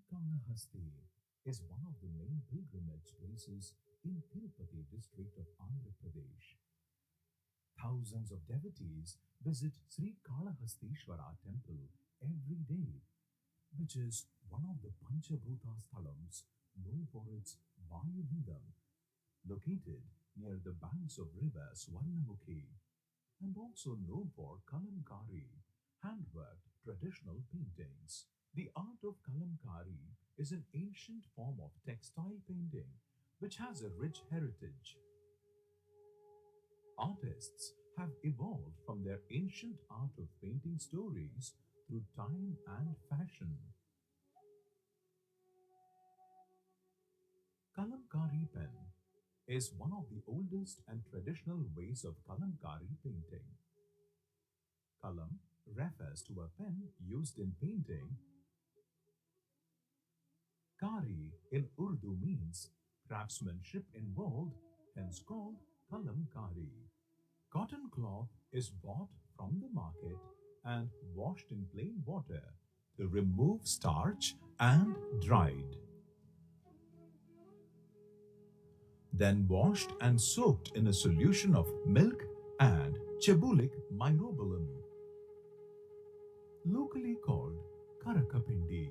Srikalahasti is one of the main pilgrimage places in Tirupati district of Andhra Pradesh. Thousands of devotees visit Sri Kalahastishvara temple every day, which is one of the Panchabhuta Sthalams known for its Vayulingam, located near the banks of river Swarnamukhi, and also known for kalamkari, handworked traditional paintings. The art of kalamkari is an ancient form of textile painting which has a rich heritage. Artists have evolved from their ancient art of painting stories through time and fashion. Kalamkari pen is one of the oldest and traditional ways of kalamkari painting. Kalam refers to a pen used in painting. Kari in Urdu means craftsmanship involved, hence called kalamkari. Cotton cloth is bought from the market and washed in plain water to remove starch and dried. Then washed and soaked in a solution of milk and chebulic myrobalan, locally called karakapindi.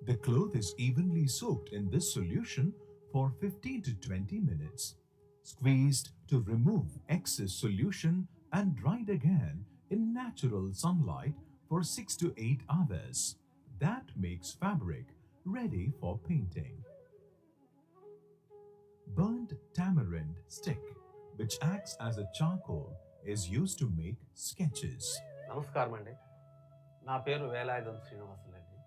The cloth is evenly soaked in this solution for 15 to 20 minutes, squeezed to remove excess solution and dried again in natural sunlight for 6 to 8 hours. That makes fabric ready for painting. Burnt tamarind stick, which acts as a charcoal, is used to make sketches. నమస్కారం అండి. నా పేరు వేలాయుధం శ్రీనివాసులండి.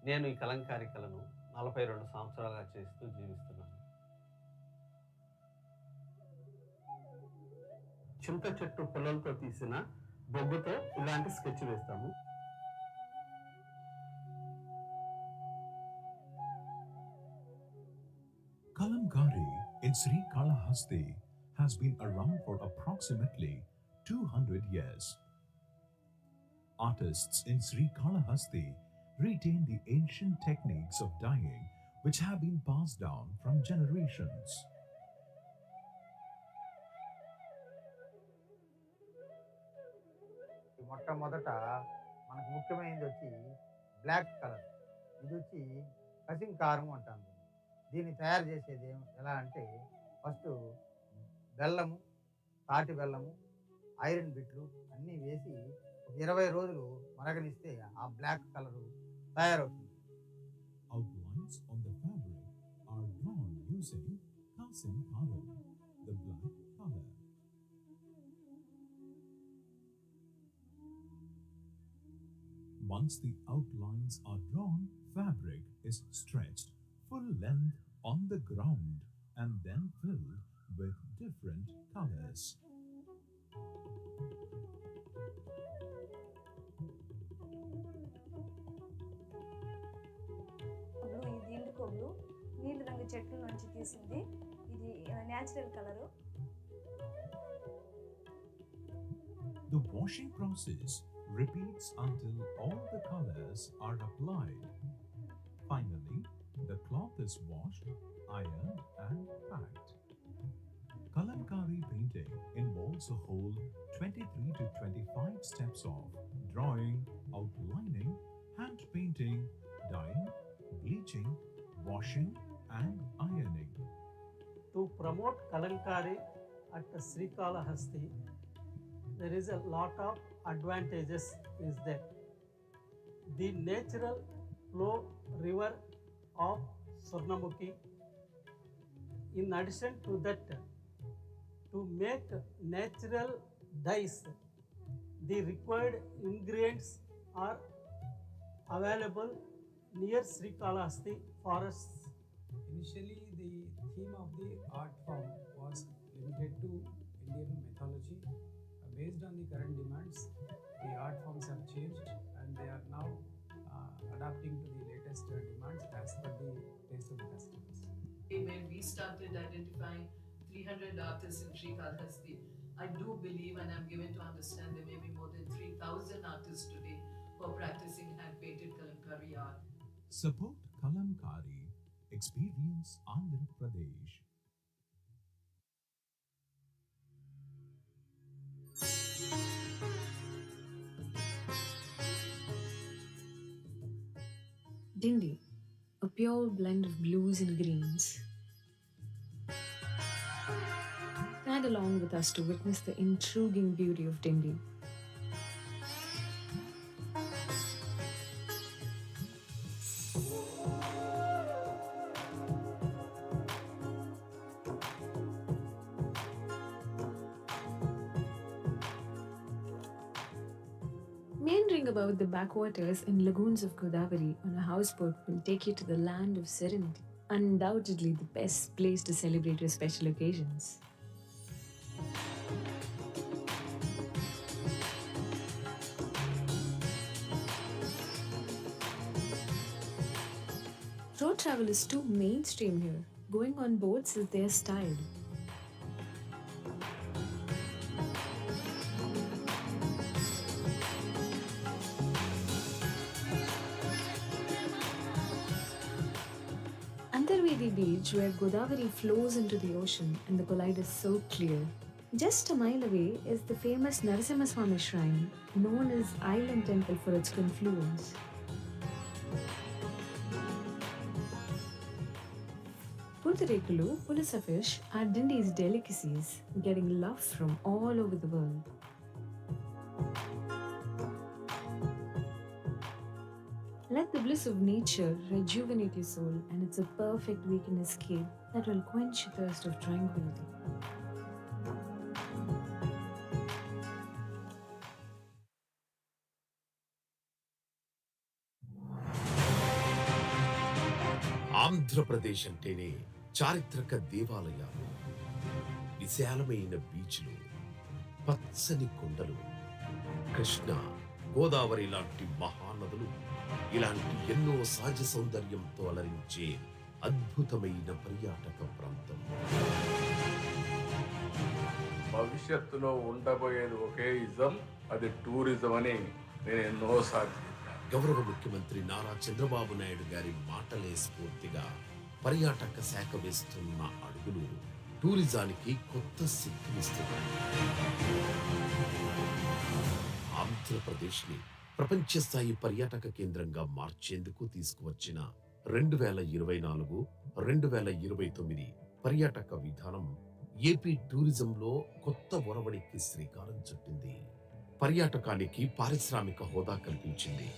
నేను ఈ కలంకారీ కళను 42 సంవత్సరాలుగా చేస్తూ జీవిస్తున్నాను. చింత చెట్టు పొలంతో తీసిన బొగ్గుతో ఇలాంటి స్కెచ్ వేస్తాము. Kalamkari in Sri Kalahasti has been around for approximately 200 years. Artists in Sri Kalahasti retain the ancient techniques of dyeing which have been passed down from generations. మొట్టమొదట మనకు ముఖ్యమైనది వచ్చి బ్లాక్ కలర్. ఇది వచ్చి కసింకారం అంటాం. దీన్ని తయారు చేసేది ఎలా అంటే ఫస్ట్ బెల్లము, తాటి బెల్లము, ఐరన్ బిట్లు అన్నీ వేసి ఒక 20 రోజులు మరగనిస్తే ఆ బ్లాక్ కలరు తయారవుతుంది. Outlines on the fabric are drawn using kasinkaram, the black color. Once the outlines are drawn, fabric is stretched full length on the ground and then filled with different colors. ఇది ఇండుకోబ్లు నీలి రంగు చెట్ల నుంచి తీసింది. ఇది natural colour. The washing process repeats until all the colors are applied. Finally, the cloth is washed, ironed and packed. Kalamkari painting involves a whole 23 to 25 steps of drawing, outlining, hand painting, dyeing, bleaching, washing and ironing. To promote Kalankari at Srikalahasti, there is a lot of advantages is there. The natural flow river of Swarnamukhi. In addition to that, to make natural dyes, the required ingredients are available near Srikalahasti forests. Initially, the theme of the art form was limited to Indian mythology. Based on the current demands, the art forms have changed and they are now adapting to the latest demands as per the taste of the customers. When we started identifying 300 artists in Srikalahasti, I do believe and I'm given to understand there may be more than 3,000 artists today for practicing hand-painted Kalankari art. Support Kalankari. Experience Andhra Pradesh. Dindi, a pure blend of blues and greens. Tag along with us to witness the intriguing beauty of Dindi. Meandering about the backwaters and lagoons of Godavari on a houseboat will take you to the land of serenity. Undoubtedly the best place to celebrate your special occasions. Road travel is too mainstream here. Going on boats is their style. Andarvedi Beach, where Godavari flows into the ocean and the collide is so clear. Just a mile away is the famous Narasimhaswamy Shrine, known as Island Temple for its confluence. Pultarekulu, pulisa fish, are Dindi's delicacies, getting love from all over the world. Let the bliss of nature rejuvenate your soul, and it's a perfect weekend escape that will quench your thirst of tranquility. Andhra Pradesh అంటేనే చారిత్రక దేవాలయాలు, విశాలమైన బీచ్లు, పచ్చని కొండలు, కృష్ణ, గోదావరి లాంటి మహానదులు, ఇలాంటి ఎన్నో సహజ సౌందర్యంతో అలరించే అద్భుతమైన పర్యాటక ప్రాంతం. భవిష్యత్తులో ఉండబోయేది ఒకే ఇజం, అది టూరిజం అని నేను ఎన్నోసార్లు చెప్పాను. గౌరవ ముఖ్యమంత్రి నారా చంద్రబాబు నాయుడు గారి మాటలే స్ఫూర్తిగా పర్యాటక శాఖ వేస్తున్న అడుగులు టూరిజానికి కొత్త శక్తినిస్తున్నాయి. ఆంధ్రప్రదేశ్ ని ప్రపంచ స్థాయి పర్యాటక కేంద్రంగా మార్చేందుకు తీసుకువచ్చిన 2024-2029 పర్యాటక విధానం ఏపీ టూరిజంలో కొత్త ఒరవడికి శ్రీకారం చుట్టింది. పర్యాటకానికి పారిశ్రామిక హోదా కల్పించింది.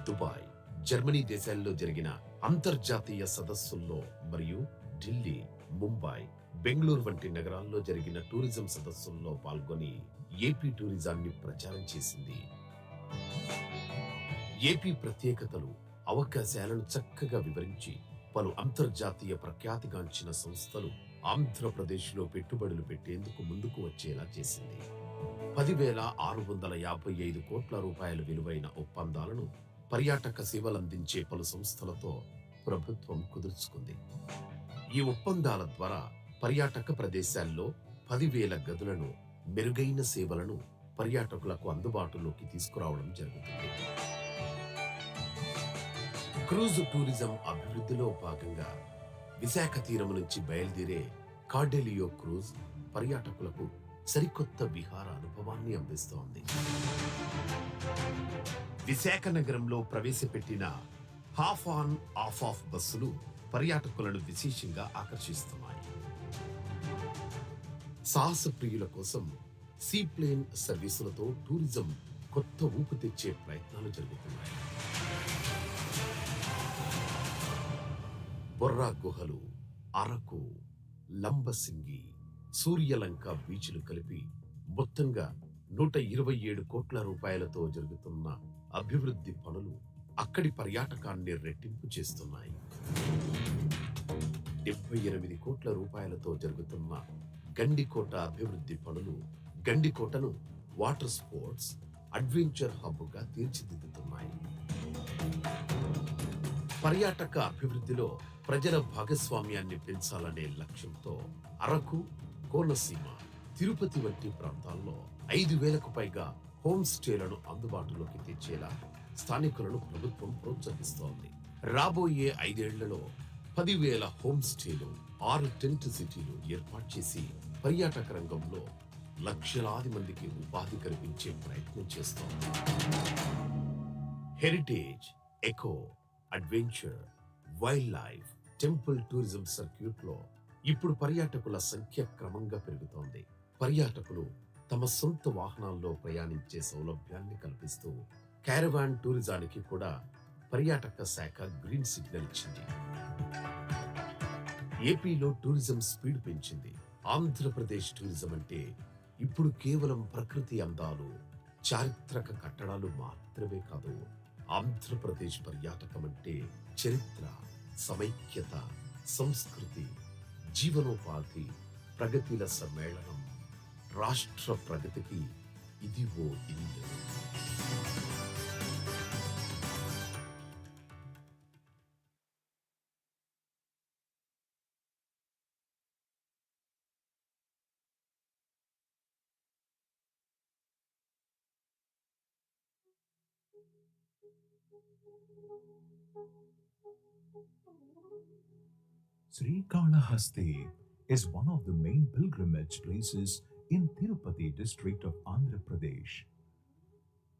దుబాయ్, జర్మనీ దేశాల్లో జరిగిన అంతర్జాతీయ సదస్సుల్లో మరియు ఢిల్లీ, ముంబై, బెంగళూరు వంటి నగరాల్లో జరిగిన టూరిజం సదస్సుల్లో పాల్గొని ఏపీ టూరిజాన్ని ప్రచారం చేసింది. ఏపీ ప్రత్యేకతలు, అవకాశాలను చక్కగా వివరించి పలు అంతర్జాతీయ ప్రఖ్యాతిగాంచిన సంస్థలు ఆంధ్రప్రదేశ్లో పెట్టుబడులు పెట్టేందుకు ముందుకు వచ్చేలా చేసింది. 10,655 కోట్ల రూపాయల విలువైన ఒప్పందాలను పర్యాటక సేవలందించే పలు సంస్థలతో ప్రభుత్వం కుదుర్చుకుంది. ఈ ఒప్పందాల ద్వారా పర్యాటక ప్రదేశాల్లో 10,000 గదులను, మెరుగైన సేవలను పర్యాటకులకు అందుబాటులోకి తీసుకురావడం జరుగుతుంది. క్రూజ్ టూరిజం అభివృద్ధిలో భాగంగా విశాఖ తీరం నుంచి బయలుదేరే కార్డెలియో క్రూజ్ పర్యాటకులకు సరికొత్త విహార అనుభవాన్ని అందిస్తోంది. విశాఖ నగరంలో ప్రవేశపెట్టిన హాఫ్ ఆన్ హాఫ్ ఆఫ్ బస్సులు పర్యాటకులను విశేషంగా ఆకర్షిస్తున్నాయి. సాహస ప్రియుల కోసం సీప్లేన్ సర్వీసులతో టూరిజం కొత్త ఊపు తెచ్చే ప్రయత్నాలు జరుగుతున్నాయి. బొర్రా గుహలు, అరకు, లంబసింగి, సూర్యలంక బీచ్లు కలిపి మొత్తంగా 127 కోట్ల రూపాయలతో జరుగుతున్న అభివృద్ధి పనులు అక్కడి పర్యాటకాన్ని రెట్టింపు చేస్తున్నాయి. 78 కోట్ల రూపాయలతో జరుగుతున్న గండికోట అభివృద్ధి పనులు గండికోటను వాటర్ స్పోర్ట్స్, అడ్వెంచర్ హబ్గా తీర్చిదిద్దుతున్నాయి. పర్యాటక అభివృద్ధిలో ప్రజల భాగస్వామ్యాన్ని పెంచాలనే లక్ష్యంతో అరకు, కోనసీమ, తిరుపతి వంటి ప్రాంతాల్లో 5,000కు పైగా హోమ్ స్టేలను అందుబాటులోకి తెచ్చేలా స్థానికులను ప్రభుత్వం ప్రోత్సహిస్తోంది. రాబోయే 5 ఏళ్లలో 10,000 హోమ్ స్టేలు, 6 టెంట్ సిటీలు ఏర్పాటు చేసి పర్యాటక రంగంలో లక్షలాది మందికి ఉపాధి కల్పించే ప్రయత్నం చేస్తోంది. Heritage, eco, adventure, wildlife, temple tourism circuit లో ఇప్పుడు పర్యాటకుల సంఖ్య క్రమంగా పెరుగుతోంది. పర్యాటకులు తమ సొంత వాహనాల్లో ప్రయాణించే సౌలభ్యాన్ని కల్పిస్తూ క్యారవాన్ టూరిజానికి కూడా పర్యాటక శాఖ గ్రీన్ సిగ్నల్ ఇచ్చింది. ఏపీలో టూరిజం స్పీడ్ పెంచింది. ఆంధ్రప్రదేశ్ టూరిజం అంటే ఇప్పుడు కేవలం ప్రకృతి అందాలు, చారిత్రక కట్టడాలు మాత్రమే కాదు. ఆంధ్రప్రదేశ్ పర్యాటకం అంటే చరిత్ర, సమైక్యత, సంస్కృతి, జీవనోపాధి, ప్రగతిల సమ్మేళనం. రాష్ట్ర ప్రగతికి ఇది ఓ ఇల్లు. Srikalahasti is one of the main pilgrimage places in Tirupati district of Andhra Pradesh.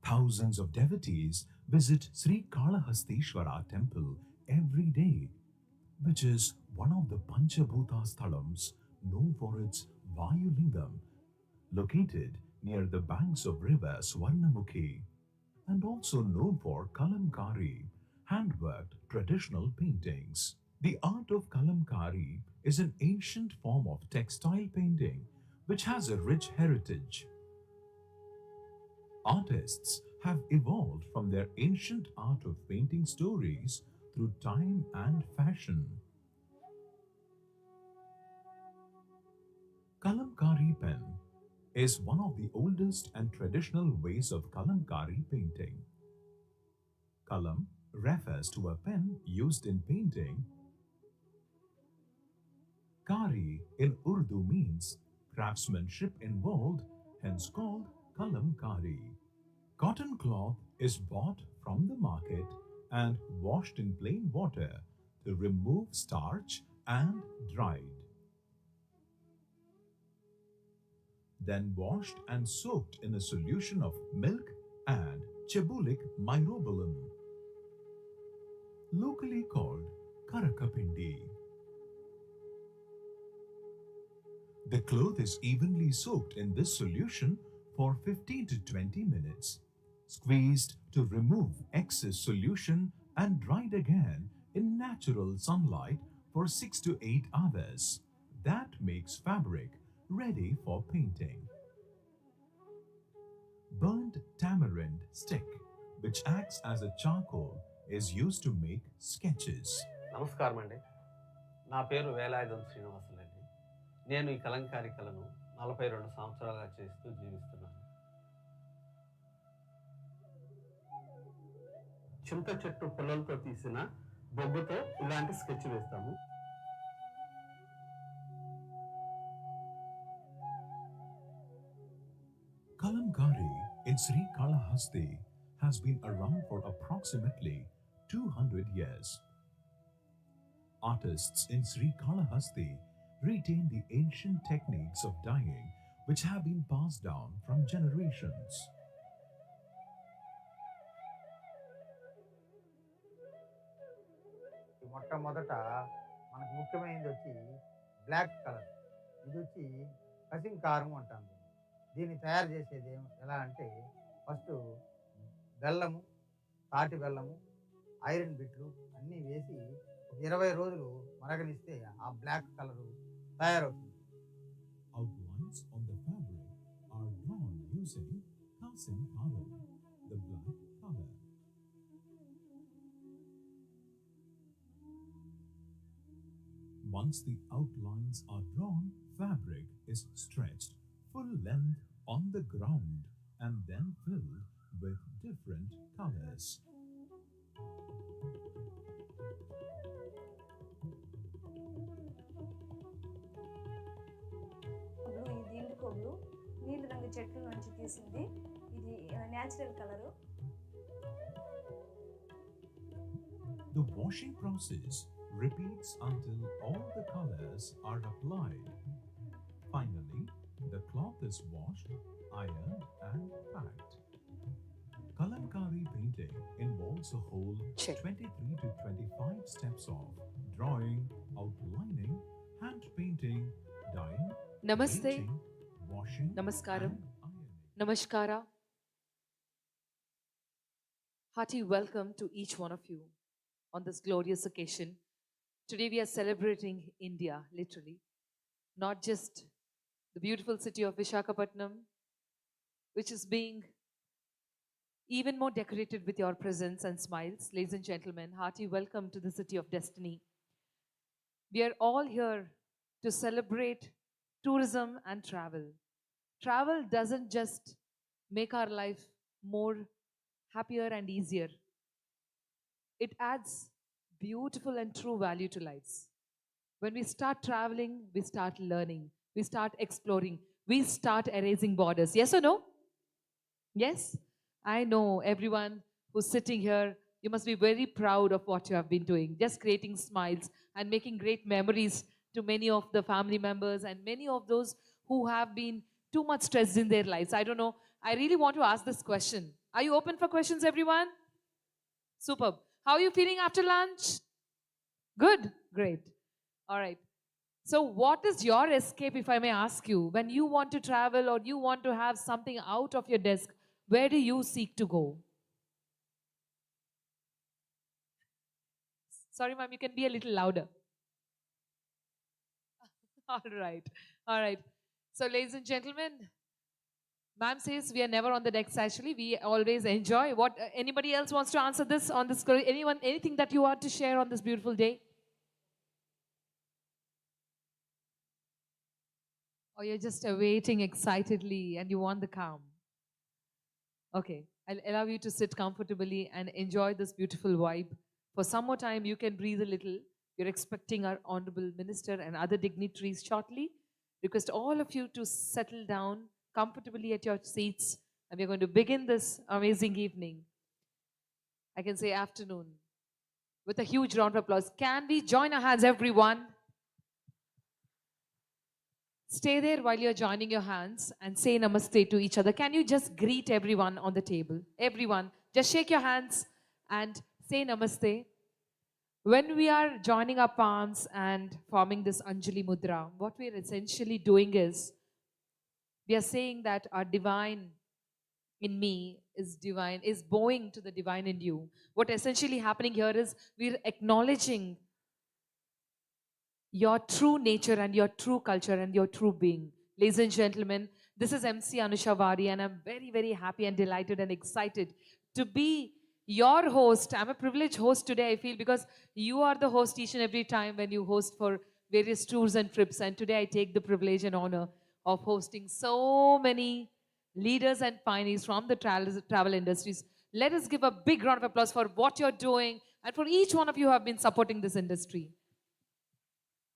Thousands of devotees visit Srikalahastishwara temple every day, which is one of the Panchabhuta Sthalams known for its Vayulingam, located near the banks of river Swarnamukhi, and also known for Kalamkari, handworked traditional paintings. The art of Kalamkari is an ancient form of textile painting which has a rich heritage. Artists have evolved from their ancient art of painting stories through time and fashion. Kalamkari pen is one of the oldest and traditional ways of Kalamkari painting. Kalam refers to a pen used in painting. Kari in Urdu means craftsmanship involved, hence called Kalamkari. Cotton cloth is bought from the market and washed in plain water to remove starch and dried. Then washed and soaked in a solution of milk and chebulic myrobalan, locally called Karakapindi. The cloth is evenly soaked in this solution for 15 to 20 minutes, squeezed to remove excess solution and dried again in natural sunlight for 6 to 8 hours. That makes fabric ready for painting. Burnt tamarind stick, which acts as a charcoal, is used to make sketches. నమస్కారం అండి. నా పేరు వేలాయుధం శ్రీనివాసులండి. నేను ఈ కలంకారీ కళను 42 సంవత్సరాలుగా చేస్తూ జీవిస్తున్నాను. చింత చెట్టు పుల్లలతో తీసిన బొగ్గుతో ఇలాంటి స్కెచ్ వేస్తాము. Kalamkari in Srikalahasti has been around for approximately 200 years. Artists in Srikalahasti retain the ancient techniques of dyeing which have been passed down from generations. మొట్టమొదట మనకు ముఖ్యమైనది వచ్చి బ్లాక్ కలర్. ఇది వచ్చి కసింకారం అంటాం. దీన్ని తయారు చేసేది ఎలా అంటే ఫస్ట్ బెల్లము, తాటి బెల్లము, ఐరన్ బిట్లు అన్నీ వేసి 20 రోజులు మరగనిస్తే ఆ బ్లాక్ కలరు తయారవుతుంది. Outlines on the fabric are drawn using kasinkaram, the black color. Once the outlines are drawn, fabric is stretched full length on the ground and then filled with different colors. ఈ దిండు కొమ్ములు నీలి రంగు చెట్ల నుంచి తీసింది. ఇది natural colour. The washing process repeats until all the colors are applied. Finally, the cloth is washed, ironed, and packed. Kalamkari painting involves a whole 23 to 25 steps of drawing, outlining, hand painting, dyeing, Namaste. bleaching, washing, Namaskaram. and ironing. Namaskara. Hearty welcome to each one of you on this glorious occasion. Today we are celebrating India, literally. Not just the beautiful city of Visakhapatnam, which is being even more decorated with your presence and smiles. Ladies and gentlemen, hearty welcome to the city of destiny. We are all here to celebrate tourism and travel. Travel doesn't just make our life more happier and easier. It adds beautiful and true value to lives. When we start traveling, we start learning, we start exploring, we start erasing borders. Yes or no? Yes? I know everyone who's sitting here, you must be very proud of what you have been doing, just creating smiles and making great memories to many of the family members and many of those who have been too much stressed in their lives. I don't know. I really want to ask this question. Are you open for questions, everyone? Superb. How are you feeling after lunch? Good? Great. All right. So, what is your escape, if I may ask you, when you want to travel or you want to have something out of your desk? Where do you seek to go? Sorry, ma'am, you can be a little louder. All right. All right. So, ladies and gentlemen, ma'am says we are never on the decks actually. We always enjoy. What anybody else wants to answer this on this? Anyone, anything that you want to share on this beautiful day? Or you're just awaiting excitedly and you want the calm? Okay, I'll allow you to sit comfortably and enjoy this beautiful vibe. For some more time, you can breathe a little. You're expecting our Honorable Minister and other dignitaries shortly. Request all of you to settle down comfortably at your seats. And we're going to begin this amazing evening. I can say afternoon. With a huge round of applause. Can we join our hands, everyone? Stay there while you're joining your hands and say namaste to each other. Can you just greet everyone on the table? Everyone, just shake your hands and say namaste. When we are joining our palms and forming this Anjali Mudra, what we are essentially doing is, we are saying that our divine in me is divine, is bowing to the divine in you. What essentially happening here is we're acknowledging your true nature and your true culture and your true being. Ladies and gentlemen, this is MC Anusha Vari and I'm very, very happy and delighted and excited to be your host. I'm a privileged host today, I feel, because you are the host each and every time when you host for various tours and trips. And today I take the privilege and honor of hosting so many leaders and pioneers from the travel industries. Let us give a big round of applause for what you're doing and for each one of you who have been supporting this industry.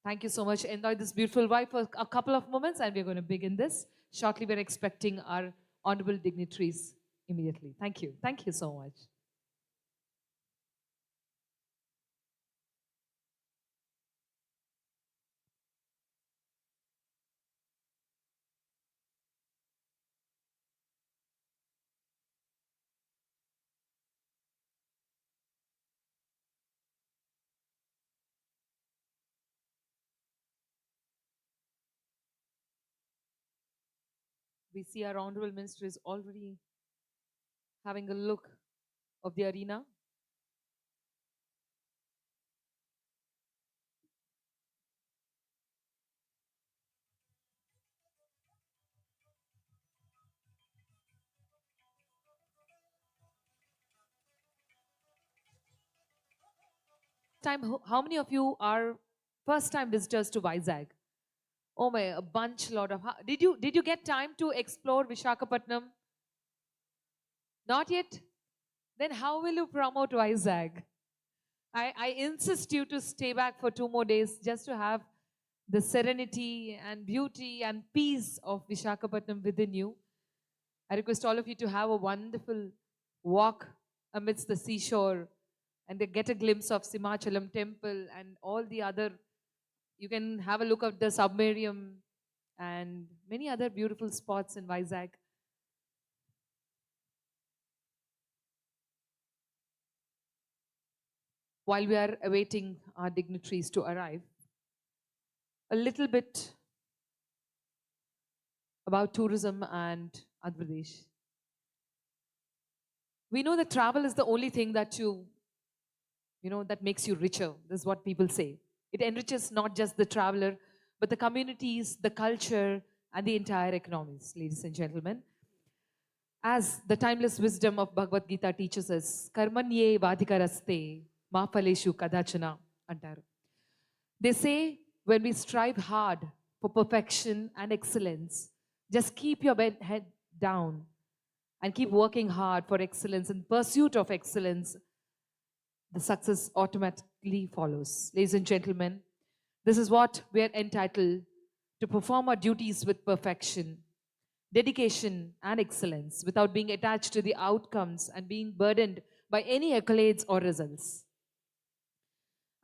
Thank you so much. Enjoy this beautiful vibe for a couple of moments and we're going to begin this. Shortly, we're expecting our honorable dignitaries immediately. Thank you. Thank you so much. We see our honorable minister is already having a look of the arena. How many of you are first time visitors to Vizag? Oh my, a lot of. Did you get time to explore Visakhapatnam? Not yet? Then how will you promote Vizag? I insist you to stay back for 2 more days just to have the serenity and beauty and peace of Visakhapatnam within you. I request all of you to have a wonderful walk amidst the seashore and they get a glimpse of Simachalam temple and all the other. You can have a look at the submarium and many other beautiful spots in Vizag. While we are awaiting our dignitaries to arrive, a little bit about tourism and Andhra Pradesh. We know that travel is the only thing that that makes you richer. This is what people say. It enriches not just the traveler, but the communities, the culture, and the entire economies, ladies and gentlemen. As the timeless wisdom of Bhagavad Gita teaches us, karmanye vadikaraste ma phaleshu kadachana antaru. They say when we strive hard for perfection and excellence, just keep your head down and keep working hard for excellence in pursuit of excellence, the success automatically follows. Ladies and gentlemen, this is what we are entitled to perform our duties with perfection, dedication, and excellence without being attached to the outcomes and being burdened by any accolades or results.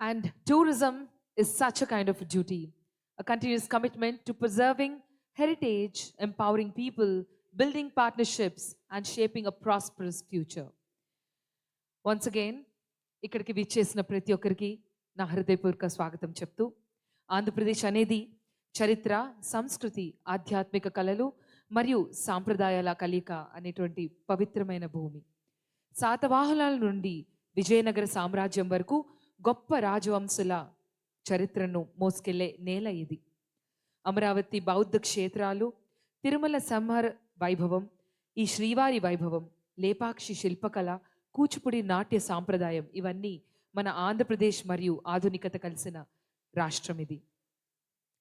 And tourism is such a kind of a duty, a continuous commitment to preserving heritage, empowering people, building partnerships, and shaping a prosperous future. Once again, ఇక్కడికి విచ్చేసిన ప్రతి ఒక్కరికి నా హృదయపూర్వక స్వాగతం చెప్తూ ఆంధ్రప్రదేశ్ అనేది చరిత్ర, సంస్కృతి, ఆధ్యాత్మిక కళలు మరియు సాంప్రదాయాల కలిక అనేటువంటి పవిత్రమైన భూమి. శాతవాహనాల నుండి విజయనగర సామ్రాజ్యం వరకు గొప్ప రాజవంశుల చరిత్రను మోసుకెళ్లే నేల ఇది. అమరావతి బౌద్ధ క్షేత్రాలు, తిరుమల సంహర వైభవం, ఈ శ్రీవారి వైభవం, లేపాక్షి శిల్పకళ, కూచిపూడి నాట్య సాంప్రదాయం ఇవన్నీ మన ఆంధ్రప్రదేశ్ మరియు ఆధునికత కలిసిన రాష్ట్రం ఇది.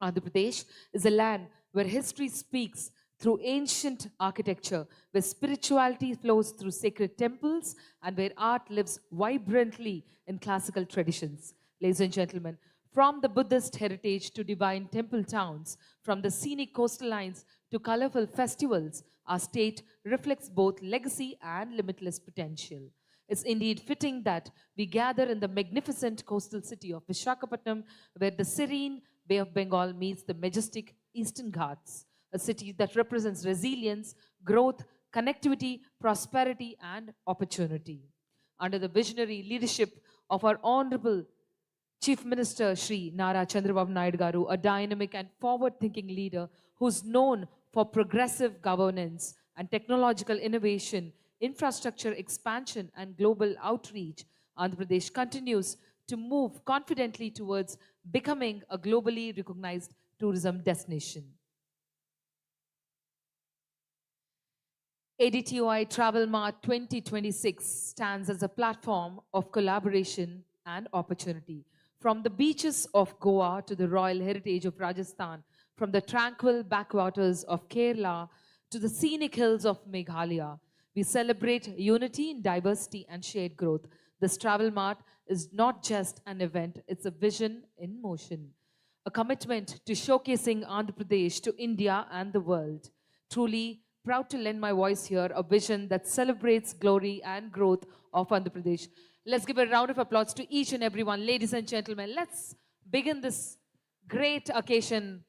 Andhra Pradesh is a land where history speaks through ancient architecture, where spirituality flows through sacred temples, and where art lives vibrantly in classical traditions. Ladies and gentlemen, from the Buddhist heritage to divine temple towns, from the scenic coastal lines to colorful festivals, our state reflects both legacy and limitless potential. It's indeed fitting that we gather in the magnificent coastal city of Visakhapatnam, where the serene Bay of Bengal meets the majestic Eastern Ghats, a city that represents resilience, growth, connectivity, prosperity, and opportunity. Under the visionary leadership of our Honorable Chief Minister Shri Nara Chandrababu Naidu Garu, a dynamic and forward-thinking leader who's known for progressive governance and technological innovation, infrastructure expansion, and global outreach, Andhra Pradesh continues to move confidently towards becoming a globally recognized tourism destination. ADTOI Travel Mart 2026 stands as a platform of collaboration and opportunity. From the beaches of Goa to the royal heritage of Rajasthan, from the tranquil backwaters of Kerala to the scenic hills of Meghalaya, we celebrate unity in diversity and shared growth. This Travel Mart is not just an event, it's a vision in motion, a commitment to showcasing Andhra Pradesh to India and the world. Truly proud to lend my voice here, a vision that celebrates glory and growth of Andhra Pradesh. Let's give a round of applause to each and everyone. Ladies and gentlemen, let's begin this great occasion,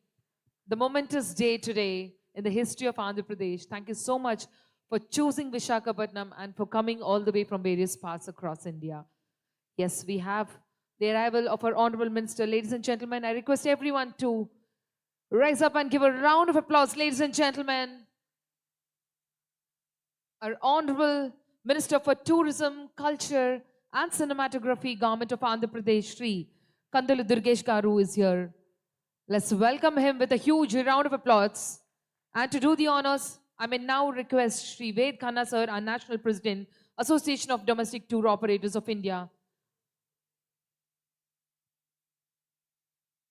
the momentous day today in the history of Andhra Pradesh. Thank you so much for choosing Visakhapatnam and for coming all the way from various parts across India. Yes, we have the arrival of our Honorable Minister. Ladies and gentlemen, I request everyone to rise up and give a round of applause. Ladies and gentlemen, our Honorable Minister for Tourism, Culture and Cinematography, Government of Andhra Pradesh, Shri Kandalu Durgesh Garu is here. Let's welcome him with a huge round of applause. And to do the honors, I may now request Shri Ved Khanna sir, our National President, Association of Domestic Tour Operators of India.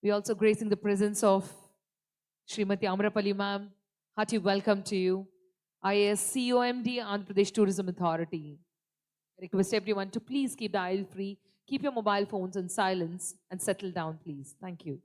We also gracing the presence of Srimati Amrapali ma'am. Hearty welcome to you. IAS COMD, Andhra Pradesh Tourism Authority. I request everyone to please keep the aisle free, keep your mobile phones in silence, and settle down, please. Thank you.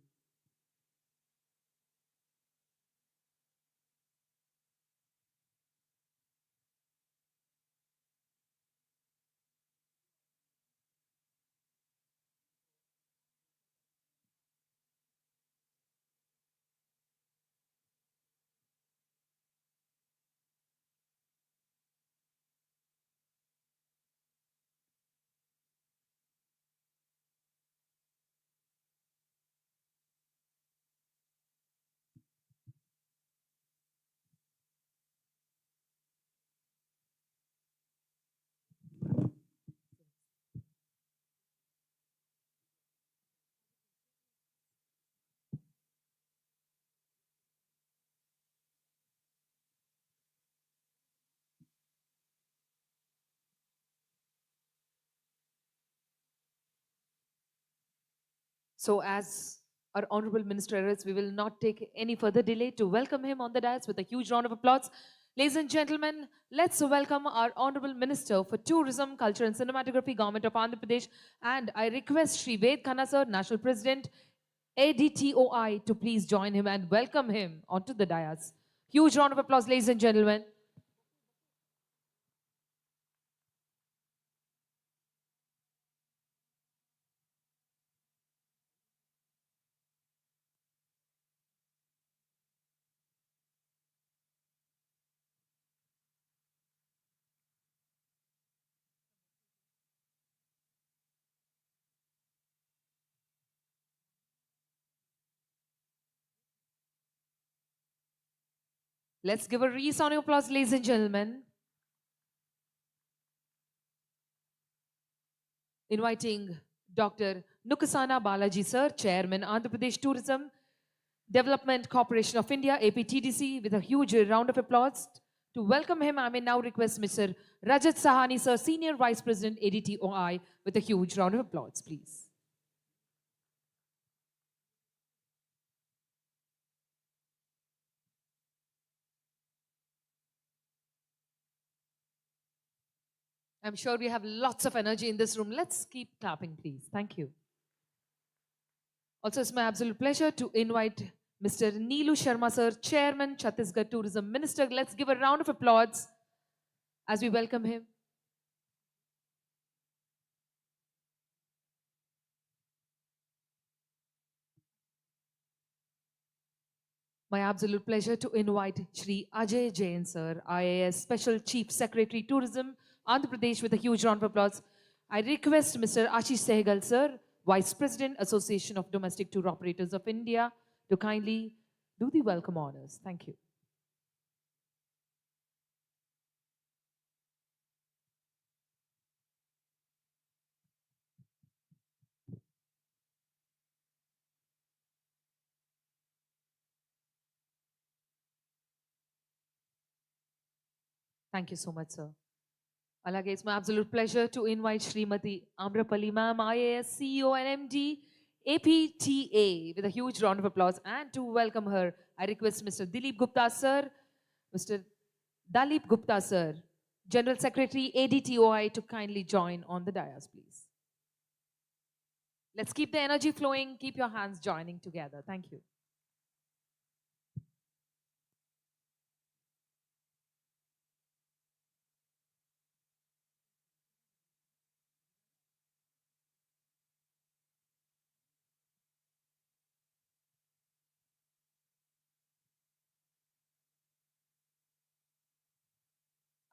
So as our Honorable Minister arrives, we will not take any further delay to welcome him on the dais with a huge round of applause. Ladies and gentlemen, let's welcome our Honorable Minister for Tourism, Culture and Cinematography, Government of Andhra Pradesh. And I request Shri Ved Khanna sir, National President, ADTOI, to please join him and welcome him onto the dais. Huge round of applause, ladies and gentlemen. Let's give a resounding applause, ladies and gentlemen. Inviting Dr. Nukasana Balaji sir, Chairman, Andhra Pradesh Tourism Development Corporation of India, APTDC, with a huge round of applause. To welcome him, I may now request Mr. Rajat Sahani sir, Senior Vice President, ADTOI, with a huge round of applause, please. I'm sure we have lots of energy in this room. Let's keep clapping, please. Thank you. Also, it's my absolute pleasure to invite Mr. Neelu Sharma sir, Chairman, Chhattisgarh Tourism Minister. Let's give a round of applause as we welcome him. My absolute pleasure to invite Shri Ajay Jain sir, IAS Special Chief Secretary Tourism, Andhra Pradesh, with a huge round of applause. I request Mr. Ashish Sehgal sir, Vice President, Association of Domestic Tour Operators of India, to kindly do the welcome honors. Thank you. Thank you so much, sir. Alage, it's my absolute pleasure to invite Srimati Amrapali ma'am, IAS CEO and MD, APTA, with a huge round of applause. And to welcome her, I request Mr. Dilip Gupta sir, Mr. Dalip Gupta sir, General Secretary, ADTOI, to kindly join on the dais, please. Let's keep the energy flowing. Keep your hands joining together. Thank you.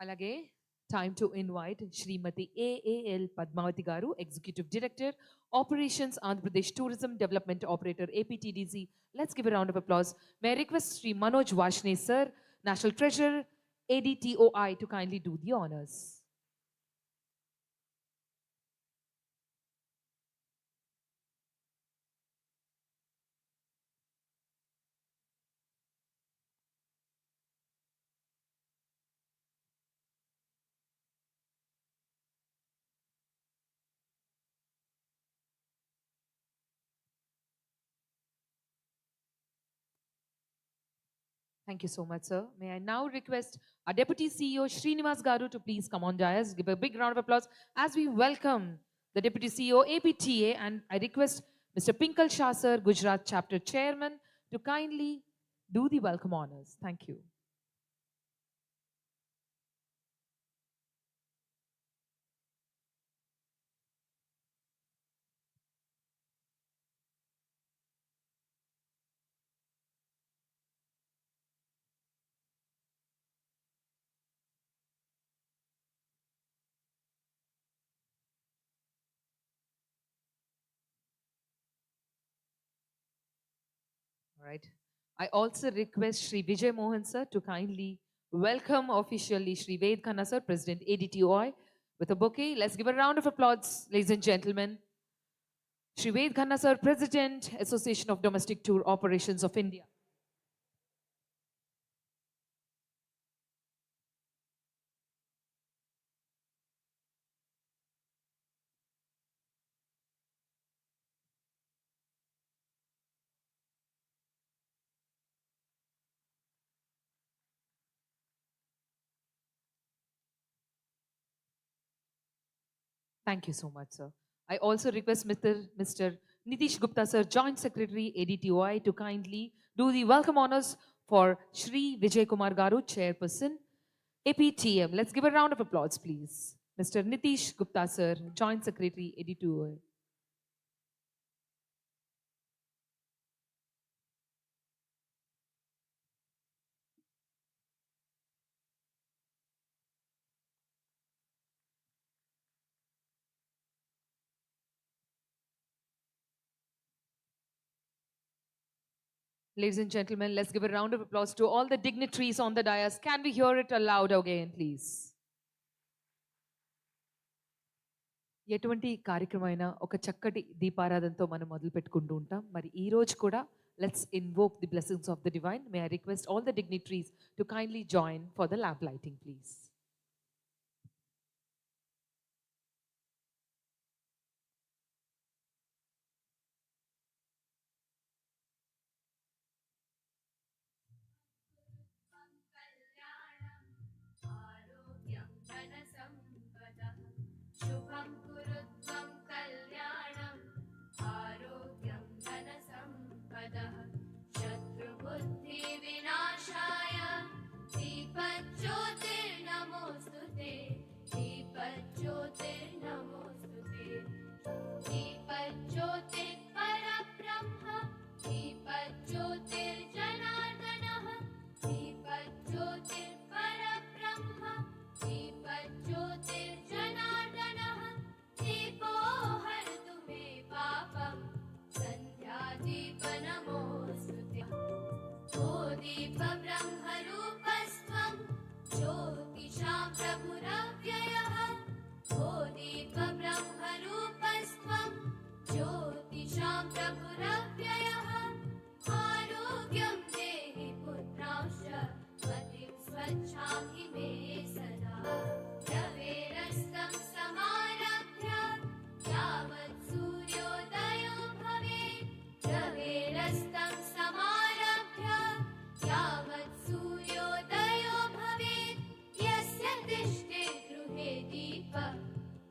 Alage, time to invite Srimati AAL Padmavati Garu, Executive Director, Operations, Andhra Pradesh Tourism Development Operator, APTDC. Let's give a round of applause. May I request Sri Manoj Vashne sir, National Treasurer, ADTOI, to kindly do the honors. Thank you so much, sir. May I now request our Deputy CEO, Srinivas Garu, to please come on dais. Give a big round of applause as we welcome the Deputy CEO, APTA, and I request Mr. Pinkal Shah, sir, Gujarat Chapter Chairman, to kindly do the welcome honors. Thank you. All right. I also request Shri Vijay Mohan sir to kindly welcome officially Shri Ved Khanna sir, President, ADTOI, with a bouquet. Let's give a round of applause, ladies and gentlemen. Shri Ved Khanna sir, President, Association of Domestic Tour Operations of India. Thank you so much, sir. I also request Mr. Nitish Gupta, sir, Joint Secretary, ADTOI, to kindly do the welcome honors for Shri Vijay Kumar Garu, Chairperson, APTM. Let's give a round of applause, please. Mr. Nitish Gupta, sir, Joint Secretary, ADTOI. Ladies and gentlemen, let's give a round of applause to all the dignitaries on the dais. Can we hear it aloud again, please? ఎటువంటి కార్యక్రమైనా ఒక చక్కటి దీపారాధనతో మనం మొదలు పెట్టుకుంటూ ఉంటాం. మరి ఈ రోజు కూడా let's invoke the blessings of the divine. May I request all the dignitaries to kindly join for the lamp lighting, please. शुभं कुरुत्वं कल्याणम् आरोग्यं धनसम्पदः शत्रुबुद्धिविनाशाय दीपज्योतिर्नमोऽस्तुते दीपज्योतिर्नमोऽस्तुते दीपज्योतिर्परब्रह्म दीपज्योतिर्जनार्दनः दीपज्योतिर्परब्रह्म दीपज्योतिर्जनार्दनः दीपो हरतु मे पापं सन्ध्यादीपनमोऽस्तुते ओ दीपब्रह्मरूपस्त्वं ज्योतिषां प्रभुरव्ययः ओ दीपब्रह्मरूपस्त्वं ज्योतिषां प्रभुरव्ययः आरोग्यं देहि पुत्रांश्च मतिं स्वच्छां हि मे सदा रवेरस्तं समारभ्य यावत् सूर्योदयो भवेत् रवेरस्तं समारभ्य यावत् सूर्योदयो भवेत् यस्य तिष्ठेत् गृहे दीपः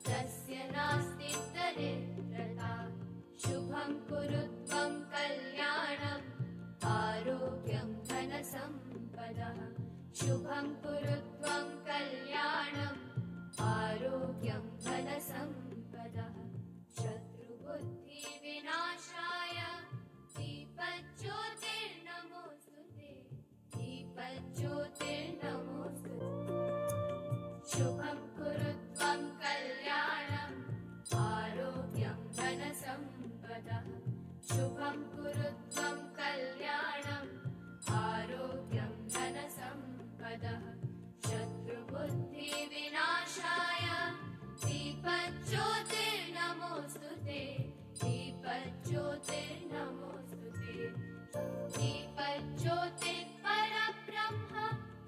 तस्य नास्ति दरिद्रता शुभं कुरुत्वं कल्याणम् आरोग्यं धनसम्पदः शुभं कुरुत्वं कल्याणम् आरोग्यं धनसम्पदः शत्रुबुद्धिविनाशाय दीपज्योतिर्नमोऽस्तुते दीपज्योतिर्नमोऽस्तुते शुभं कुरुत्वं कल्याणम् आरोग्यं धनसम्पदः शुभं कुरुत्वं कल्याणम् आरोग्यं धनसम्पदः शत्रुबुद्धिविनाशाय दीपज्योतिर्नमोऽस्तुते दीपज्योतिर्नमोऽस्तुते दीपज्योतिर्परब्रह्म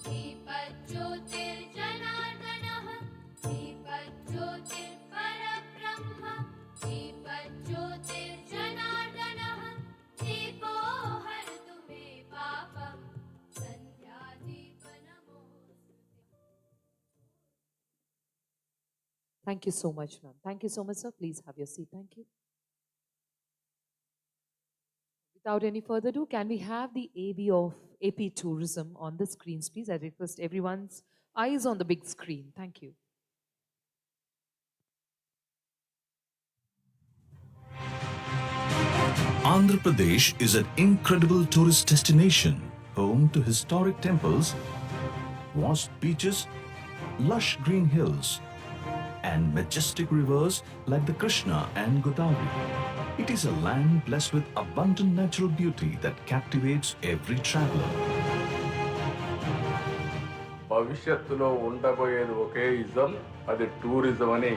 दीपज्योतिर्जनार्दनः दीपज्योतिर्परब्रह्म दीपज्योतिर्जनार्दनः दीपो हरतु मे पापं सन्ध्यादीपनमोऽस्तुते. Thank you so much, ma'am. Thank you so much, sir. Please have your seat. Thank you. Without any further ado, can we have the AB of AP Tourism on the screens, please? I request everyone's eyes on the big screen. Thank you. Andhra Pradesh is an incredible tourist destination, home to historic temples, vast beaches, lush green hills, and majestic rivers like the Krishna and Godavari. It is a land blessed with abundant natural beauty that captivates every traveler. భవిష్యత్తులో ఉండబోయేది ఒకే ism, అది tourism అని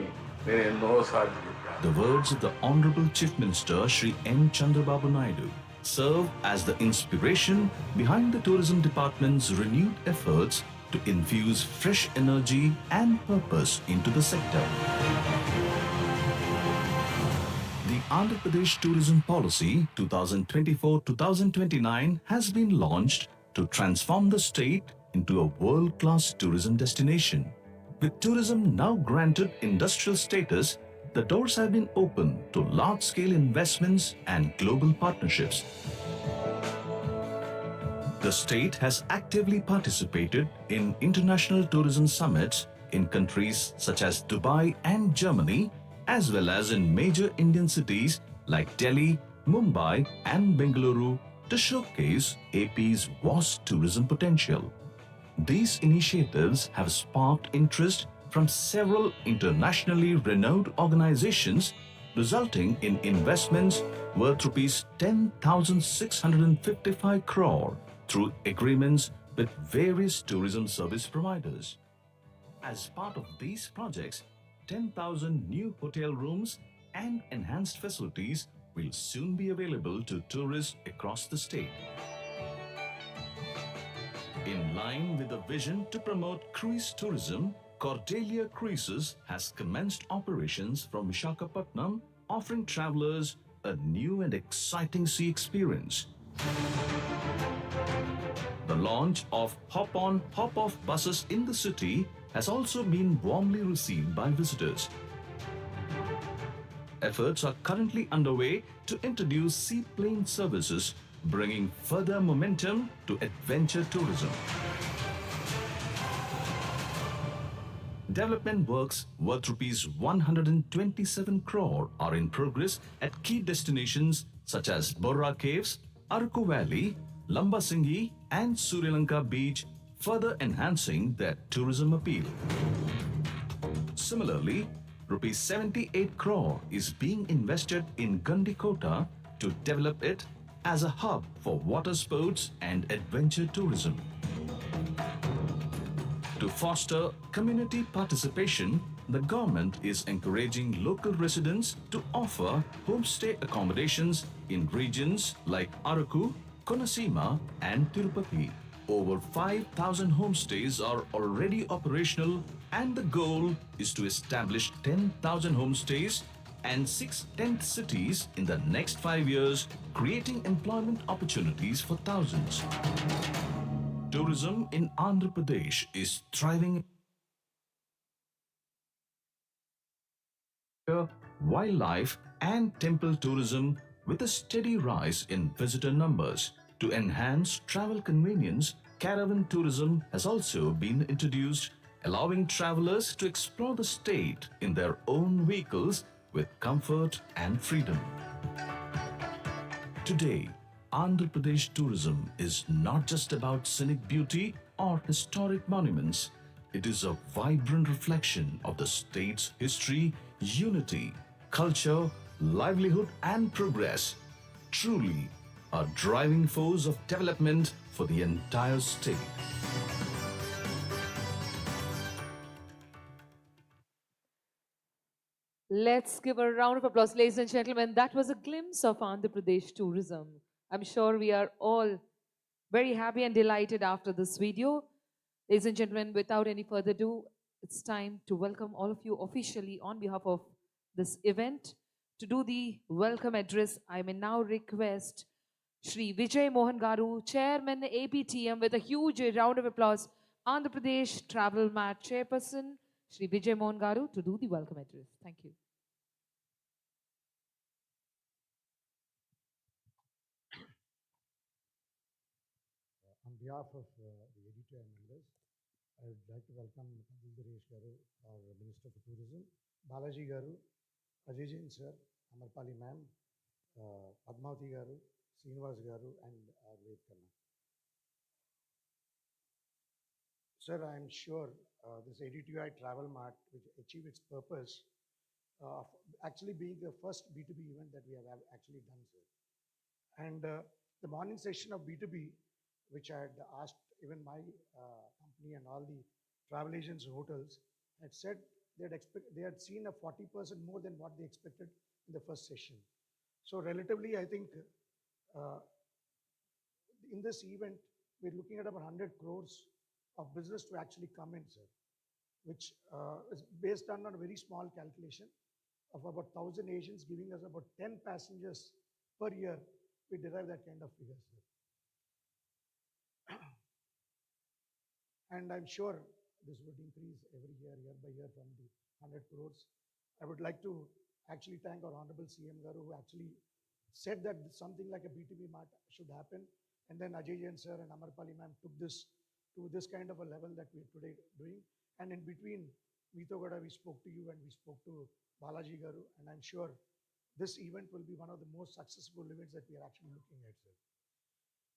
నేను ఎన్నోసార్లు చెప్పాను. The words of the Honorable Chief Minister Shri N. Chandrababu Naidu serve as the inspiration behind the Tourism Department's renewed efforts to infuse fresh energy and purpose into the sector. The Andhra Pradesh Tourism Policy 2024-2029 has been launched to transform the state into a world-class tourism destination. With tourism now granted industrial status, the doors have been opened to large-scale investments and global partnerships. The state has actively participated in international tourism summits in countries such as Dubai and Germany, as well as in major Indian cities like Delhi, Mumbai, and Bengaluru to showcase AP's vast tourism potential. These initiatives have sparked interest from several internationally renowned organizations, resulting in investments worth rupees 10,655 crore through agreements with various tourism service providers. As part of these projects, 10,000 new hotel rooms and enhanced facilities will soon be available to tourists across the state. In line with the vision to promote cruise tourism, Cordelia Cruises has commenced operations from Visakhapatnam, offering travelers a new and exciting sea experience. The launch of hop-on, hop-off buses in the city has also been warmly received by visitors. Efforts are currently underway to introduce seaplane services, bringing further momentum to adventure tourism. Development works worth rupees 127 crore are in progress at key destinations such as Borra Caves, Araku Valley, Lambasinghi, and Sri Lanka Beach, further enhancing their tourism appeal. Similarly, rupees 78 crore is being invested in Gandikota to develop it as a hub for water sports and adventure tourism. To foster community participation, the government is encouraging local residents to offer homestay accommodations in regions like Araku, Konasima, and Tirupati. Over 5,000 homestays are already operational, and the goal is to establish 10,000 homestays and 6 tent cities in the next 5 years, creating employment opportunities for thousands. Tourism in Andhra Pradesh is thriving. Wildlife and temple tourism with a steady rise in visitor numbers. To enhance travel convenience, caravan tourism has also been introduced, allowing travelers to explore the state in their own vehicles with comfort and freedom. Today, Andhra Pradesh tourism is not just about scenic beauty or historic monuments. It is a vibrant reflection of the state's history, unity, culture, livelihood, and progress. Truly, a driving force of development for the entire state. Let's give a round of applause, ladies and gentlemen. That was a glimpse of Andhra Pradesh tourism. I'm sure we are all very happy and delighted after this video. Ladies and gentlemen, without any further ado, it's time to welcome all of you officially on behalf of this event. To do the welcome address, I may now request Shri Vijay Mohan Garu, Chairman APTM, with a huge round of applause, Andhra Pradesh Travel Mart Chairperson, Shri Vijay Mohan Garu, to do the welcome address. Thank you. On behalf of the ADTOI members, I would like to welcome Padil Dinesh Garu, our Minister for Tourism, Balaji Garu, Ajay Jain sir, Amarpali ma'am, Padmavati Garu, Srinivas Garu, and Ved Khanna. Sir, I am sure this ADTOI Travel Mart, which achieved its purpose of actually being the first B2B event that we have actually done, sir. And the morning session of B2B, which I had asked even my company and all the travel agents and hotels, had said they had seen a 40% more than what they expected in the first session. So relatively, I think in this event, we're looking at about 100 crores of business to actually come in, sir, which is based on a very small calculation of about 1,000 Asians giving us about 10 passengers per year. We derive that kind of figures, sir. And I'm sure this would increase every year, year by year, from the 100 crores I would like to actually thank our Honorable CM Garu, who actually said that something like a B2B mart should happen. And then Ajay Jain sir and Amarpali ma'am took this to this kind of a level that we're today doing. And in between, Mitogoda, we spoke to you and we spoke to Balaji Garu. And I'm sure this event will be one of the most successful events that we are actually looking at, sir.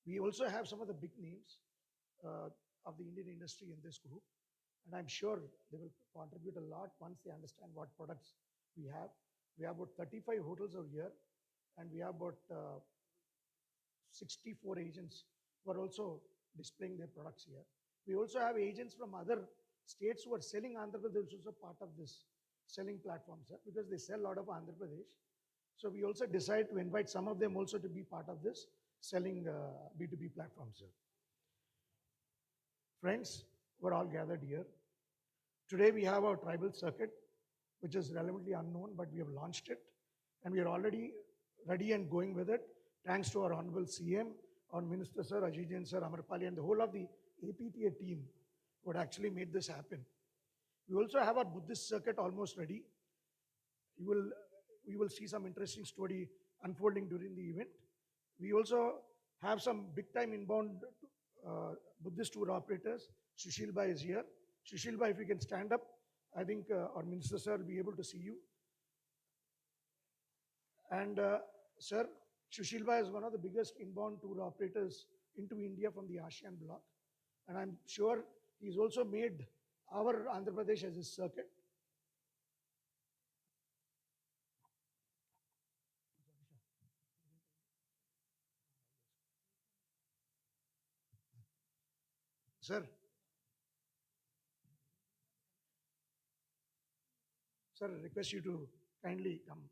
We also have some of the big names of the Indian industry in this group. And I'm sure they will contribute a lot once they understand what products we have. We have about 35 hotels over here, and we have about 64 agents who are also displaying their products here. We also have agents from other states who are selling Andhra Pradesh, also part of this selling platform, sir, because they sell a lot of Andhra Pradesh. So we also decided to invite some of them also to be part of this selling B2B platform, sir. Friends, we're all gathered here. Today we have our tribal circuit, which is relevantly unknown, but we have launched it. And we are already ready and going with it, thanks to our Honorable CM, our Minister, sir, Ajay Jain, sir, Amarpali, and the whole of the APTA team would actually made this happen. We also have our Buddhist circuit almost ready. We will see some interesting story unfolding during the event. We also have some big-time inbound Buddhist tour operators. Sushil Bhai is here. Sushil Bhai, if you can stand up, I think our Minister, sir, will be able to see you. And sir, Sushil Bhai is one of the biggest inbound tour operators into India from the ASEAN bloc. And I'm sure he's also made our Andhra Pradesh as his circuit. Sir, I request you to kindly come up.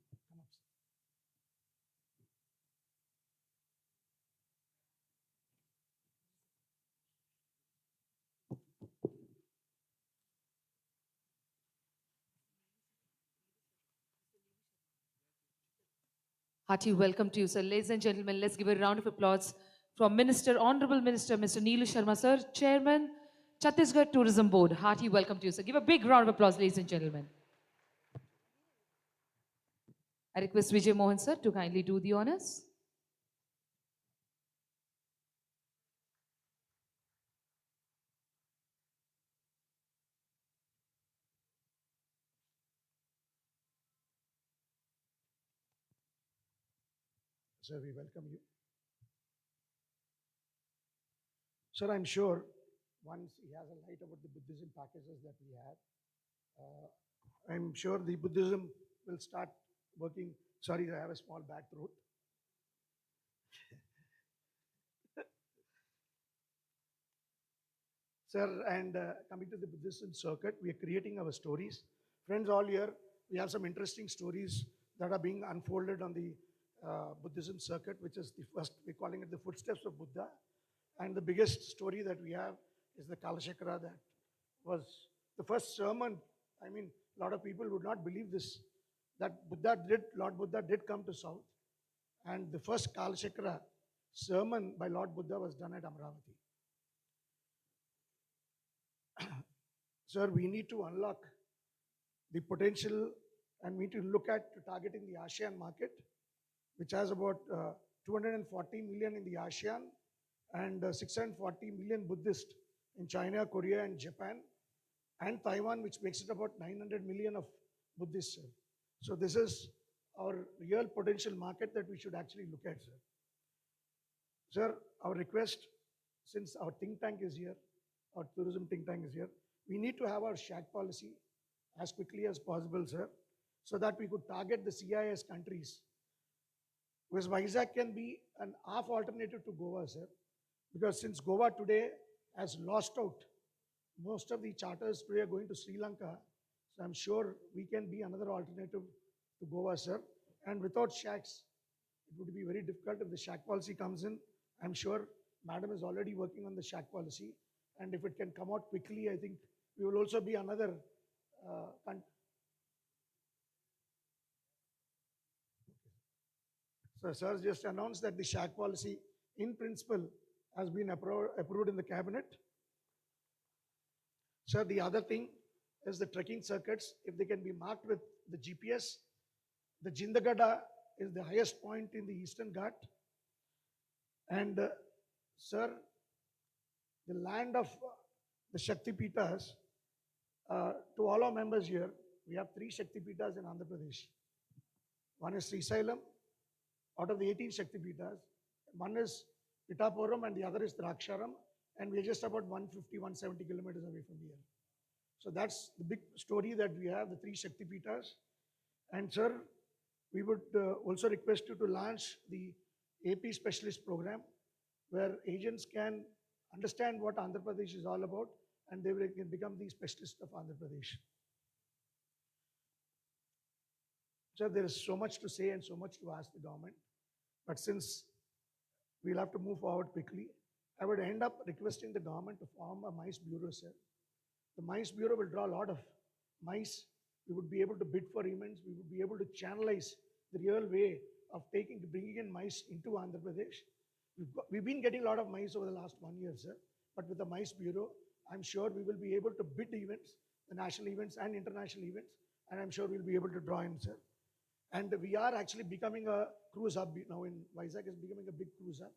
Hearty welcome to you, sir. Ladies and gentlemen, let's give a round of applause from Honorable Minister, Mr. Neelu Sharma, sir, Chairman, Chhattisgarh Tourism Board. Hearty welcome to you, sir. Give a big round of applause, ladies and gentlemen. I request Vijay Mohan, sir, to kindly do the honors. Sir, we welcome you. Sir, I'm sure once he has a light about the Buddhism packages that we have, I'm sure the Buddhism will start working. Sorry, I have a small bad throat. Sir, and coming to the Buddhism circuit, we are creating our stories. Friends, all here, we have some interesting stories that are being unfolded on the Buddhism circuit, which is the first, we're calling it the footsteps of Buddha. And the biggest story that we have is the Kalachakra, that was the first sermon. I mean, a lot of people would not believe this, that Lord Buddha did come to South. And the first Kalachakra sermon by Lord Buddha was done at Amravati. Sir, we need to unlock the potential, and we need to look at targeting the ASEAN market, which has about 240 million in the ASEAN and 640 million Buddhists in China, Korea, and Japan, and Taiwan, which makes it about 900 million of Buddhists, sir. So this is our real potential market that we should actually look at, sir. Sir, our request, since our think tank is here, our tourism think tank is here, we need to have our shack policy as quickly as possible, sir, so that we could target the CIS countries. Because Vizag can be an half alternative to Goa, sir. Because since Goa today has lost out, most of the charters today are going to Sri Lanka. So I'm sure we can be another alternative to Goa, sir. And without shacks, it would be very difficult if the shack policy comes in. I'm sure Madam is already working on the shack policy. And if it can come out quickly, I think we will also be another country. So sir just announced that the shack policy in principle has been approved in the cabinet. Sir, the other thing is the trekking circuits, if they can be marked with the GPS. The Jindagada is the highest point in the Eastern Ghat. And sir, the land of the Shakti Pitas, to all our members here, we have 3 Shakti Pitas in Andhra Pradesh. One is Srisailam, out of the 18 Shakti Pitas. One is Pitapuram and the other is Draksharam. And we're just about 150, 170 kilometers away from here. So that's the big story that we have, the 3 Shakti Pitas. And sir, we would also request you to launch the AP Specialist Program, where agents can understand what Andhra Pradesh is all about and they can become the specialists of Andhra Pradesh. Sir, there is so much to say and so much to ask the government, but since we'll have to move forward quickly, I would end up requesting the government to form a MICE bureau, sir. The MICE bureau will draw a lot of MICE. We would be able to bid for events. We would be able to channelize the real way of bringing in MICE into Andhra Pradesh. We've been getting a lot of MICE over the last 1 year, sir. But with the MICE bureau, I'm sure we will be able to bid events, the national events and international events, and I'm sure we'll be able to draw in, sir. And we are actually becoming a cruise hub now in Vizag is becoming a big cruise hub.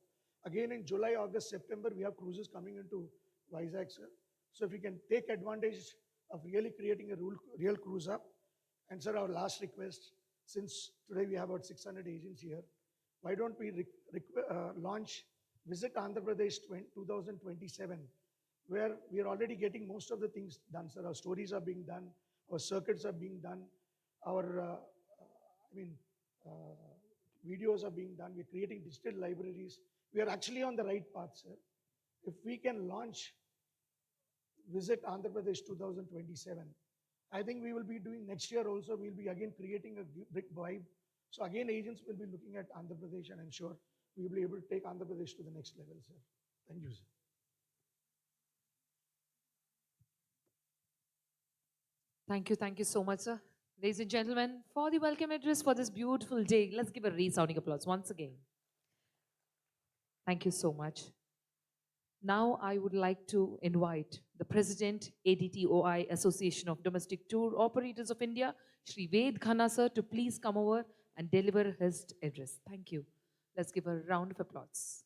Again, in July, August, September, we have cruises coming into Vizag, sir. So if we can take advantage of really creating a real cruise hub. And sir, our last request, since today we have about 600 agents here, why don't we launch Visit Andhra Pradesh 2027, where we are already getting most of the things done, sir. Our stories are being done, our circuits are being done, our videos are being done, we're creating digital libraries. We are actually on the right path, sir. If we can launch Visit Andhra Pradesh 2027, I think we will be doing next year also, we'll be again creating a big vibe. So again, agents will be looking at Andhra Pradesh and I'm sure we will be able to take Andhra Pradesh to the next level, sir. Thank you, sir. Thank you so much, sir. Ladies and gentlemen, for the welcome address for this beautiful day, let's give a resounding applause once again. Thank you so much. Now I would like to invite the President, ADTOI, Association of Domestic Tour Operators of India, Shri Ved Khanna sir, to please come over and deliver his address. Thank you. Let's give a round of applause.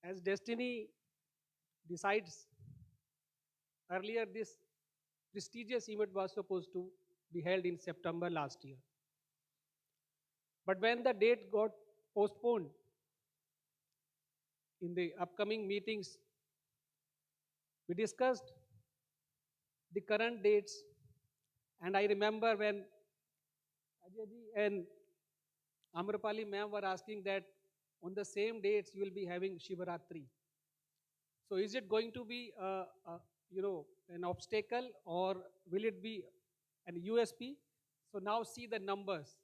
As destiny decides, earlier this prestigious event was supposed to be held in September last year. But when the date got postponed, in the upcoming meetings, we discussed the current dates, and I remember when Ajay ji and Amrapali ma'am were asking that on the same dates you will be having Shivaratri. So is it going to be an obstacle or will it be an USP? So now see the numbers.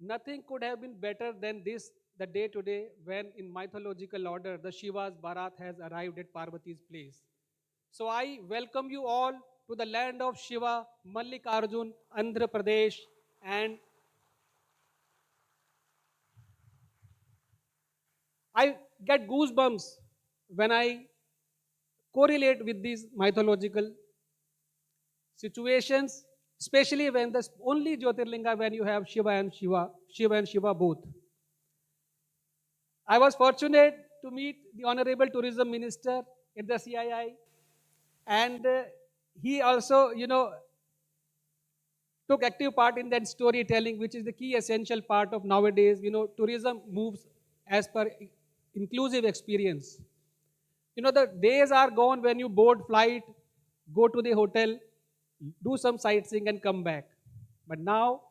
Nothing could have been better than this, the day today when in mythological order the Shiva's Bharat has arrived at Parvati's place. So I welcome you all to the land of Shiva, Mallikarjun, Andhra Pradesh, and I get goosebumps when I correlate with these mythological situations, especially when the only Jyotirlinga when you have Shiva and Shiva both. I was fortunate to meet the Honorable Tourism Minister at the CII, and he also, took active part in that storytelling, which is the key essential part of nowadays. Tourism moves as per inclusive experience. The days are gone when you board flight, go to the hotel, do some sightseeing and come back. But now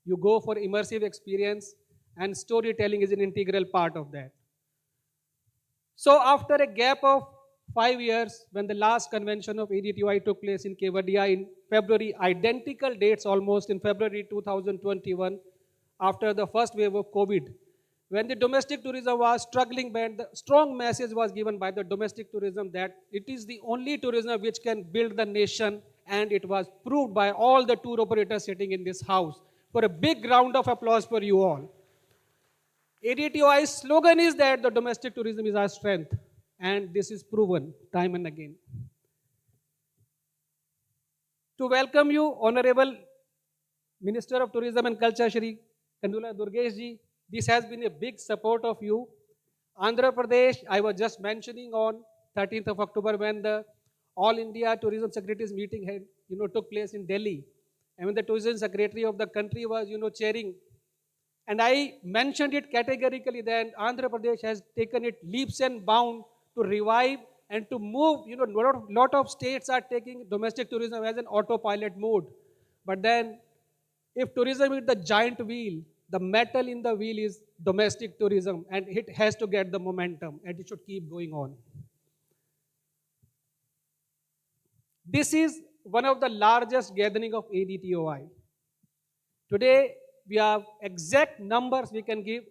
you go for immersive experience and storytelling is an integral part of that. So after a gap of 5 years, when the last convention of ADTOI took place in Kevadia in February, identical dates almost in February 2021, after the first wave of COVID, when the domestic tourism was struggling bad, the strong message was given by the domestic tourism that it is the only tourism which can build the nation, and it was proved by all the tour operators sitting in this house. For a big round of applause for you all. ADTOI's slogan is that the domestic tourism is our strength, and this is proven time and again. To welcome you, Honorable Minister of Tourism and Culture, Shri Kandula Durgesh ji, this has been a big support of you. Andhra Pradesh, I was just mentioning on 13th of October when the All India Tourism Secretaries meeting had, took place in Delhi. And when the tourism secretary of the country was, chairing. And I mentioned it categorically that Andhra Pradesh has taken it leaps and bounds to revive and to move. Lot of states are taking domestic tourism as an autopilot mode. But then, if tourism is the giant wheel, the metal in the wheel is domestic tourism, and it has to get the momentum, and it should keep going on. This is one of the largest gathering of ADTOI. Today, we have exact numbers we can give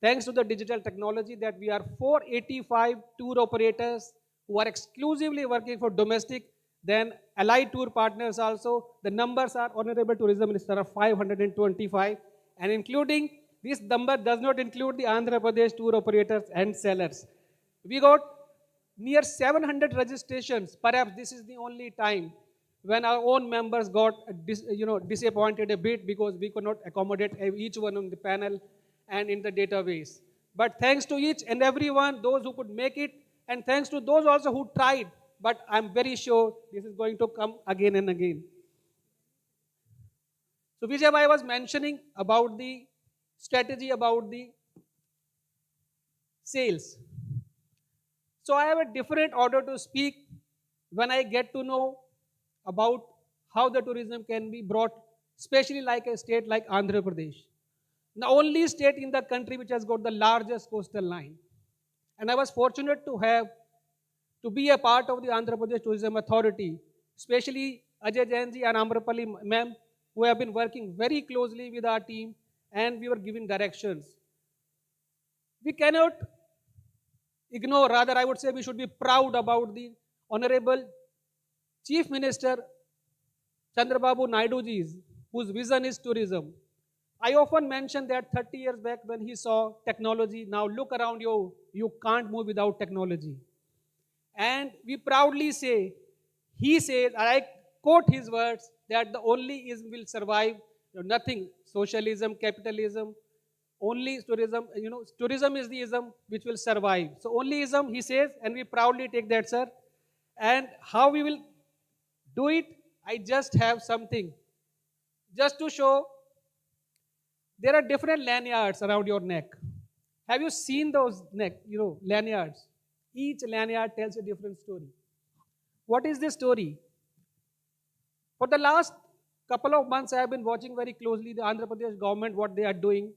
thanks to the digital technology that we are 485 tour operators who are exclusively working for domestic, then allied tour partners also. The numbers are, Honorable Tourism Minister, of 525, and including, this number does not include the Andhra Pradesh tour operators and sellers. We got near 700 registrations. Perhaps this is the only time when our own members got disappointed a bit because we could not accommodate each one on the panel and in the database. But thanks to each and every one, those who could make it, and thanks to those also who tried, but I'm very sure this is going to come again and again. So Vijay, I was mentioning about the strategy about the sales. So I have a different order to speak when I get to know about how the tourism can be brought, especially like a state like Andhra Pradesh. The only state in the country which has got the largest coastal line. And I was fortunate to be a part of the Andhra Pradesh Tourism Authority, especially Ajay Jainji and Amrapali ma'am, who have been working very closely with our team, and we were giving directions. We cannot ignore, rather I would say we should be proud about the Honorable Chief Minister Chandrababu Naidu ji's, whose vision is tourism. I often mention that 30 years back when he saw technology, now look around you, you can't move without technology. And we proudly say, he says, I quote his words, that the only ism will survive, nothing, socialism, capitalism, only tourism, tourism is the ism which will survive. So only ism, he says, and we proudly take that, sir. And how we will do it, I just have something. Just to show, there are different lanyards around your neck. Have you seen those lanyards? Each lanyard tells a different story. What is the story? For the last couple of months, I have been watching very closely the Andhra Pradesh government, what they are doing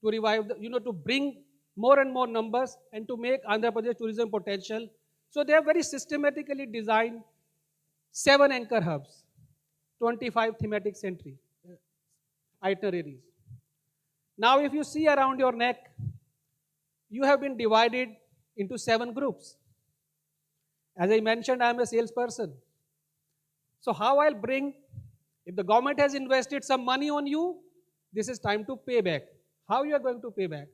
to revive, to bring more and more numbers and to make Andhra Pradesh tourism potential. So they have very systematically designed 7 anchor hubs, 25 thematic itineraries. Now, if you see around your neck, you have been divided into 7 groups. As I mentioned, I am a salesperson. So how I'll bring, if the government has invested some money on you, this is time to pay back. How you are going to pay back?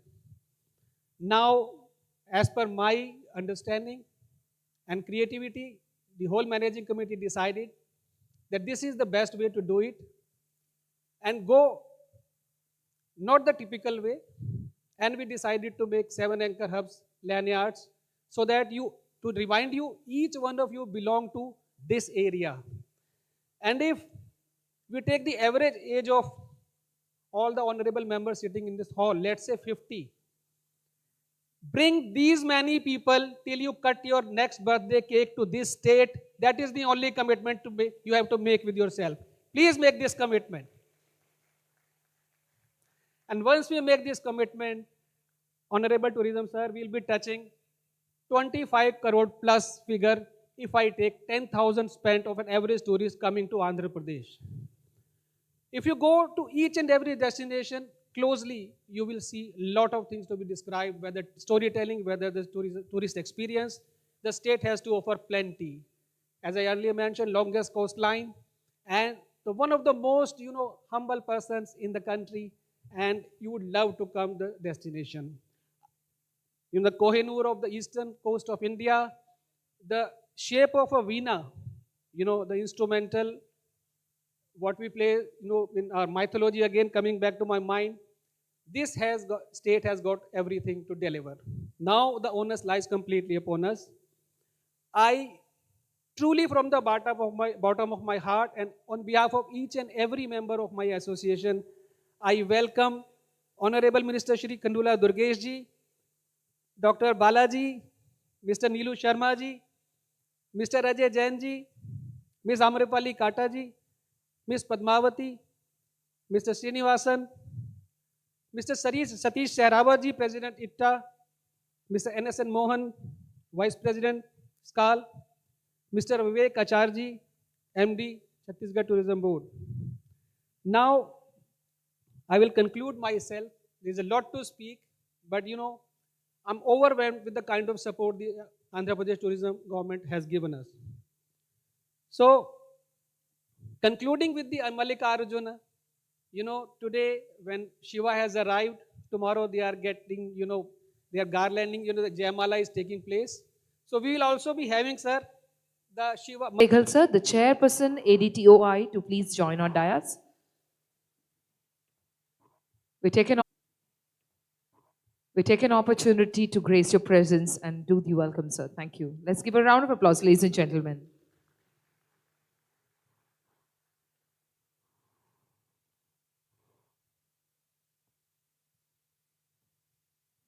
Now, as per my understanding and creativity, the whole managing committee decided that this is the best way to do it and go not the typical way, and we decided to make 7 anchor hubs, lanyards, so that to remind you, each one of you belong to this area. And if we take the average age of all the honorable members sitting in this hall, let's say 50, bring these many people till you cut your next birthday cake to this state. That is the only commitment you have to make with yourself. Please make this commitment. And once we make this commitment, Honorable Tourism Sir, we will be touching 25 crore plus figure if I take 10,000 spent of an average tourist coming to Andhra Pradesh. If you go to each and every destination, closely, you will see a lot of things to be described, whether storytelling, whether the tourist experience. The state has to offer plenty. As I earlier mentioned, longest coastline, and one of the most, humble persons in the country, and you would love to come the destination. In the Kohinoor of the eastern coast of India, the shape of a veena, the instrumental, what we play, in our mythology, again coming back to my mind, this state has got everything to deliver. Now the onus lies completely upon us. I truly, from the bottom of my heart, and on behalf of each and every member of my association, I welcome Honorable Minister Shri Kandula Durgesh ji, Dr. Balaji, Mr. Neelu Sharma ji, Mr. Ajay Jain ji, Ms. Amrapali Kata ji, Ms. Padmavati, Mr. Srinivasan, Mr. Satish Sehrawat ji, President ITTA, Mr. NSN Mohan, Vice President SCAL, Mr. Vivek Acharji, MD, Chhattisgarh Tourism Board. Now, I will conclude myself. There's a lot to speak, but I'm overwhelmed with the kind of support the Andhra Pradesh Tourism Government has given us. So, concluding with the Mallikarjuna, today when Shiva has arrived, tomorrow they are getting, they are garlanding, the Jayamala is taking place. So we will also be having, sir, the Shiva. Meghal sir, the chairperson ADTOI, to please join on dais. We take an opportunity to grace your presence and do the welcome, sir. Thank you. Let's give a round of applause, ladies and gentlemen.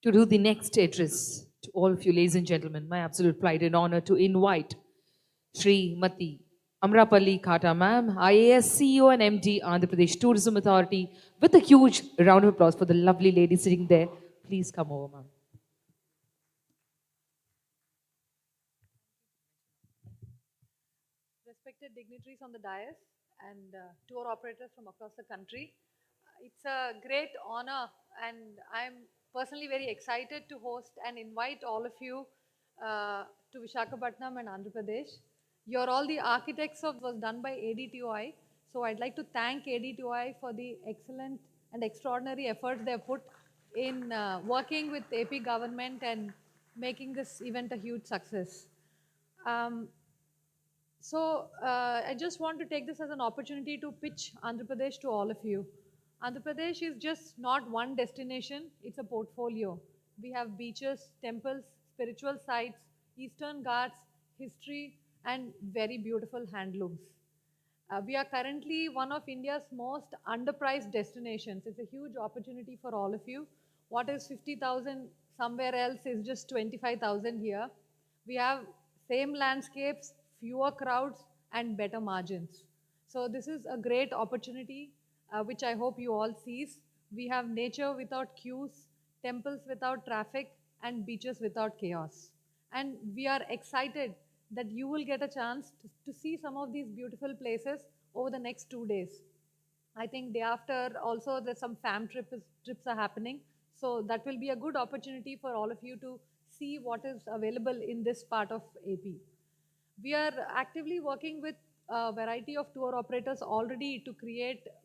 To do the next address to all of you, ladies and gentlemen, my absolute pride and honor to invite Srimati Amrapali Kata ma'am, IAS CEO and MD, Andhra Pradesh Tourism Authority, with a huge round of applause for the lovely lady sitting there. Please come over, ma'am. Respected dignitaries on the dais and tour operators from across the country, it's a great honor, and I'm personally very excited to host and invite all of you to Visakhapatnam and Andhra Pradesh. You're all the architects of was done by ADTOI, so I'd like to thank ADTOI for the excellent and extraordinary efforts they've put in working with AP government and making this event a huge success. I just want to take this as an opportunity to pitch Andhra Pradesh to all of you. Andhra Pradesh is just not one destination, it's a portfolio. We have beaches, temples, spiritual sites, Eastern Ghats, history, and very beautiful handlooms. We are currently one of India's most underpriced destinations. It's a huge opportunity for all of you. What is 50,000 somewhere else is just 25,000 here. We have same landscapes, fewer crowds, and better margins. So this is a great opportunity, which I hope you all seize. We have nature without queues, temples without traffic, and beaches without chaos. And we are excited that you will get a chance to see some of these beautiful places over the next 2 days. I think day after also there's some trips are happening. So that will be a good opportunity for all of you to see what is available in this part of AP. We are actively working with a variety of tour operators already to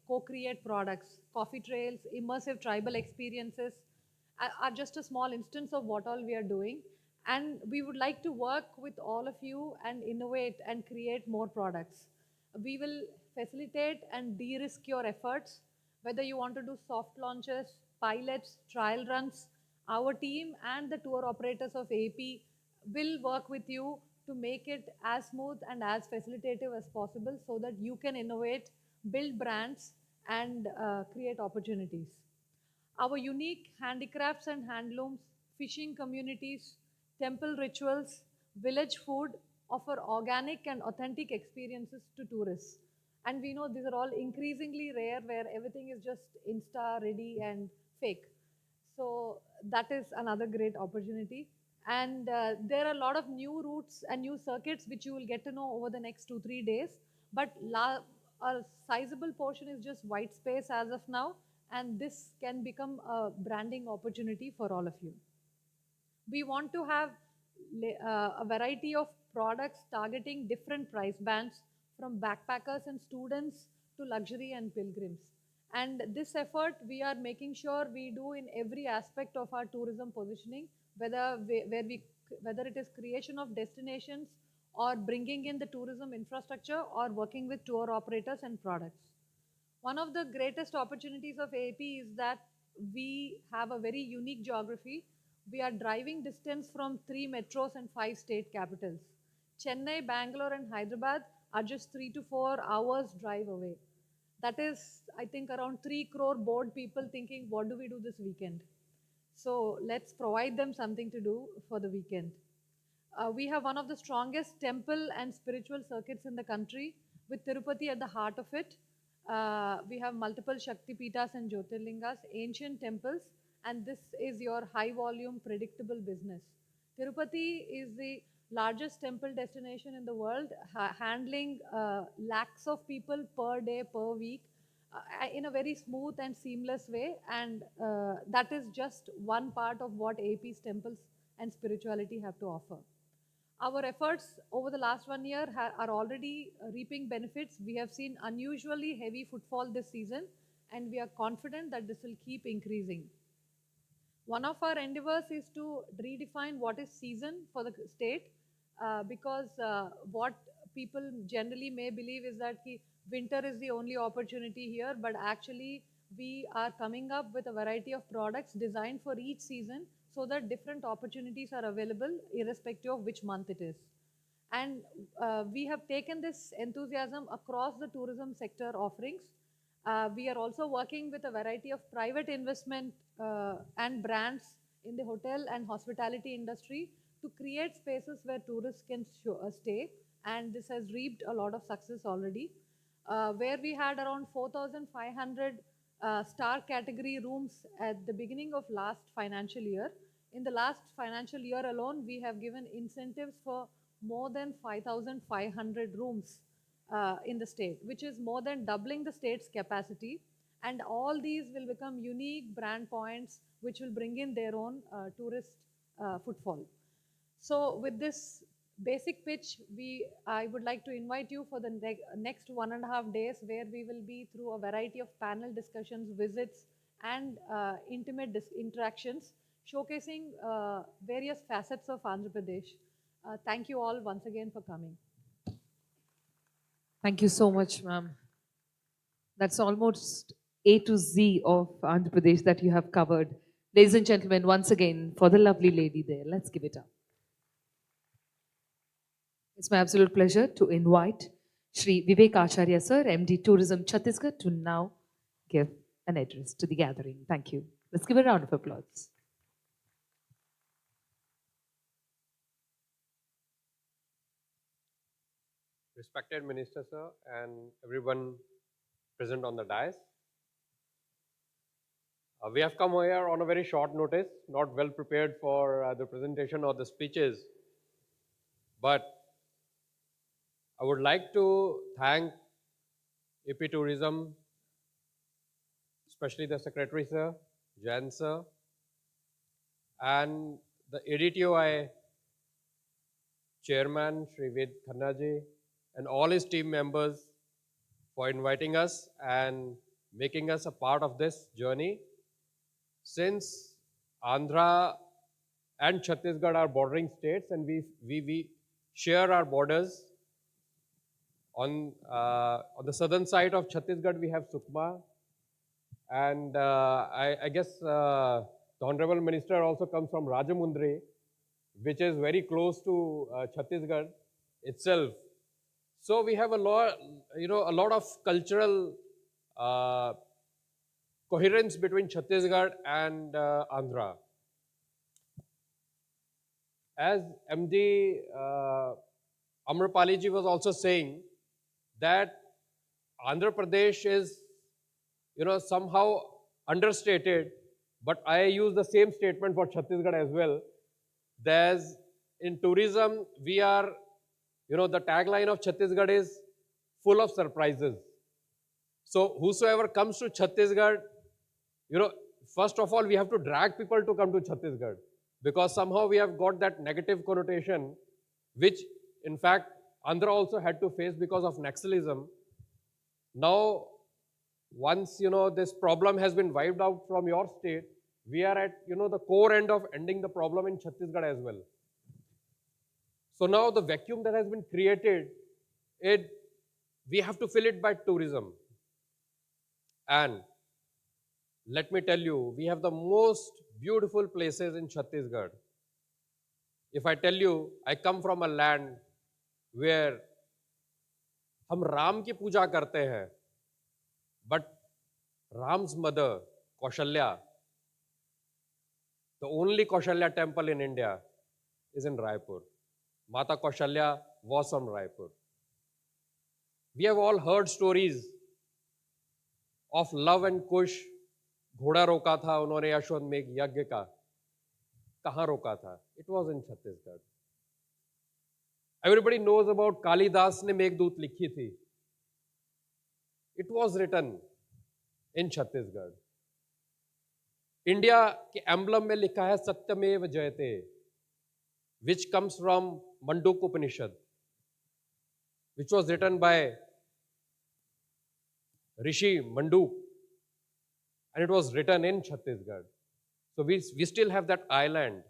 co-create products. Coffee trails, immersive tribal experiences are just a small instance of what all we are doing. And we would like to work with all of you and innovate and create more products. We will facilitate and de-risk your efforts, whether you want to do soft launches, pilots, trial runs. Our team and the tour operators of AP will work with you to make it as smooth and as facilitative as possible so that you can innovate, build brands, and create opportunities. Our unique handicrafts and handlooms, fishing communities, temple rituals, village food offer organic and authentic experiences to tourists. And we know these are all increasingly rare where everything is just Insta ready and fake. So that is another great opportunity. And there are a lot of new routes and new circuits which you will get to know over the next 2-3 days. But a sizable portion is just white space as of now. and this can become a branding opportunity for all of you. We want to have a variety of products targeting different price bands, from backpackers and students to luxury and pilgrims. And this effort we are making sure we do in every aspect of our tourism positioning, whether it is creation of destinations or bringing in the tourism infrastructure or working with tour operators and products. One of the greatest opportunities of AP is that we have a very unique geography. We are driving distance from 3 metros and 5 state capitals. Chennai, Bangalore, and Hyderabad are just 3 to 4 hours drive away. That is, I think, around 3 crore bored people thinking, what do we do this weekend? So let's provide them something to do for the weekend. We have one of the strongest temple and spiritual circuits in the country, with Tirupati at the heart of it. We have multiple Shakti Pitas and Jyotirlingas, ancient temples, and this is your high volume, predictable business. Tirupati is the largest temple destination in the world, handling lakhs of people per day, per week, in a very smooth and seamless way. And that is just one part of what AP's temples and spirituality have to offer. Our efforts over the last 1 year are already reaping benefits. We have seen unusually heavy footfall this season, and we are confident that this will keep increasing. One of our endeavors is to redefine what is season for the state, because what people generally may believe is that winter is the only opportunity here, but actually we are coming up with a variety of products designed for each season, so that different opportunities are available irrespective of which month it is. And we have taken this enthusiasm across the tourism sector offerings. We are also working with a variety of private investment and brands in the hotel and hospitality industry to create spaces where tourists can stay, and this has reaped a lot of success already. Where we had around 4,500 star category rooms at the beginning of last financial year. In the last financial year alone, we have given incentives for more than 5,500 rooms in the state, which is more than doubling the state's capacity. And all these will become unique brand points, which will bring in their own tourist footfall. So with this basic pitch, I would like to invite you for the next 1.5 days, where we will be through a variety of panel discussions, visits, and intimate interactions, showcasing various facets of Andhra Pradesh. Thank you all once again for coming. Thank you so much, ma'am. That's almost A to Z of Andhra Pradesh that you have covered. Ladies and gentlemen, once again, for the lovely lady there, let's give it up. It's my absolute pleasure to invite Shri Vivek Acharya sir, MD Tourism Chhattisgarh, to now give an address to the gathering. Thank you. Let's give a round of applause. Respected Minister sir and everyone present on the dais. We have come here on a very short notice, not well prepared for the presentation or the speeches, but I would like to thank AP Tourism, especially the Secretary sir, Jain sir, and the ADTOI Chairman, Shri Ved Khanna ji, and all his team members for inviting us and making us a part of this journey. Since Andhra and Chhattisgarh are bordering states, and we share our borders. On the southern side of Chhattisgarh, we have Sukma, and I guess the Honorable Minister also comes from Rajamundry, which is very close to Chhattisgarh itself. So we have a lot of cultural coherence between Chhattisgarh and Andhra. As MD Amrapali ji was also saying, that Andhra Pradesh is, somehow understated, but I use the same statement for Chhattisgarh as well. There's, in tourism, we are, the tagline of Chhattisgarh is full of surprises. So whosoever comes to Chhattisgarh you know, first of all, we have to drag people to come to Chhattisgarh because somehow we have got that negative connotation, which in fact Andhra also had to face because of Naxalism. Now, once, you know, this problem has been wiped out from your state, we are at, you know, the core end of ending the problem in Chhattisgarh as well. So now the vacuum that has been created, we have to fill it by tourism. And let me tell you, we have the most beautiful places in Chhattisgarh. If I tell you, I come from a land where हम राम की पूजा करते हैं, but Ram's mother, Kaushalya, the only Kaushalya temple in India is in Raipur. Mata Kaushalya was from Raipur. We have all heard stories of Love and Kush. घोड़ा रोका था उन्होंने अश्वमेध यज्ञ का. कहाँ रोका था? It was in Chhattisgarh. Everybody knows about Kalidas ने मेघदूत लिखी थी. It was written in Chhattisgarh. India के emblem में लिखा है सत्यमेव जयते, which comes from Manduk Upanishad, which was written by Rishi Manduk, and it was written in Chhattisgarh. So we still have that island,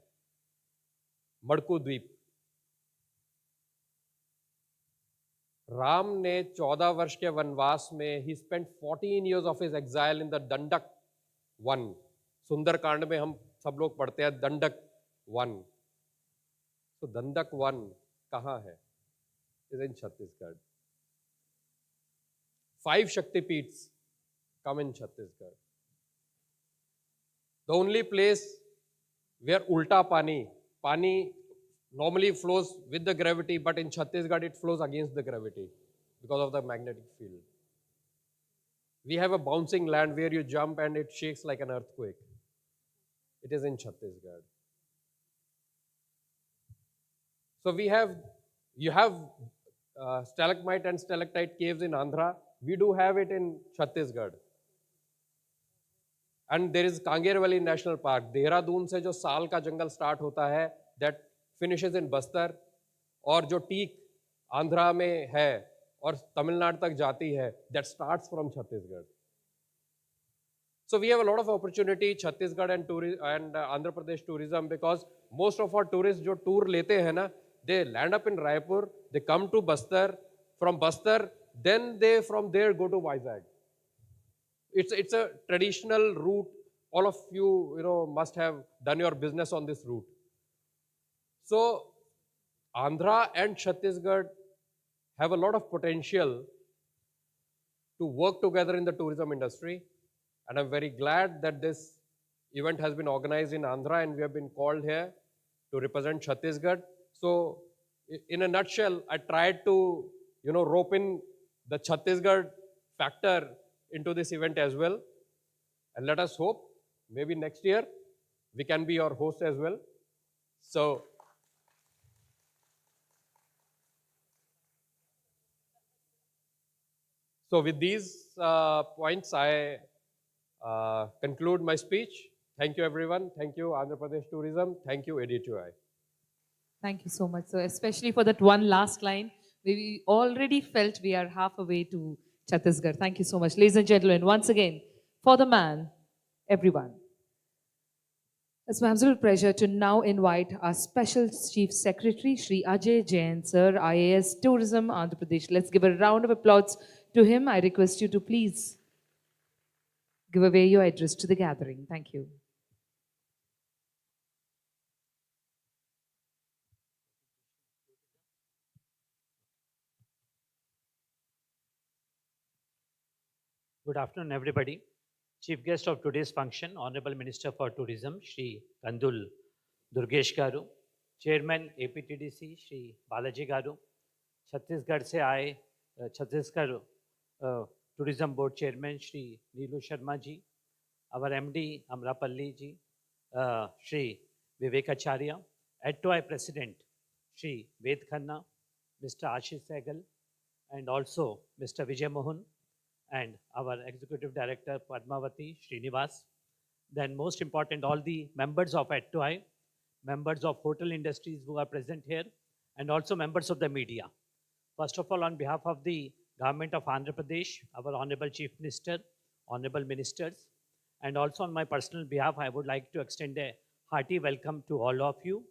Madku Dweep. Ram ने 14 वर्ष के वनवास में he spent 14 years of his exile in the Dandak van. Sundarkand में हम सब लोग पढ़ते हैं दंडक वन. तो दंडक वन कहाँ है? Is in Chhattisgarh. 5 Shaktipeeths come in Chhattisgarh. The only place where ulta pani normally flows with the gravity, but in Chhattisgarh it flows against the gravity because of the magnetic field. We have a bouncing land where you jump and it shakes like an earthquake. It is in Chhattisgarh. So you have stalagmite and stalactite caves in Andhra. We do have it in Chhattisgarh. And there is Kanger Valley National Park. Dehradun से जो साल का जंगल start होता है, that finishes in Bastar, और जो teak Andhra में है और तमिलनाडु तक जाती है, that starts from Chhattisgarh. So we have a lot of opportunity, Chhattisgarh and Andhra Pradesh tourism, because most of our tourists जो tour लेते हैं ना, they land up in Raipur, they come to Bastar, from Bastar, then they from there go to Vizag. It's a traditional route. All of you, must have done your business on this route. So Andhra and Chhattisgarh have a lot of potential to work together in the tourism industry. And I'm very glad that this event has been organized in Andhra and we have been called here to represent Chhattisgarh. So in a nutshell, I tried to, rope in the Chhattisgarh factor into this event as well. And let us hope, maybe next year, we can be your host as well. So with these points, I conclude my speech. Thank you, everyone. Thank you, Andhra Pradesh Tourism. Thank you, ADTOI. Thank you so much. So especially for that one last line, we already felt we are halfway to Chhattisgarh. Thank you so much. Ladies and gentlemen, once again, for the man, everyone. It's my absolute pleasure to now invite our Special Chief Secretary, Shri Ajay Jain, Sir, IAS Tourism, Andhra Pradesh. Let's give a round of applause to him. I request you to please give away your address to the gathering. Thank you. Good afternoon, everybody. Chief guest of today's function, Honorable Minister for Tourism, Shri Kandul Durgesh Garu, Chairman APTDC, Shri Balaji Garu, Chhattisgarh se aaye Chhattisgarh Tourism Board Chairman, Shri Neelu Sharma ji, our MD Amrapalli ji, Shri Vivek Acharya, ADTOI President, Shri Ved Khanna, Mr. Ashish Sehgal, and also Mr. Vijay Mohan, and our Executive Director Padmavati Srinivas, then most important, all the members of ADTOI, members of hotel industries who are present here, and also members of the media. First of all, on behalf of the government of Andhra Pradesh, our Honorable Chief Minister, Honorable Ministers, and also on my personal behalf, I would like to extend a hearty welcome to all of you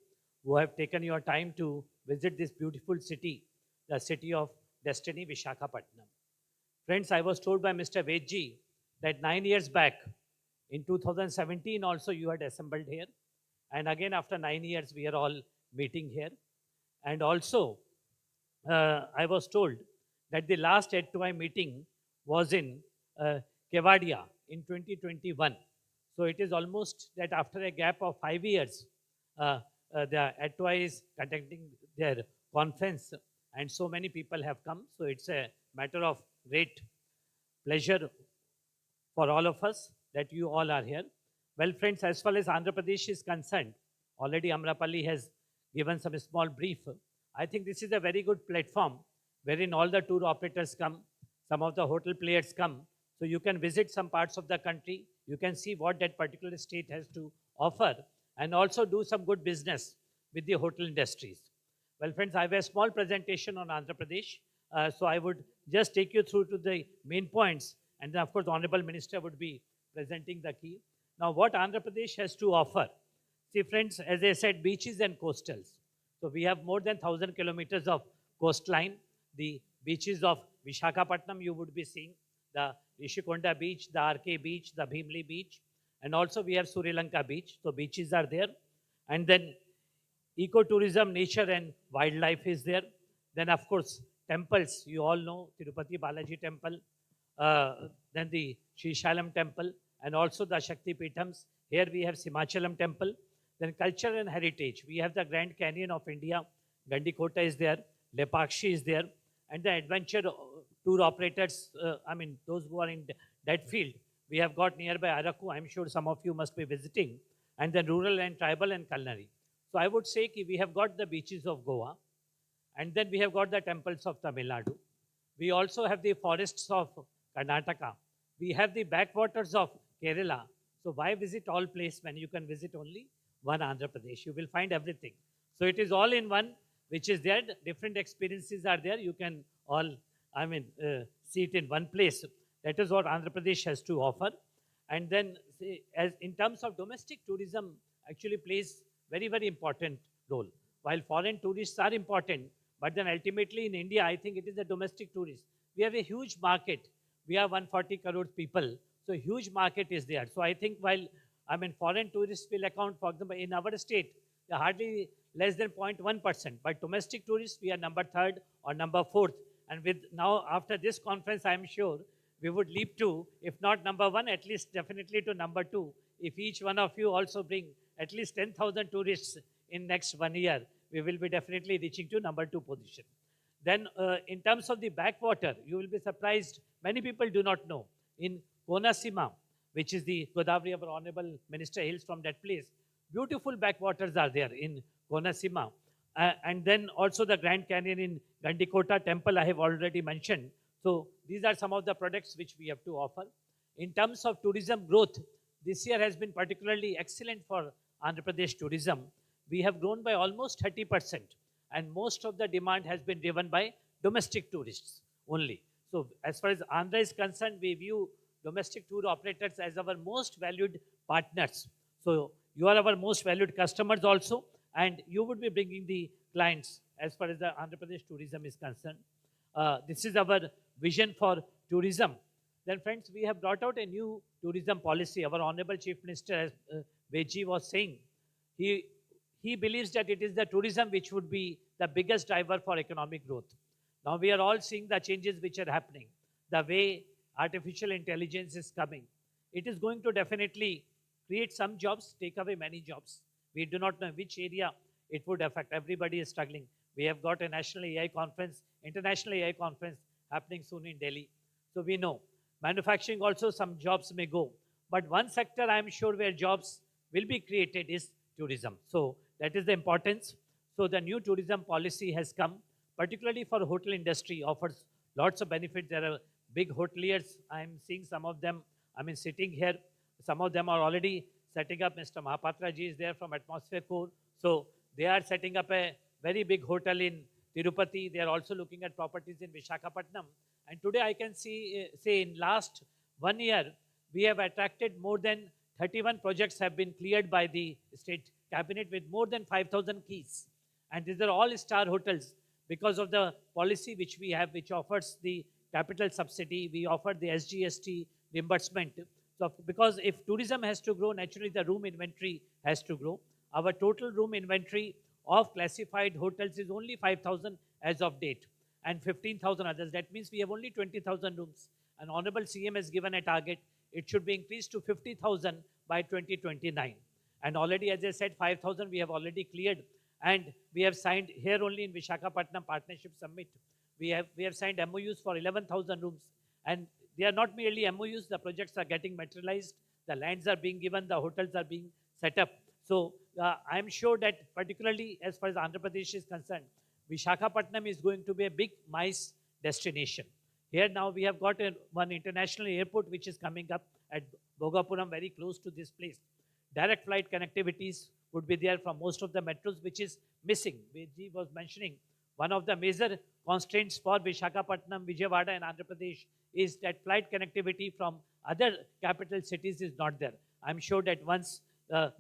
who have taken your time to visit this beautiful city, the city of destiny, Visakhapatnam. Friends, I was told by Mr. Vedji that 9 years back, in 2017 also you had assembled here. And again, after 9 years, we are all meeting here. And also, I was told that the last ADTOI meeting was in Kevadia in 2021. So it is almost that after a gap of 5 years, the ADTOI is conducting their conference and so many people have come. So it's a matter of great pleasure for all of us that you all are here. Well, friends, as far as Andhra Pradesh is concerned, already Amrapalli has given some small brief. I think this is a very good platform wherein all the tour operators come, some of the hotel players come. So you can visit some parts of the country. You can see what that particular state has to offer and also do some good business with the hotel industries. Well, friends, I have a small presentation on Andhra Pradesh. So I would just take you through to the main points. And then, of course, the Honorable Minister would be presenting the key. Now, what Andhra Pradesh has to offer? See, friends, as I said, beaches and coastals. So we have more than 1,000 kilometers of coastline. The beaches of Visakhapatnam, you would be seeing the Rishikonda beach, the RK beach, the Bhimli beach. And also we have Sri Lanka beach. So beaches are there. And then ecotourism, nature and wildlife is there. Then, of course, temples. You all know Tirupati Balaji temple. Then the Srishalam temple. And also the Shakti Peethams. Here we have Simachalam temple. Then culture and heritage. We have the Grand Canyon of India. Gandikota is there. Lepakshi is there. And the adventure tour operators, those who are in that field. We have got nearby Araku. I'm sure some of you must be visiting. And then rural and tribal and culinary. So I would say we have got the beaches of Goa. And then we have got the temples of Tamil Nadu. We also have the forests of Karnataka. We have the backwaters of Kerala. So why visit all places when you can visit only one Andhra Pradesh? You will find everything. So it is all in one, which is there. Different experiences are there. You can all, see it in one place. That is what Andhra Pradesh has to offer. And then, as in terms of domestic tourism, actually plays very, very important role. While foreign tourists are important, but then ultimately in India, I think it is the domestic tourists. We have a huge market. We have 140 crore people. So huge market is there. So I think while, foreign tourists will account, for example, in our state, they are hardly less than 0.1%. But domestic tourists, we are number 3rd or number 4th. And with now, after this conference, I am sure we would leap to, if not number 1, at least definitely to number 2. If each one of you also bring at least 10,000 tourists in next 1 year, we will be definitely reaching to number 2 position. Then in terms of the backwater, you will be surprised. Many people do not know. In Konasima, which is the Godavari, our Honorable Minister hails from that place, beautiful backwaters are there in Konasima. And then also the Grand Canyon in Gandikota temple I have already mentioned. So these are some of the products which we have to offer. In terms of tourism growth, this year has been particularly excellent for Andhra Pradesh tourism. We have grown by almost 30%, and most of the demand has been driven by domestic tourists only. So as far as Andhra is concerned, we view domestic tour operators as our most valued partners. So you are our most valued customers also, and you would be bringing the clients as far as the Andhra Pradesh tourism is concerned. This is our vision for tourism. Then friends, we have brought out a new tourism policy. Our Honorable Chief Minister, as Veji was saying, he believes that it is the tourism which would be the biggest driver for economic growth. Now we are all seeing the changes which are happening. The way artificial intelligence is coming. It is going to definitely create some jobs, take away many jobs. We do not know which area it would affect. Everybody is struggling. We have got a national AI conference, international AI conference happening soon in Delhi. So we know. Manufacturing also, some jobs may go. But one sector I am sure where jobs will be created is tourism. So that is the importance. So the new tourism policy has come, particularly for hotel industry, offers lots of benefits. There are big hoteliers. I am seeing some of them, sitting here. some of them are already setting up. Mr. Mahapatra ji is there from Atmosphere Core. So they are setting up a very big hotel in Tirupati. They are also looking at properties in Visakhapatnam. And today I can see, say in last 1 year, we have attracted more than 31 projects have been cleared by the state cabinet with more than 5,000 keys. And these are all star hotels because of the policy which we have, which offers the capital subsidy. We offer the SGST reimbursement. So because if tourism has to grow, naturally the room inventory has to grow. Our total room inventory of classified hotels is only 5,000 as of date and 15,000 others. That means we have only 20,000 rooms. And Honorable CM has given a target. It should be increased to 50,000 by 2029. And already, as I said, 5,000 we have already cleared. And we have signed here only in Visakhapatnam Partnership Summit. We have signed MOUs for 11,000 rooms. And they are not merely MOUs, the projects are getting materialized. The lands are being given, the hotels are being set up. So I'm sure that particularly as far as Andhra Pradesh is concerned, Visakhapatnam is going to be a big MICE destination. Here now we have got one international airport which is coming up at Bhogapuram, very close to this place. Direct flight connectivities would be there from most of the metros, which is missing. Vijay was mentioning one of the major constraints for Visakhapatnam, Vijayawada and Andhra Pradesh is that flight connectivity from other capital cities is not there. I'm sure that once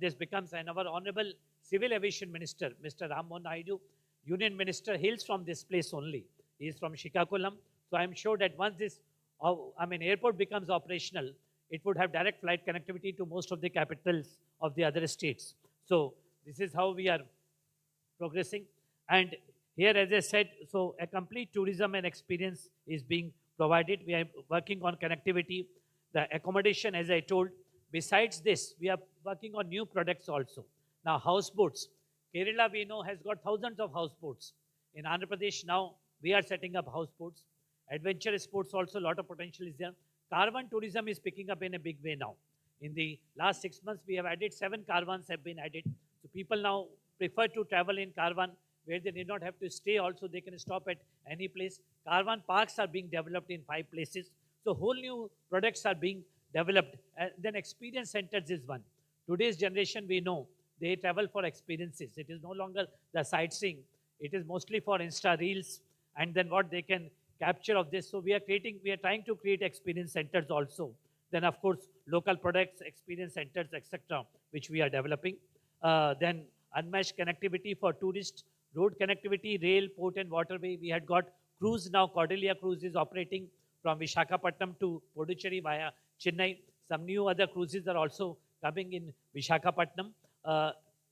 this becomes, and our Honorable Civil Aviation Minister, Mr. Ram Mohan Naidu, Union Minister, hails from this place only. He is from Shikakulam. So I'm sure that once this airport becomes operational, it would have direct flight connectivity to most of the capitals of the other states. So this is how we are progressing. And here, as I said, so a complete tourism and experience is being provided. We are working on connectivity, the accommodation, as I told. Besides this, we are working on new products also. Now, houseboats. Kerala, we know, has got thousands of houseboats. In Andhra Pradesh now, we are setting up houseboats. Adventure sports also, a lot of potential is there. Caravan tourism is picking up in a big way now. In the last 6 months, we have added 7 caravans have been added. So people now prefer to travel in caravan where they need not have to stay also. They can stop at any place. Caravan parks are being developed in 5 places. So whole new products are being developed. Then experience centers is one. Today's generation, we know, they travel for experiences. It is no longer the sightseeing. It is mostly for Insta Reels and then what they can capture of this. So we are trying to create experience centers also. Then of course, local products, experience centers, etc., which we are developing. Then unmatched connectivity for tourists, road connectivity, rail, port and waterway. We had got cruise now, Cordelia Cruise is operating from Visakhapatnam to Puducherry via Chennai. Some new other cruises are also coming in Visakhapatnam.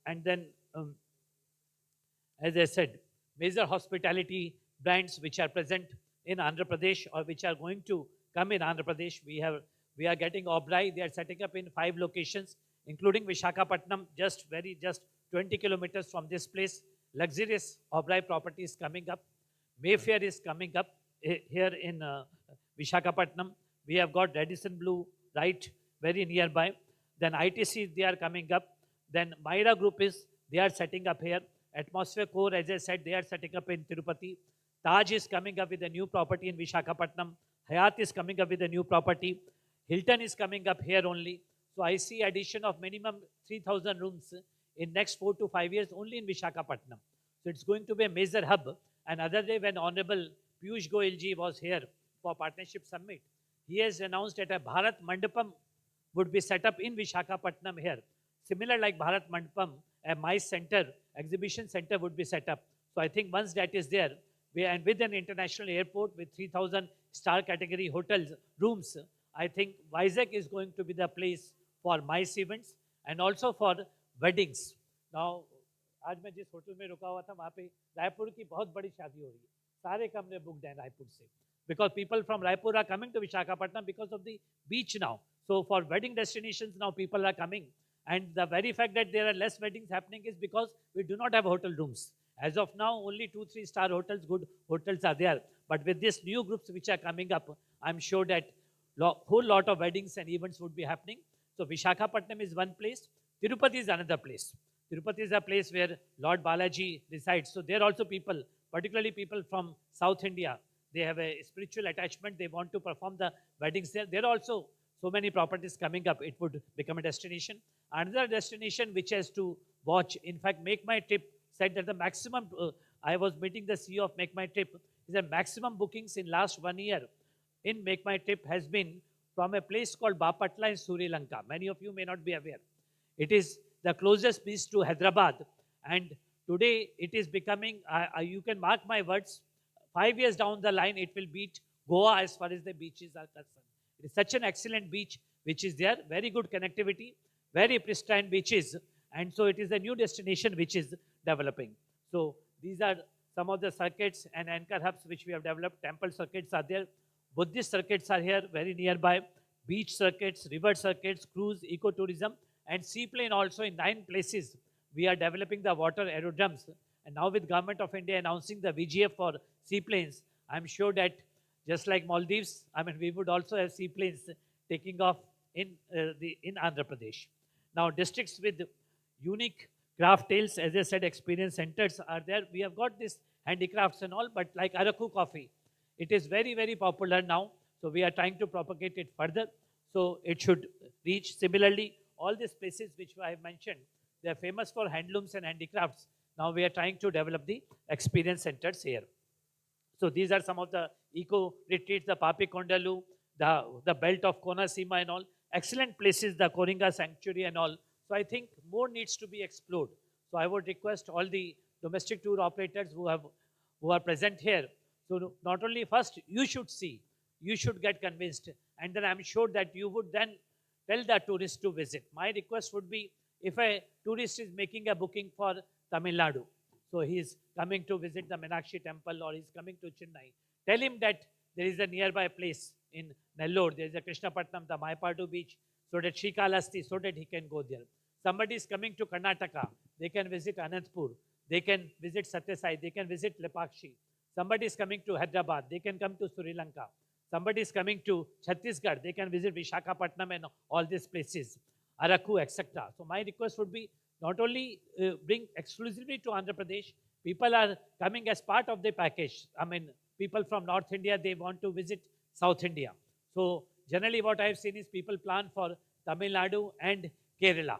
And then, as I said, major hospitality brands which are present in Andhra Pradesh or which are going to come in Andhra Pradesh. We are getting Oberoi. They are setting up in 5 locations, including Visakhapatnam, just 20 kilometers from this place. Luxurious Oberoi property is coming up. Mayfair is coming up here in Visakhapatnam. We have got Radisson Blue right very nearby. Then ITC, they are coming up. Then Myra Group they are setting up here. Atmosphere Core, as I said, they are setting up in Tirupati. Taj is coming up with a new property in Visakhapatnam. Hyatt is coming up with a new property. Hilton is coming up here only. So I see addition of minimum 3,000 rooms in next 4 to 5 years only in Visakhapatnam. So it's going to be a major hub. And other day when Honorable Piyush Goyal ji was here for Partnership Summit, he has announced that a Bharat Mandapam would be set up in Visakhapatnam here. Similar like Bharat Mandapam, a MICE center, exhibition center would be set up. So I think once that is there, and with an international airport with 3,000 star category hotels, rooms, I think Vizag is going to be the place for MICE events and also for weddings. Now, आज मैं जिस hotel में रुका हुआ था वहाँ पे रायपुर की बहुत बड़ी शादी हो रही है. सारे कमरे booked हैं रायपुर से. Because people from Raipur are coming to Visakhapatnam because of the beach now. So for wedding destinations now people are coming. And the very fact that there are less weddings happening is because we do not have hotel rooms. As of now, only 2-3 star hotels, good hotels are there. But with these new groups which are coming up, I'm sure that whole lot of weddings and events would be happening. So Visakhapatnam is one place. Tirupati is another place. Tirupati is a place where Lord Balaji resides. So there also people, particularly people from South India, they have a spiritual attachment. They want to perform the weddings there. There also, so many properties coming up, it would become a destination. Another destination which has to watch, in fact, Make My Trip said that the maximum, I was meeting the CEO of Make My Trip, is that maximum bookings in last 1 year in Make My Trip has been from a place called Bapatla in Sri Lanka. Many of you may not be aware. It is the closest beach to Hyderabad, and today it is becoming, you can mark my words, 5 years down the line, it will beat Goa as far as the beaches are concerned. It is such an excellent beach which is there, very good connectivity, very pristine beaches, and so it is a new destination which is developing. So these are some of the circuits and anchor hubs which we have developed. Temple circuits are there, Buddhist circuits are here very nearby, beach circuits, river circuits, cruise, ecotourism, and seaplane also in 9 places. We are developing the water aerodromes, and now with Government of India announcing the VGF for seaplanes, I'm sure that just like Maldives, I mean, we would also have seaplanes taking off in Andhra Pradesh. Now, districts with unique craft tales, as I said, experience centers are there. We have got this handicrafts and all, but like Araku coffee, it is very, very popular now. So we are trying to propagate it further. So it should reach. Similarly, all these places which I have mentioned, they are famous for handlooms and handicrafts. Now we are trying to develop the experience centers here. So these are some of the eco retreats, the Papi Kondalu, the belt of Konasima and all. Excellent places, the Koringa Sanctuary and all. So I think more needs to be explored. So I would request all the domestic tour operators who are present here. So not only first you should see, you should get convinced, and then I'm sure that you would then tell the tourists to visit. My request would be, if a tourist is making a booking for Tamil Nadu, so he is coming to visit the Meenakshi temple or he is coming to Chennai, tell him that there is a nearby place in Nellore, there is a Krishnapatnam, the Maipadu beach, so that Srikalasti, so that he can go there. Somebody is coming to Karnataka, they can visit Anantapur, they can visit Satyasai, they can visit Lepakshi. Somebody is coming to Hyderabad, they can come to Sri Lanka. Somebody is coming to Chhattisgarh, they can visit Visakhapatnam and all these places, Araku, etc. So my request would be not only bring exclusively to Andhra Pradesh, people are coming as part of the package. I mean, people from North India, they want to visit South India. So generally what I have seen is people plan for Tamil Nadu and Kerala.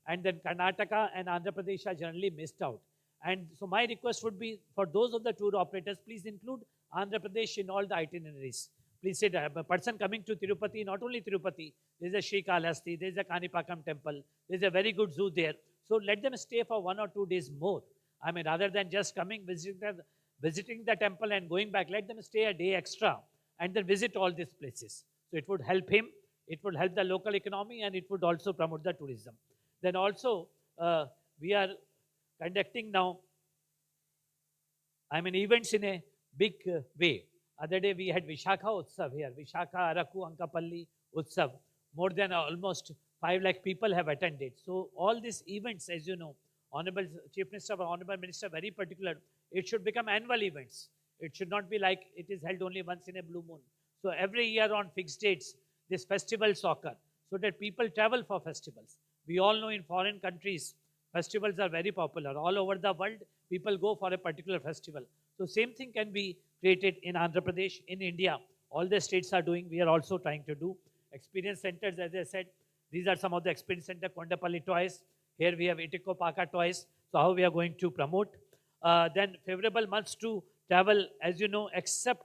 And then Karnataka and Andhra Pradesh are generally missed out. And so my request would be for those of the tour operators, please include Andhra Pradesh in all the itineraries. Please say that a person coming to Tirupati, not only Tirupati, there is a Srikalahasti, there is a Kanipakam temple, there is a very good zoo there. So let them stay for 1 or 2 days more. I mean, rather than just coming, visiting the temple and going back, let them stay a day extra and then visit all these places. So it would help him, it would help the local economy, and it would also promote the tourism. Then also, we are conducting now, I mean, events in a big way. Other day we had Vishakha Utsav here, Vishakha, Araku, Ankapalli Utsav. More than almost 5 lakh people have attended. So all these events, as you know, Honorable Chief Minister or Honorable Minister very particular, it should become annual events. It should not be like it is held only once in a blue moon. So every year on fixed dates, this festivals occur so that people travel for festivals. We all know in foreign countries, festivals are very popular. All over the world, people go for a particular festival. So same thing can be created in Andhra Pradesh, in India. All the states are doing, we are also trying to do. Experience centers, as I said, these are some of the experience center, Kondapalli toys. Here we have Itiko Paka toys. So how we are going to promote. Then favorable months to travel, as you know, except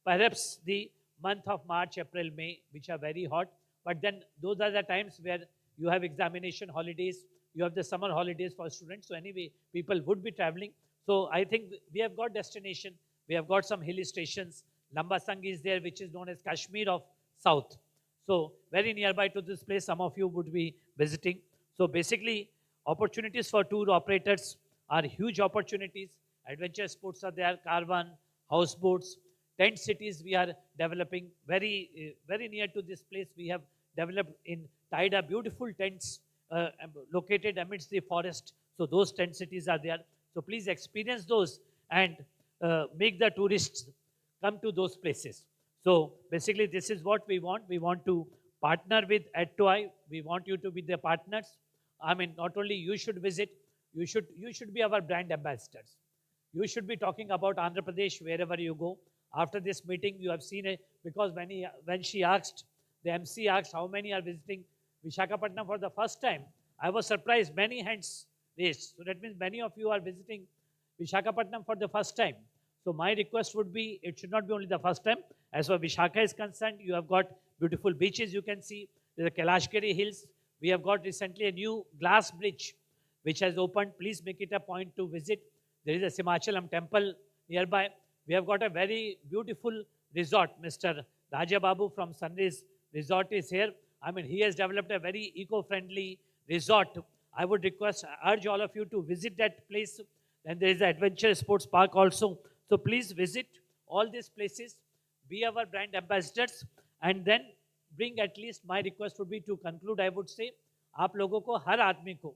perhaps the month of March, April, May, which are very hot. But then those are the times where you have examination holidays, you have the summer holidays for students. So anyway, people would be traveling. So I think we have got destination. We have got some hilly stations. Lambasang is there, which is known as Kashmir of South. So very nearby to this place, some of you would be visiting. So basically, opportunities for tour operators are huge opportunities. Adventure sports are there, caravan, houseboats, tent cities we are developing. Very near to this place, we have developed tied up beautiful tents located amidst the forest. So those tent cities are there. So please experience those and make the tourists come to those places. So basically, this is what we want. We want to partner with ADTOI. We want you to be the partners. I mean, not only you should visit, you should be our brand ambassadors. You should be talking about Andhra Pradesh wherever you go. After this meeting, you have seen it, because when she asked The MC asked how many are visiting Visakhapatnam for the first time. I was surprised, many hands raised. So that means many of you are visiting Visakhapatnam for the first time. So my request would be, it should not be only the first time. As far as Visakhapatnam is concerned, you have got beautiful beaches you can see. There's the Kailashgiri Hills. We have got recently a new glass bridge which has opened. Please make it a point to visit. There is a Simachalam temple nearby. We have got a very beautiful resort. Mr. Raja Babu from Sunrise Resort is here. I mean, he has developed a very eco-friendly resort. I would request, urge all of you to visit that place. And there is the Adventure Sports Park also. So please visit all these places, be our brand ambassadors, and then bring, at least my request would be to conclude, I would say, आप लोगों को, हर आदमी को,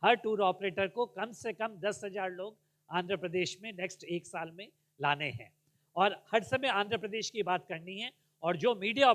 हर tour operator को कम से कम 10,000 लोग आंध्र प्रदेश में next 1 साल में लाने हैं और हर समय आंध्र प्रदेश की बात करनी है। और जो मीडिया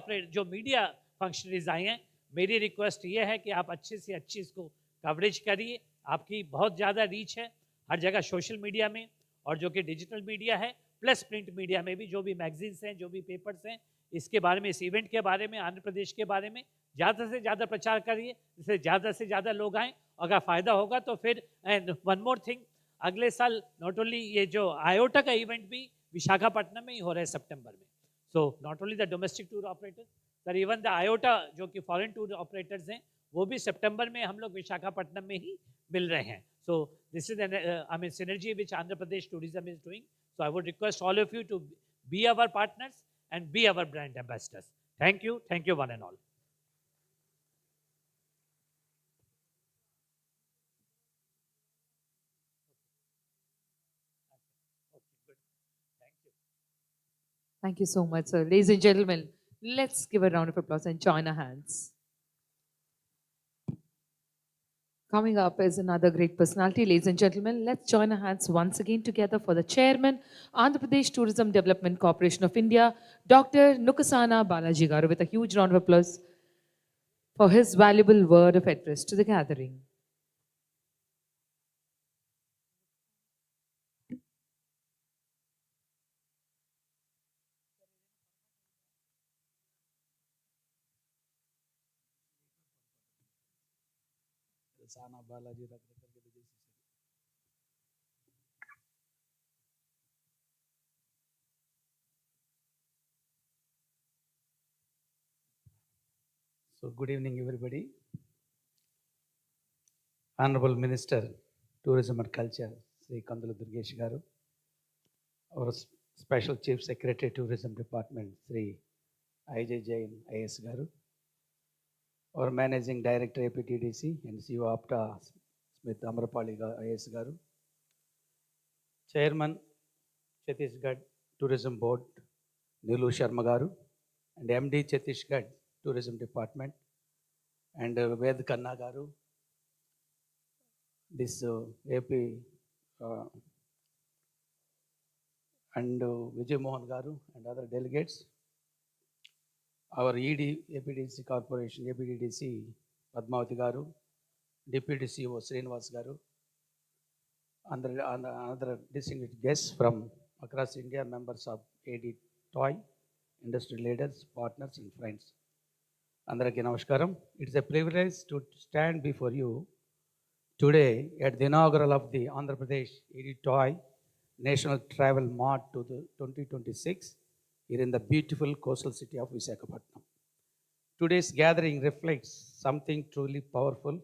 फंक्शनरीज आए हैं, मेरी रिक्वेस्ट ये है कि आप अच्छे से अच्छी इसको कवरेज करिए। आपकी बहुत ज़्यादा रीच है हर जगह सोशल मीडिया में और जो कि डिजिटल मीडिया है प्लस प्रिंट मीडिया में भी, जो भी मैगजीन्स हैं, जो भी पेपर्स हैं, इसके बारे में, इस इवेंट के बारे में, आंध्र प्रदेश के बारे में ज़्यादा से ज़्यादा प्रचार करिए, जिससे ज़्यादा से ज़्यादा लोग आएँ। अगर फ़ायदा होगा तो फिर, एंड वन मोर थिंग, अगले साल नॉट ओनली ये जो आयोटा का इवेंट भी विशाखापट्टनम में ही हो रहा है सितंबर में। So not only the domestic tour operators, sir even the iota जो कि फॉरेन टूर ऑपरेटर्स हैं, वो भी सितंबर में हम लोग विशाखापट्टनम में ही मिल रहे हैं। So this is I mean synergy which Andhra Pradesh tourism is doing. So I would request all of you to be our partners and be our brand ambassadors. Thank you one and all. Thank you so much, sir. Ladies and gentlemen, let's give a round of applause and join our hands. Coming up is another great personality. Ladies and gentlemen, let's join our hands once again together for the Chairman, Andhra Pradesh Tourism Development Corporation of India, Dr. Nukasana Balaji Garu, with a huge round of applause for his valuable word of address to the gathering. Sana Balaji So good evening everybody. Honorable Minister, Tourism and Culture, Sri Kandula Durgesh Garu. Our Special Chief Secretary, Tourism Department, Sri IJ Jain IS Garu. Our Managing Director, APTDC and CEO APTA, Smith Amrapali IS Garu. Chairman, Chhattisgarh Tourism Board, Nilu Sharma Garu. And MD, Chhattisgarh Tourism Department, and Ved Khanna Garu. This AP and Vijay Mohan Garu and other delegates. Our ED, APDC Corporation, APDC Padmavati Garu, Deputy CEO Srinivas Garu, and other distinguished guests from across India, members of ADTOI, industry leaders, partners and friends. Andaraki Namaskaram. It's a privilege to stand before you today at the inaugural of the Andhra Pradesh ADTOI National Travel Mart to the 2026 here in the beautiful coastal city of Visakhapatnam. Today's gathering reflects something truly powerful.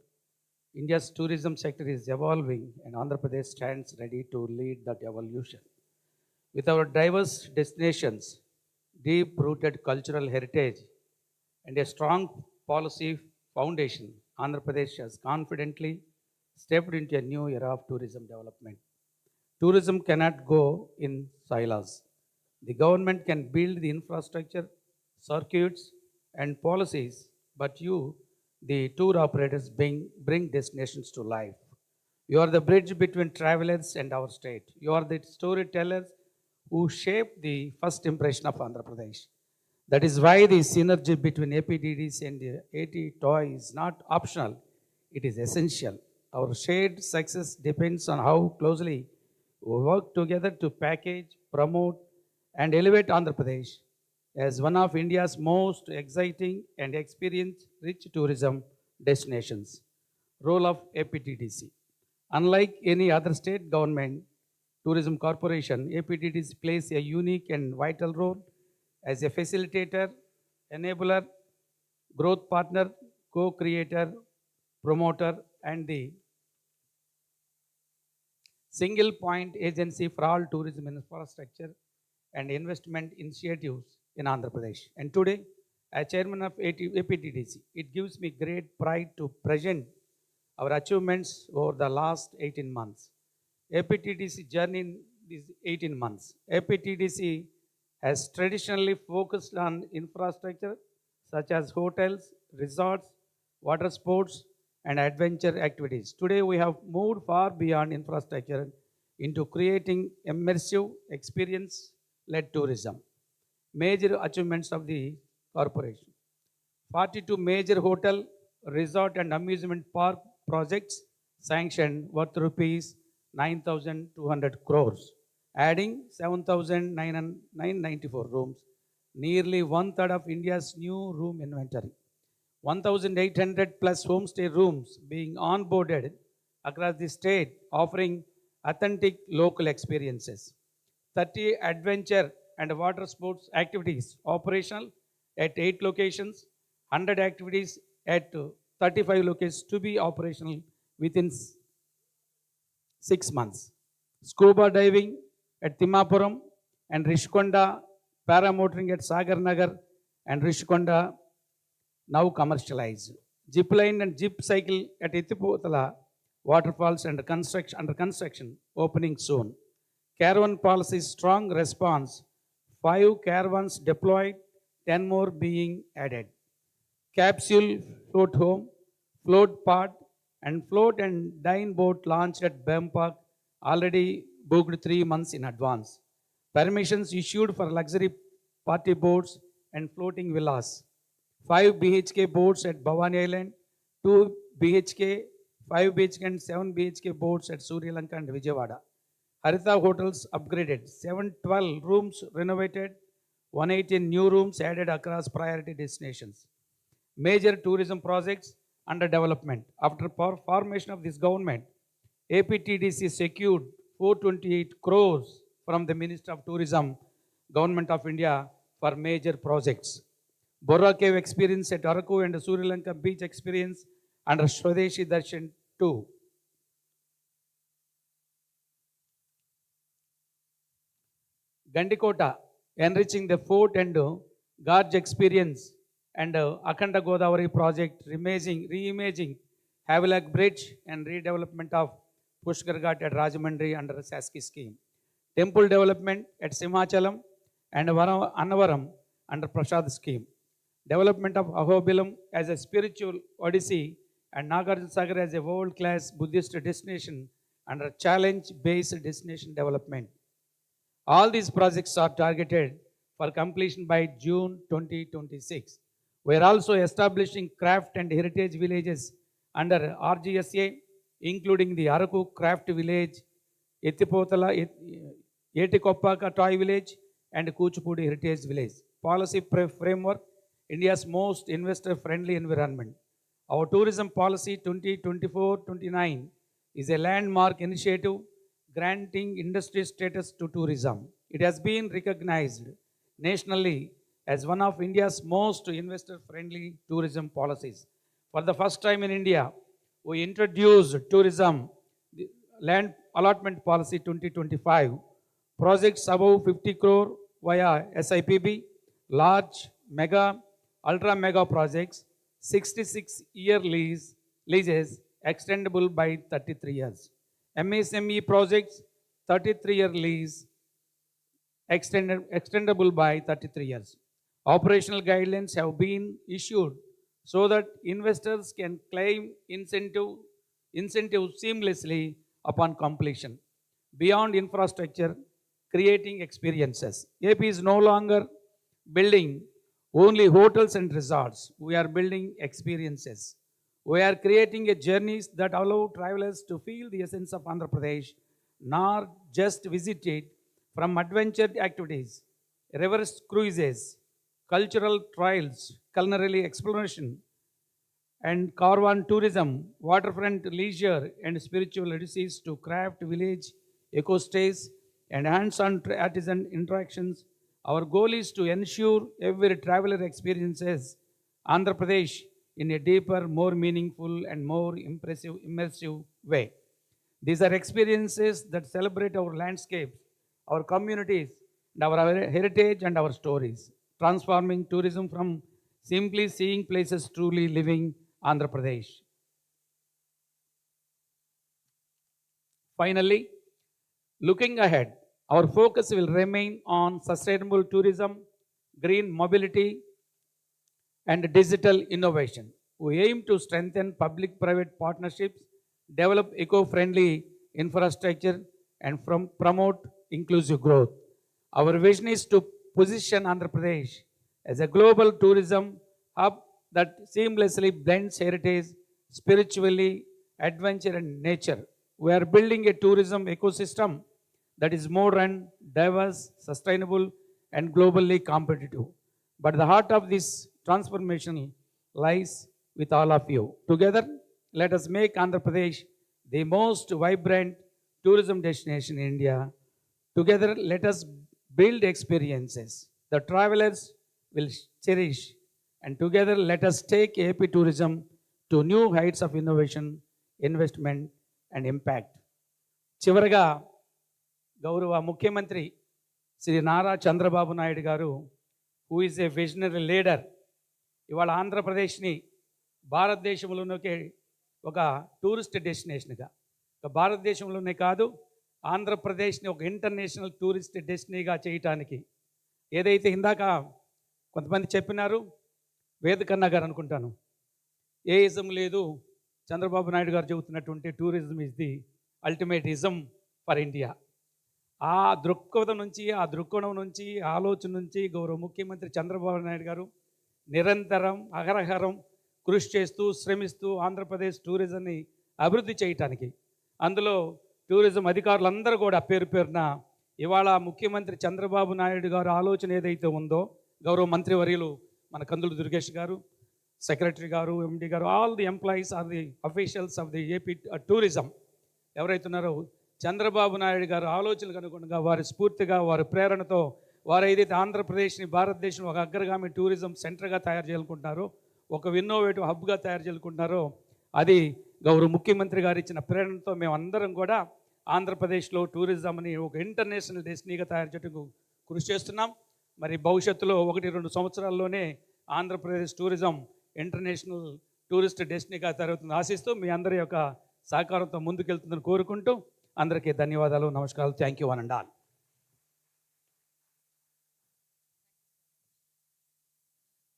India's tourism sector is evolving and Andhra Pradesh stands ready to lead that evolution. With our diverse destinations, deep-rooted cultural heritage, and a strong policy foundation, Andhra Pradesh has confidently stepped into a new era of tourism development. Tourism cannot go in silos. The government can build the infrastructure, circuits, and policies, but you, the tour operators, bring destinations to life. You are the bridge between travelers and our state. You are the storytellers who shape the first impression of Andhra Pradesh. That is why the synergy between APDDs and the ADTOI is not optional, it is essential. Our shared success depends on how closely we work together to package, promote, and elevate Andhra Pradesh as one of India's most exciting and experience-rich tourism destinations. Role of APTDC. Unlike any other state government tourism corporation, APTDC plays a unique and vital role as a facilitator, enabler, growth partner, co-creator, promoter, and the single point agency for all tourism infrastructure and investment initiatives in Andhra Pradesh. And today, as chairman of APTDC, it gives me great pride to present our achievements over the last 18 months. APTDC journey in these 18 months. APTDC has traditionally focused on infrastructure such as hotels, resorts, water sports, and adventure activities. Today, we have moved far beyond infrastructure into creating immersive experience-led tourism. Major achievements of the corporation. 42 major hotel, resort, and amusement park projects sanctioned worth rupees 9,200 crores, adding 7,994 rooms, nearly one-third of India's new room inventory. 1,800 plus homestay rooms being onboarded across the state, offering authentic local experiences. 30 adventure and water sports activities operational at 8 locations, 100 activities at 35 locations to be operational within 6 months. Scuba diving at Timapuram and Rishkonda, paramotoring at Sagar Nagar and Rishkonda now commercialized. Zip line and zip cycle at Ithipotala waterfalls under construction, opening soon. Caravan policy strong response, 5 caravans deployed, 10 more being added. Capsule float home, float pod, and float and dine boat launched at Bempark, already booked 3 months in advance. Permissions issued for luxury party boats and floating villas. 5 BHK boats at Bhavani Island, 2 BHK, 5 BHK and 7 BHK boats at Sri Lanka and Vijayawada. Haritha hotels upgraded, 712 rooms renovated, 118 new rooms added across priority destinations. Major tourism projects under development. After formation of this government, APTDC secured 428 crores from the Minister of Tourism, Government of India for major projects. Borra Cave experience at Araku and Sri Lanka beach experience under Swadeshi Darshan 2. Gandikota, enriching the fort and gorge experience, and Akhanda Godavari project, reimaging Havelock Bridge and redevelopment of Pushkar Ghat at Rajahmundry under Saski scheme. Temple development at Simachalam and Annavaram under Prasad scheme. Development of Ahobilam as a spiritual odyssey and Nagarjuna Sagar as a world-class Buddhist destination under challenge-based destination development. All these projects are targeted for completion by June 2026. We are also establishing craft and heritage villages under RGSA, including the Araku Craft Village, Ethipotala, Etikoppaka Toy Village, and Kuchipudi Heritage Village. Policy framework, India's most investor-friendly environment. Our tourism policy 2024-29 is a landmark initiative granting industry status to tourism. It has been recognized nationally as one of India's most investor-friendly tourism policies. For the first time in India, we introduced tourism land allotment policy 2025. Projects above 50 crore via SIPB, large, mega, ultra mega projects, 66-year leases extendable by 33 years. MSME projects, 33-year lease extendable by 33 years. Operational guidelines have been issued so that investors can claim incentive seamlessly upon completion. Beyond infrastructure, creating experiences. AP is no longer building only hotels and resorts. We are building experiences. We are creating a journeys that allow travelers to feel the essence of Andhra Pradesh, not just visit it, from adventure activities, reverse cruises, cultural trials, culinary exploration, and caravan tourism, waterfront leisure, and spiritual retreats to craft village eco stays and hands-on artisan interactions. Our goal is to ensure every traveler experiences Andhra Pradesh in a deeper, more meaningful, and more immersive way. These are experiences that celebrate our landscapes, our communities, and our heritage and our stories, transforming tourism from simply seeing places truly living Andhra Pradesh. Finally, looking ahead, our focus will remain on sustainable tourism, green mobility, and digital innovation. We aim to strengthen public private partnerships, develop eco friendly infrastructure, and promote inclusive growth. Our vision is to position Andhra Pradesh as a global tourism hub that seamlessly blends heritage, spiritually, adventure, and nature. We are building a tourism ecosystem that is modern, diverse, sustainable, and globally competitive. But the heart of this transformation lies with all of you. Together, let us make Andhra Pradesh the most vibrant tourism destination in India. Together, let us build experiences that travelers will cherish. And together, let us take AP tourism to new heights of innovation, investment, and impact. చివరగా గౌరవ ముఖ్యమంత్రి శ్రీ నారా చంద్రబాబు నాయుడు గారు, who is a visionary leader, ఇవాళ ఆంధ్రప్రదేశ్ని భారతదేశంలోనే ఒక tourist డెస్టినేషన్గా, ఒక భారతదేశంలోనే కాదు ఆంధ్రప్రదేశ్ని ఒక ఇంటర్నేషనల్ టూరిస్ట్ డెస్టినీగా చేయటానికి ఏదైతే ఇందాక కొంతమంది చెప్పినారు, వేదకన్నా గారు అనుకుంటాను, ఏ ఇజం లేదు, చంద్రబాబు నాయుడు గారు చెబుతున్నటువంటి tourism is the ultimate ism for India. ఆ దృక్పథం నుంచి, ఆ దృక్కోణం నుంచి, ఆలోచన నుంచి గౌరవ ముఖ్యమంత్రి చంద్రబాబు నాయుడు గారు నిరంతరం అహరహరం కృషి చేస్తూ శ్రమిస్తూ ఆంధ్రప్రదేశ్ టూరిజంని అభివృద్ధి చేయటానికి, అందులో టూరిజం అధికారులందరూ కూడా పేరు పేరున ఇవాళ ముఖ్యమంత్రి చంద్రబాబు నాయుడు గారు ఆలోచన ఏదైతే ఉందో, గౌరవ మంత్రివర్యులు మన కందుల దుర్గేష్ గారు, సెక్రటరీ గారు, ఎండి గారు, all the employees or the officials of the AP tourism ఎవరైతే ఉన్నారో, చంద్రబాబు నాయుడు గారు ఆలోచనలకు అనుగుణంగా వారి స్ఫూర్తిగా వారి ప్రేరణతో వారు ఏదైతే ఆంధ్రప్రదేశ్ని భారతదేశంలో ఒక అగ్రగామి టూరిజం సెంటర్గా తయారు చేయాలనుకుంటున్నారో, ఒక ఇన్నోవేటివ్ హబ్గా తయారు చేయాలనుకుంటున్నారో, అది గౌరవ ముఖ్యమంత్రి గారు ఇచ్చిన ప్రేరణతో మేమందరం కూడా ఆంధ్రప్రదేశ్లో టూరిజంని ఒక ఇంటర్నేషనల్ డెస్టినీగా తయారు చేయడానికి కృషి చేస్తున్నాం. మరి భవిష్యత్తులో 1-2 సంవత్సరాల్లోనే ఆంధ్రప్రదేశ్ టూరిజం ఇంటర్నేషనల్ టూరిస్ట్ డెస్టినీగా తయారవుతుందని ఆశిస్తూ మీ అందరి యొక్క సహకారంతో ముందుకెళ్తుందని కోరుకుంటూ అందరికీ ధన్యవాదాలు, నమస్కారాలు. Thank you one and all.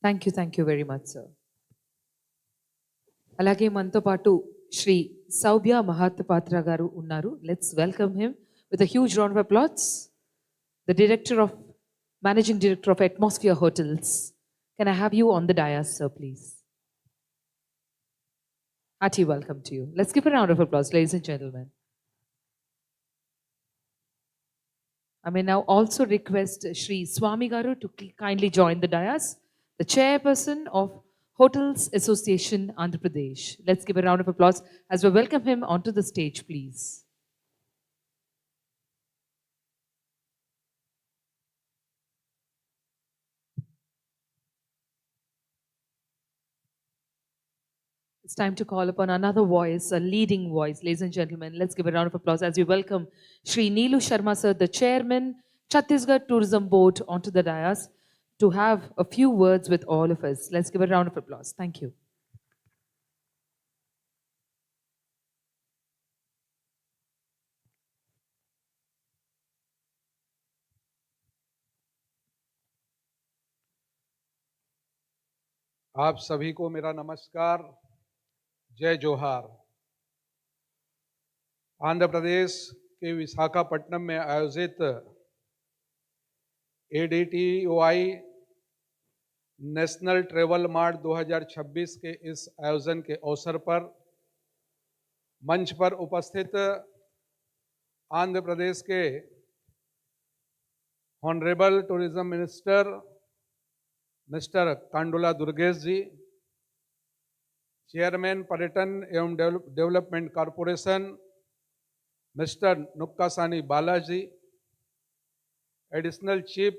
Thank you very much, sir. అలాగే మనతో పాటు శ్రీ సౌభ్య మహాత్పాత్ర గారు ఉన్నారు. Let's welcome him with a huge round of applause. The Managing Director of Atmosphere Hotels. Can I have you on the dais, sir, please? Hearty welcome to you. Let's give a round of applause, ladies and gentlemen. I may now also request Shri Swami Garu to kindly join the dais, the chairperson of Hotels Association, Andhra Pradesh. Let's give a round of applause as we welcome him onto the stage, please. It's time to call upon another voice, a leading voice. Ladies and gentlemen, let's give a round of applause as we welcome Shri Neelu Sharma sir, the chairman, Chhattisgarh Tourism Board, onto the dais to have a few words with all of us. Let's give a round of applause. Thank you. आप सभी को मेरा नमस्कार, जय जोहार। आंध्र प्रदेश के विशाखापट्टनम में आयोजित ADTOI नेशनल ट्रेवल मार्ट 2026 के इस आयोजन के अवसर पर मंच पर उपस्थित आंध्र प्रदेश के honourable tourism minister mister Kandula Durgesh ji, chairman पर्यटन एवं development corporation mister Nukkasani Balaji, additional chief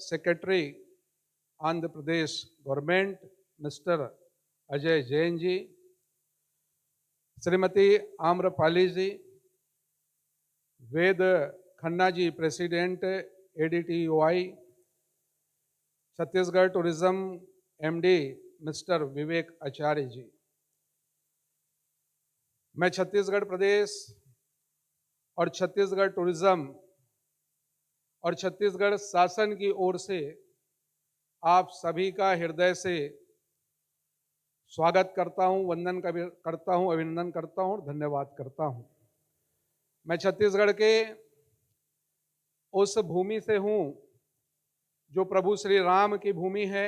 secretary Andhra Pradesh government mister Ajay Jain ji, Shrimati Amrapali ji, Ved Khanna ji president ADTOI, Chhattisgarh tourism MD mister Vivek Acharya ji. मैं छत्तीसगढ़ प्रदेश और छत्तीसगढ़ टूरिज्म और छत्तीसगढ़ शासन की ओर से आप सभी का हृदय से स्वागत करता हूं, वंदन करता हूं, अभिनंदन करता हूं और धन्यवाद करता हूं। मैं छत्तीसगढ़ के उस भूमि से हूं जो प्रभु श्री राम की भूमि है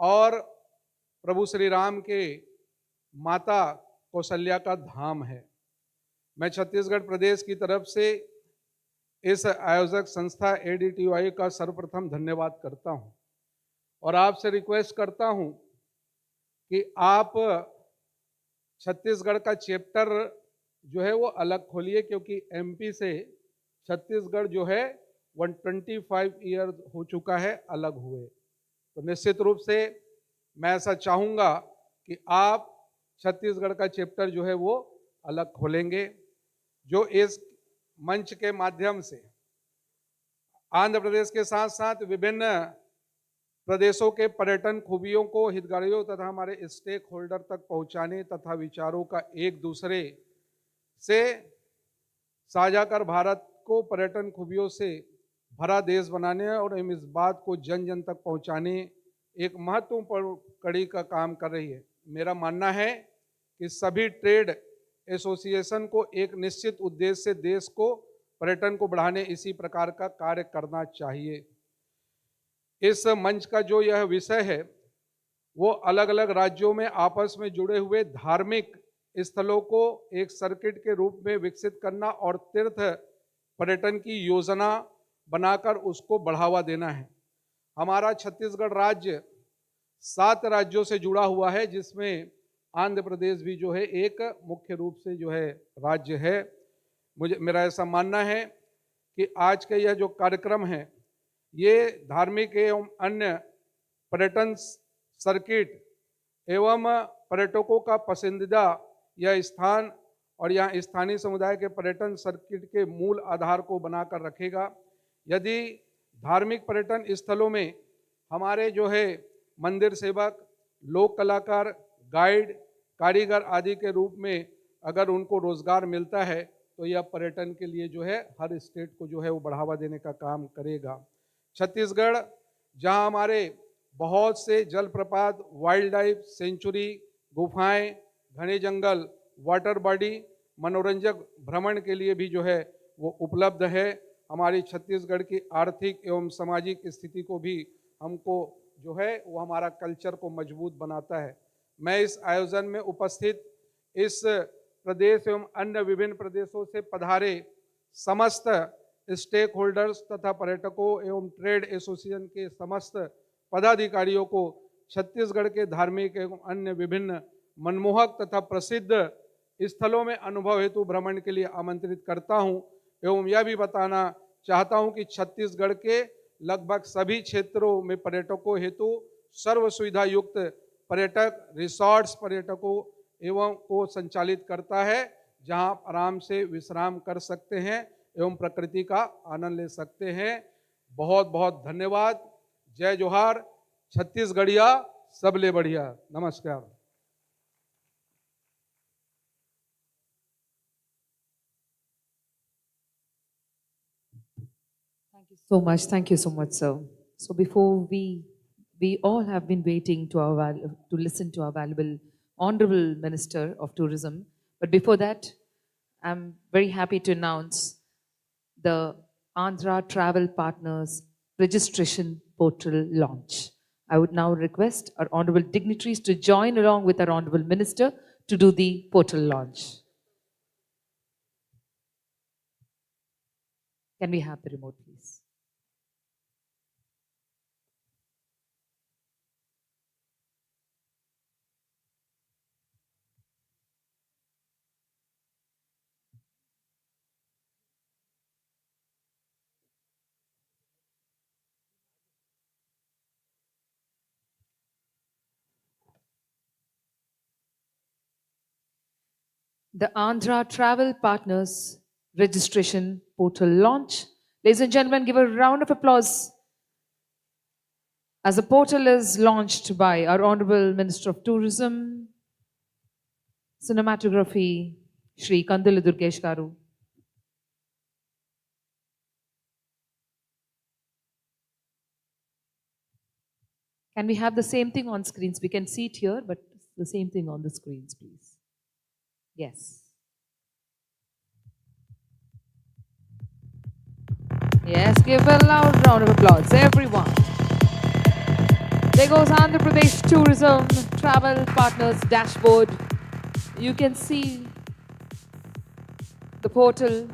और प्रभु श्री राम के माता कौशल्या का धाम है। मैं छत्तीसगढ़ प्रदेश की तरफ से इस आयोजक संस्था ADTOI का सर्वप्रथम धन्यवाद करता हूं और आपसे रिक्वेस्ट करता हूं कि आप छत्तीसगढ़ का चैप्टर जो है वो अलग खोलिए, क्योंकि MP से छत्तीसगढ़ जो है 125 ईयर हो चुका है अलग हुए। तो निश्चित रूप से मैं ऐसा चाहूँगा कि आप छत्तीसगढ़ का चैप्टर जो है वो अलग खोलेंगे, जो इस मंच के माध्यम से आंध्र प्रदेश के साथ साथ विभिन्न प्रदेशों के पर्यटन खूबियों को हितग्राहियों तथा हमारे स्टेक होल्डर तक पहुंचाने तथा विचारों का एक दूसरे से साझा कर भारत को पर्यटन खूबियों से भरा देश बनाने और इस बात को जन जन तक पहुंचाने एक महत्वपूर्ण कड़ी का काम कर रही है। मेरा मानना है कि सभी ट्रेड एसोसिएशन को एक निश्चित उद्देश्य से देश को पर्यटन को बढ़ाने इसी प्रकार का कार्य करना चाहिए। इस मंच का जो यह विषय है वो अलग अलग राज्यों में आपस में जुड़े हुए धार्मिक स्थलों को एक सर्किट के रूप में विकसित करना और तीर्थ पर्यटन की योजना बनाकर उसको बढ़ावा देना है। हमारा छत्तीसगढ़ राज्य 7 राज्यों से जुड़ा हुआ है, जिसमें आंध्र प्रदेश भी जो है एक मुख्य रूप से जो है राज्य है। मेरा ऐसा मानना है कि आज का यह जो कार्यक्रम है ये धार्मिक एवं अन्य पर्यटन सर्किट एवं पर्यटकों का पसंदीदा यह स्थान और यहाँ स्थानीय समुदाय के पर्यटन सर्किट के मूल आधार को बनाकर रखेगा। यदि धार्मिक पर्यटन स्थलों में हमारे जो है मंदिर सेवक, लोक कलाकार, गाइड, कारीगर आदि के रूप में अगर उनको रोजगार मिलता है तो यह पर्यटन के लिए जो है हर स्टेट को जो है वो बढ़ावा देने का काम करेगा। छत्तीसगढ़ जहां हमारे बहुत से जलप्रपात, वाइल्ड लाइफ सेंचुरी, गुफाएं, घने जंगल, वाटर बॉडी, मनोरंजक भ्रमण के लिए भी जो है वो उपलब्ध है। हमारी छत्तीसगढ़ की आर्थिक एवं सामाजिक स्थिति को भी हमको जो है वो हमारा कल्चर को मजबूत बनाता है। मैं इस आयोजन में उपस्थित इस प्रदेश एवं अन्य विभिन्न प्रदेशों से पधारे समस्त स्टेक होल्डर्स तथा पर्यटकों एवं ट्रेड एसोसिएशन के समस्त पदाधिकारियों को छत्तीसगढ़ के धार्मिक एवं अन्य विभिन्न मनमोहक तथा प्रसिद्ध स्थलों में अनुभव हेतु भ्रमण के लिए आमंत्रित करता हूं एवं यह भी बताना चाहता हूं कि छत्तीसगढ़ के लगभग सभी क्षेत्रों में पर्यटकों हेतु सर्व सुविधा युक्त पर्यटक रिसॉर्ट्स पर्यटकों एवं को संचालित करता है, जहां आराम से विश्राम कर सकते हैं एवं प्रकृति का आनंद ले सकते हैं। बहुत बहुत धन्यवाद। जय जोहार। छत्तीसगढ़िया सबले बढ़िया। नमस्कार। Thank you so much, sir. So before we all have been waiting to to listen to our valuable Honorable Minister of Tourism. But before that, I'm very happy to announce the Andhra Travel Partners registration portal launch. I would now request our honorable dignitaries to join along with our honorable minister to do the portal launch. Can we have the remote, please? The Andhra Travel Partners registration portal launch. Ladies and gentlemen, give a round of applause as the portal is launched by our Honorable Minister of Tourism, Cinematography, Shri Kandula Durgesh Garu. Can we have the same thing on screens? We can see it here, but the same thing on the screens, please. Yes. Yes, give a loud round of applause, everyone. There goes Andhra Pradesh Tourism Travel Partners dashboard. You can see the portal.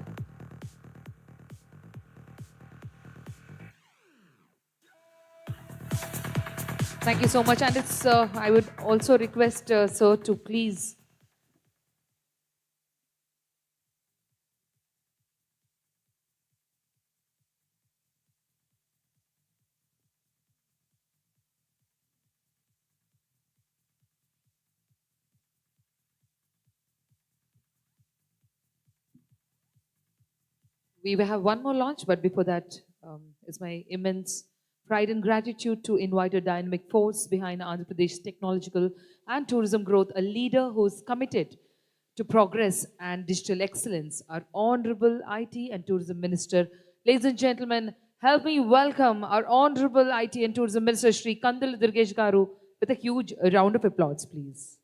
Thank you so much. And it's, I would also request, sir, to please we will have one more launch, but before that, it's my immense pride and gratitude to invite a dynamic force behind Andhra Pradesh's technological and tourism growth, a leader who's committed to progress and digital excellence, our Honorable IT and Tourism Minister. Ladies and gentlemen, help me welcome our Honorable IT and Tourism Minister, Shri Kandula Durgesh Garu, with a huge round of applause, please.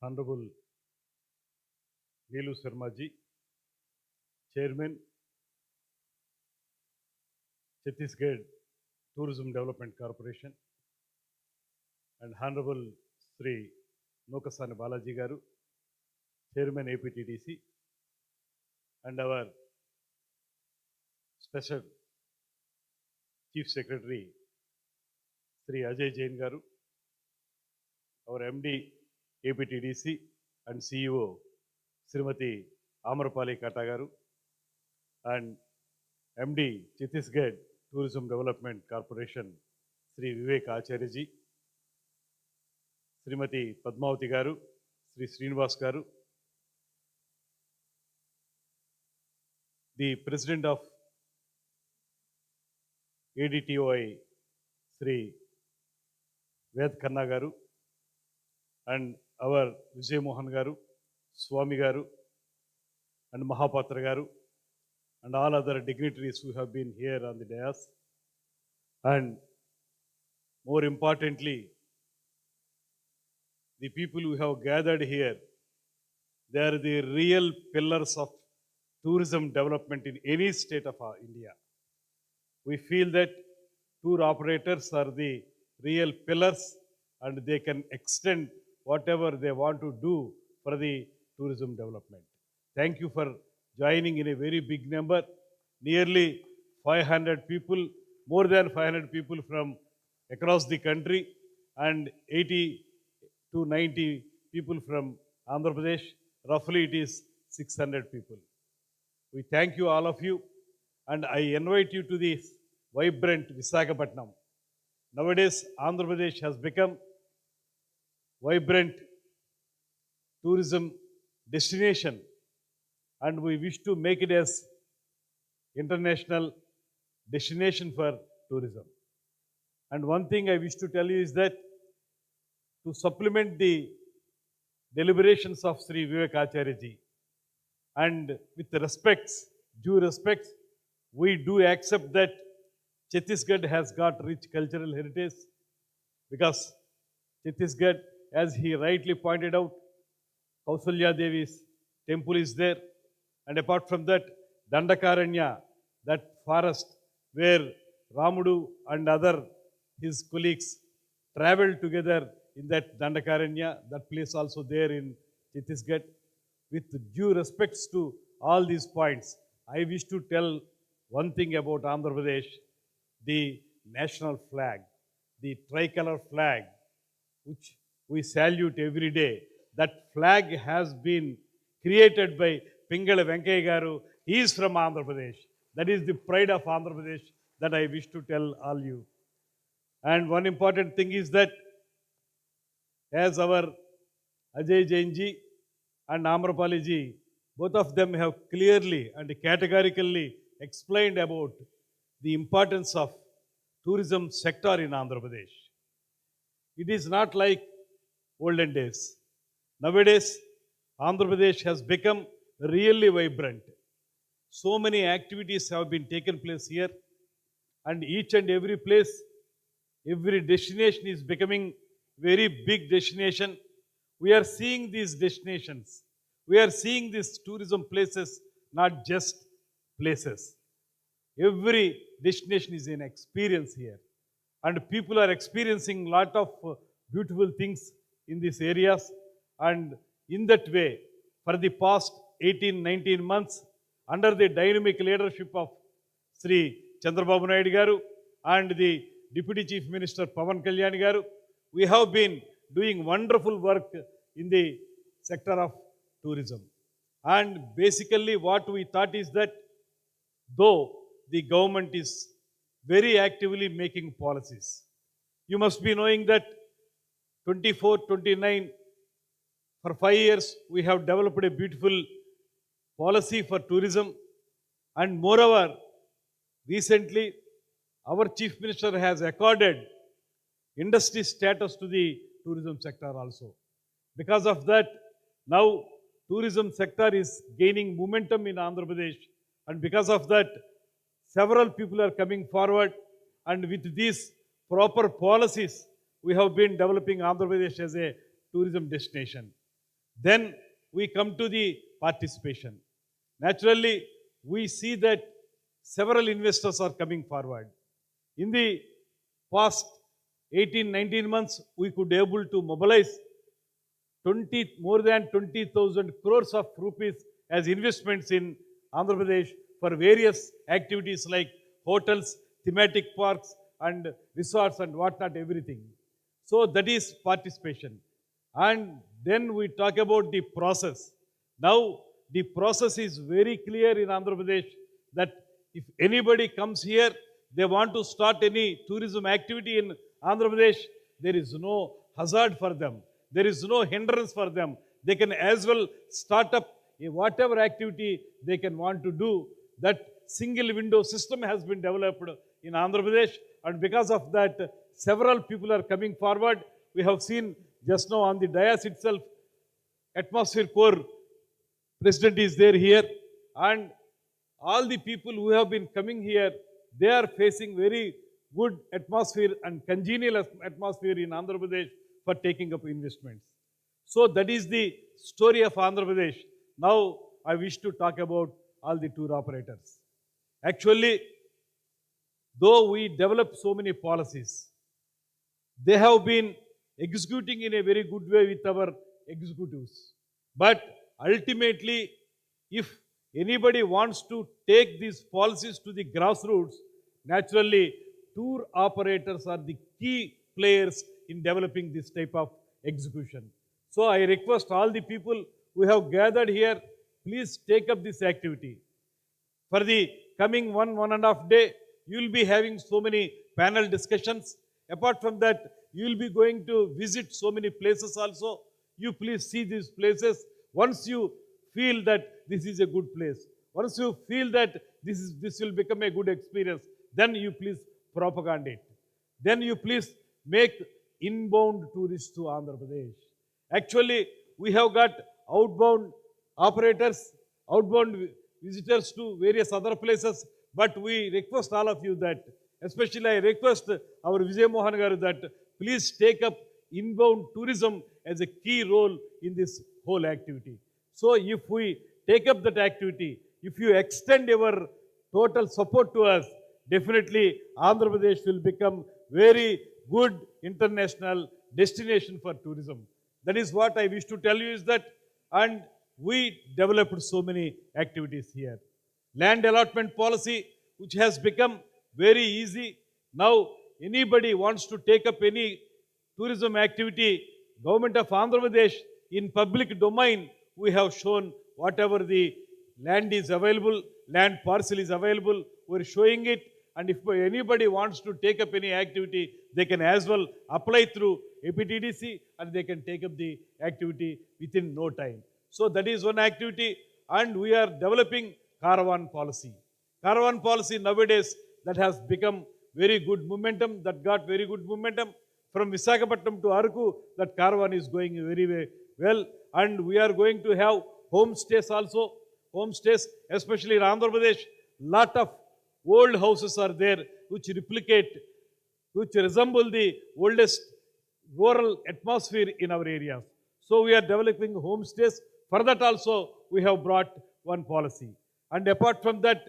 Honorable Neelu Sharma ji, Chairman, Chhattisgarh Tourism Development Corporation, and Honorable Sri Nokasani Balaji Garu, Chairman APTDC, and our Special Chief Secretary Sri Ajay Jain Garu, our MD APTDC and CEO Srimati Amrapali Kata Garu, and MD Chhattisgarh Tourism Development Corporation Sri Vivek Acharya ji, Srimati Padmavati Garu, Sri Srinivas Garu, the President of ADTOI Sri Ved Khanna Garu, and our Vijay Mohan Garu, Swami Garu, and Mahapatra Garu, and all other dignitaries who have been here on the dais. And more importantly, the people who have gathered here, they are the real pillars of tourism development in any state of India. We feel that tour operators are the real pillars and they can extend whatever they want to do for the tourism development. Thank you for joining in a very big number. Nearly 500 people, more than 500 people from across the country, and 80 to 90 people from Andhra Pradesh. Roughly it is 600 people. We thank you, all of you, and I invite you to this vibrant Visakhapatnam. Nowadays, Andhra Pradesh has become vibrant tourism destination, and we wish to make it as international destination for tourism. And one thing I wish to tell you is that to supplement the deliberations of Sri Vivek Acharya ji, and with respects, due respects, we do accept that Chhattisgarh has got rich cultural heritage, because Chhattisgarh, as he rightly pointed out, Kausalya Devi's temple is there, and apart from that, Dandakaranya, that forest where Ramudu and other his colleagues traveled together in that Dandakaranya, that place also there in Chhattisgarh. With due respects to all these points, I wish to tell one thing about Andhra Pradesh, the national flag, the tricolor flag, which we salute every day. That flag has been created by Pingala Venkaya Garu. He is from Andhra Pradesh. That is the pride of Andhra Pradesh that I wish to tell all you. And one important thing is that as our Ajay Jain ji and Amrapali ji, both of them have clearly and categorically explained about the importance of tourism sector in Andhra Pradesh. It is not like olden days. Nowadays, Andhra Pradesh has become really vibrant. So many activities have been taken place here, and each and every place, every destination is becoming very big destination. We are seeing these destinations. We are seeing these tourism places, not just places. Every destination is an experience here. And people are experiencing lot of beautiful things in these areas. And in that way, for the past 18-19 months, under the dynamic leadership of Sri Chandrababu Naidu Garu and the Deputy Chief Minister Pavan Kalyan Garu, we have been doing wonderful work in the sector of tourism. And basically what we thought is that though the government is very actively making policies, you must be knowing that 24-29, for 5 years, we have developed a beautiful policy for tourism. And moreover, recently, our Chief Minister has accorded industry status to the tourism sector also. Because of that, now tourism sector is gaining momentum in Andhra Pradesh. And because of that, several people are coming forward. And with these proper policies, we have been developing Andhra Pradesh as a tourism destination. Then we come to the participation. Naturally, we see that several investors are coming forward. In the past 18-19 months, we could able to mobilize more than 20,000 crores of rupees as investments in Andhra Pradesh for various activities like hotels, thematic parks, and resorts and whatnot, everything. So that is participation. And then we talk about the process. Now, the process is very clear in Andhra Pradesh that if anybody comes here, they want to start any tourism activity in Andhra Pradesh, there is no hazard for them. There is no hindrance for them. They can as well start up whatever activity they can want to do. That single window system has been developed in Andhra Pradesh, and because of that, several people are coming forward. We have seen just now on the dais itself, Atmosphere Corps President is there here, and all the people who have been coming here, they are facing very good atmosphere and congenial atmosphere in Andhra Pradesh for taking up investments. So that is the story of Andhra Pradesh. Now I wish to talk about all the tour operators. Actually, though we develop so many policies, they have been executing in a very good way with our executives. But ultimately, if anybody wants to take these policies to the grassroots, naturally, tour operators are the key players in developing this type of execution. So I request all the people who have gathered here, please take up this activity. For the coming 1.5 days, you will be having so many panel discussions. Apart from that, you will be going to visit so many places also. You please see these places. Once you feel that this is a good place, once you feel that this will become a good experience, then you please propagate it. Then you please make inbound tourists to Andhra Pradesh. Actually, we have got outbound operators, outbound visitors to various other places, but we request all of you that, especially I request our Vijay Mohan Garu that please take up inbound tourism as a key role in this whole activity. So if we take up that activity, if you extend your total support to us, definitely Andhra Pradesh will become very good international destination for tourism. That is what I wish to tell you is that, and we developed so many activities here. Land allotment policy, which has become very easy. Now, anybody wants to take up any tourism activity, Government of Andhra Pradesh in public domain, we have shown whatever the land is available, land parcel is available, we're showing it. And if anybody wants to take up any activity, they can as well apply through APTDC and they can take up the activity within no time. So that is one activity. And we are developing caravan policy. Caravan policy nowadays that has become very good momentum, that got very good momentum. From Visakhapatnam to Araku, that caravan is going very well. And we are going to have homestays also. Homestays, especially in Andhra Pradesh, lot of old houses are there which replicate, which resemble the oldest rural atmosphere in our areas. So we are developing homestays. For that also, we have brought one policy. And apart from that,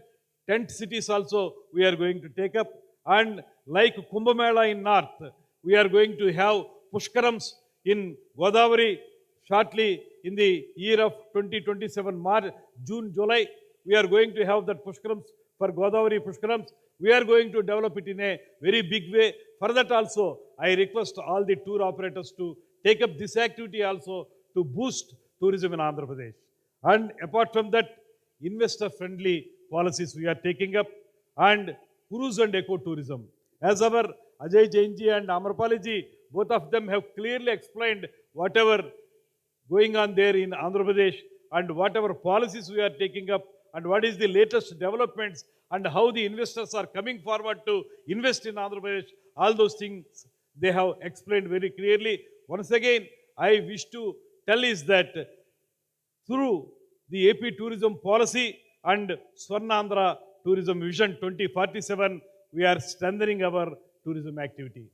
tent cities also we are going to take up. And like Kumbh Mela in North, we are going to have Pushkarams in Godavari shortly in the year of 2027, March, June, July. We are going to have that Pushkarams for Godavari Pushkarams. We are going to develop it in a very big way. For that also, I request all the tour operators to take up this activity also to boost tourism in Andhra Pradesh. And apart from that, investor-friendly policies we are taking up, and cruise and eco-tourism. As our Ajay Jainji and Amrapaliji, both of them have clearly explained whatever going on there in Andhra Pradesh and whatever policies we are taking up and what is the latest developments and how the investors are coming forward to invest in Andhra Pradesh. All those things they have explained very clearly. Once again, I wish to tell is that through the AP tourism policy and Swarnandhra Tourism Vision 2047, we are strengthening our tourism activity.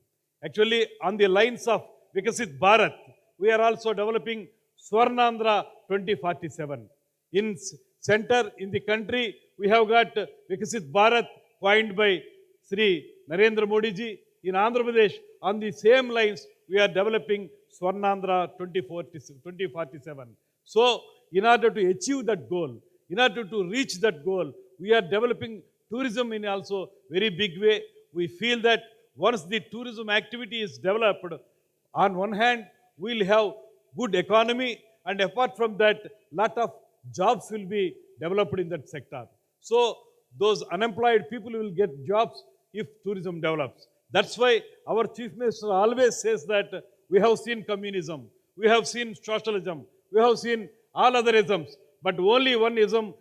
Actually, on the lines of Vikasit Bharat, we are also developing Swarnandhra 2047. In center in the country, we have got Vikasit Bharat coined by Sri Narendra Modi ji. In Andhra Pradesh, on the same lines, we are developing Swarnandhra 2047. So, in order to achieve that goal, in order to reach that goal, we are developing tourism in also very big way. We feel that once the tourism activity is developed, on one hand, we'll have good economy, and apart from that, lot of jobs will be developed in that sector. So, those unemployed people will get jobs if tourism develops. That's why our Chief Minister always says that we have seen communism, we have seen socialism, we have seen all other isms, but only one ism,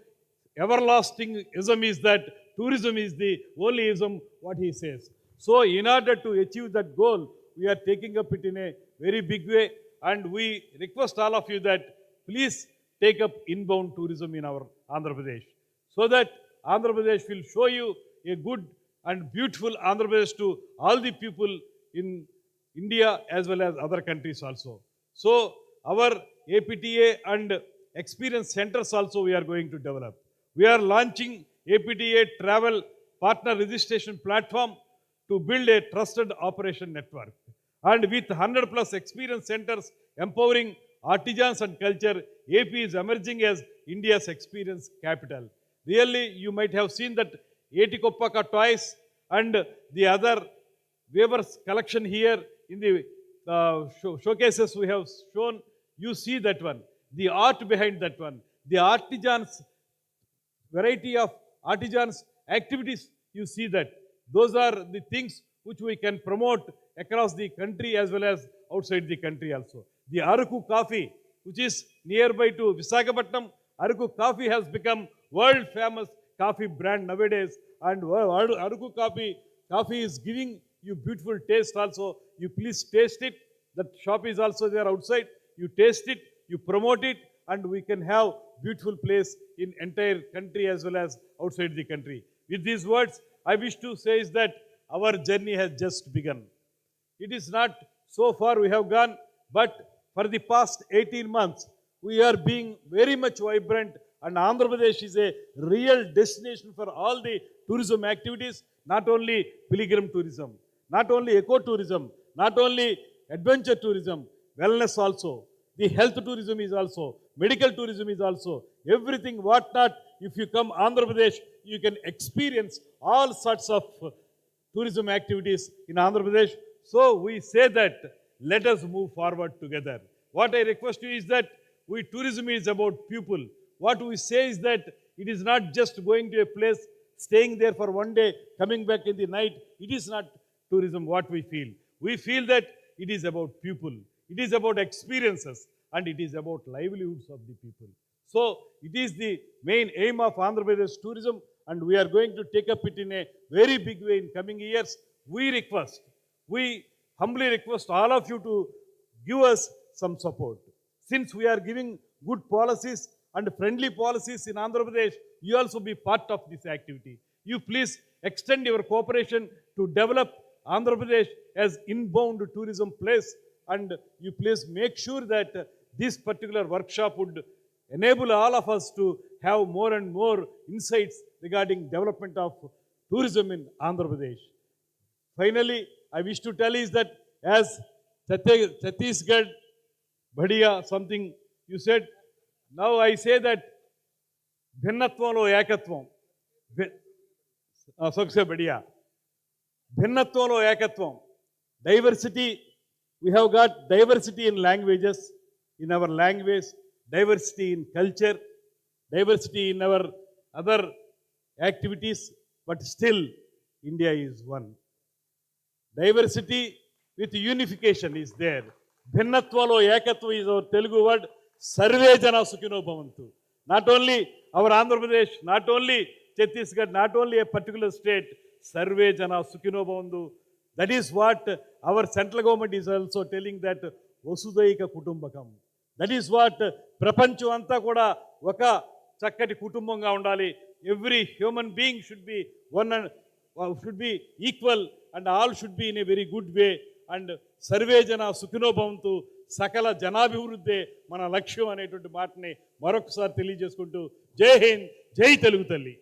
everlasting ism, is that tourism is the only ism what he says. So in order to achieve that goal, we are taking up it in a very big way, and we request all of you that please take up inbound tourism in our Andhra Pradesh, so that Andhra Pradesh will show you a good and beautiful Andhra Pradesh to all the people in India as well as other countries also. So our APTA and experience centers also we are going to develop. We are launching APTA travel partner registration platform to build a trusted operation network. And with 100 plus experience centers empowering artisans and culture, AP is emerging as India's experience capital. Really, you might have seen that ADTOI toys and the other weavers collection here in the showcases we have shown. You see that one, the art behind that one, the artisans, variety of artisans activities, you see that. Those are the things which we can promote across the country as well as outside the country also. The Araku coffee, which is nearby to Visakhapatnam, Araku coffee has become world famous coffee brand nowadays, and Araku coffee is giving you beautiful taste also. You please taste it. That shop is also there outside. You taste it, you promote it, and we can have beautiful place in entire country as well as outside the country. With these words, I wish to say is that our journey has just begun. It is not so far we have gone, but for the past 18 months, we are being very much vibrant, and Andhra Pradesh is a real destination for all the tourism activities, not only pilgrim tourism, not only eco-tourism, not only adventure tourism, wellness also, the health tourism is also, medical tourism is also, everything whatnot. If you come Andhra Pradesh, you can experience all sorts of tourism activities in Andhra Pradesh. So we say that let us move forward together. What I request you is that tourism is about people. What we say is that it is not just going to a place, staying there for one day, coming back in the night. It is not tourism what we feel. We feel that it is about people. It is about experiences and it is about livelihoods of the people. So it is the main aim of Andhra Pradesh tourism and we are going to take up it in a very big way in coming years. We humbly request all of you to give us some support. Since we are giving good policies and friendly policies in Andhra Pradesh, you also be part of this activity. You please extend your cooperation to develop Andhra Pradesh as inbound tourism place and you please make sure that this particular workshop would enable all of us to have more and more insights regarding development of tourism in Andhra Pradesh. Finally, I wish to tell is that as Chhattisgarh, Bhadia, something you said, now I say that भिन्नत्वंलो एकत्वं सबसे बढ़िया भिन्नत्वंलो एकत्वं diversity, we have got diversity in languages, in our language, diversity in culture, diversity in our other activities, but still India is one. Diversity with unification is there. Bhinnatwalo ekatva is our Telugu word. Sarve jana sukhino bhavantu. Not only our Andhra Pradesh, not only Chhattisgarh, not only a particular state, Sarve jana sukhino bhavantu. That is what our central government is also telling that Vasudhaika Kutumbakam. That is what Prapancham anta kuda oka chakkati kutumbanga undali. Every human being should be one and should be equal and all should be in a very good way. And Sarve jana sukhino bhavantu. సకల జనాభివృద్ధి మన లక్ష్యం అనేటువంటి మాటని మరొకసారి తెలియజేసుకుంటూ జై హింద్ జై తెలుగు తల్లి.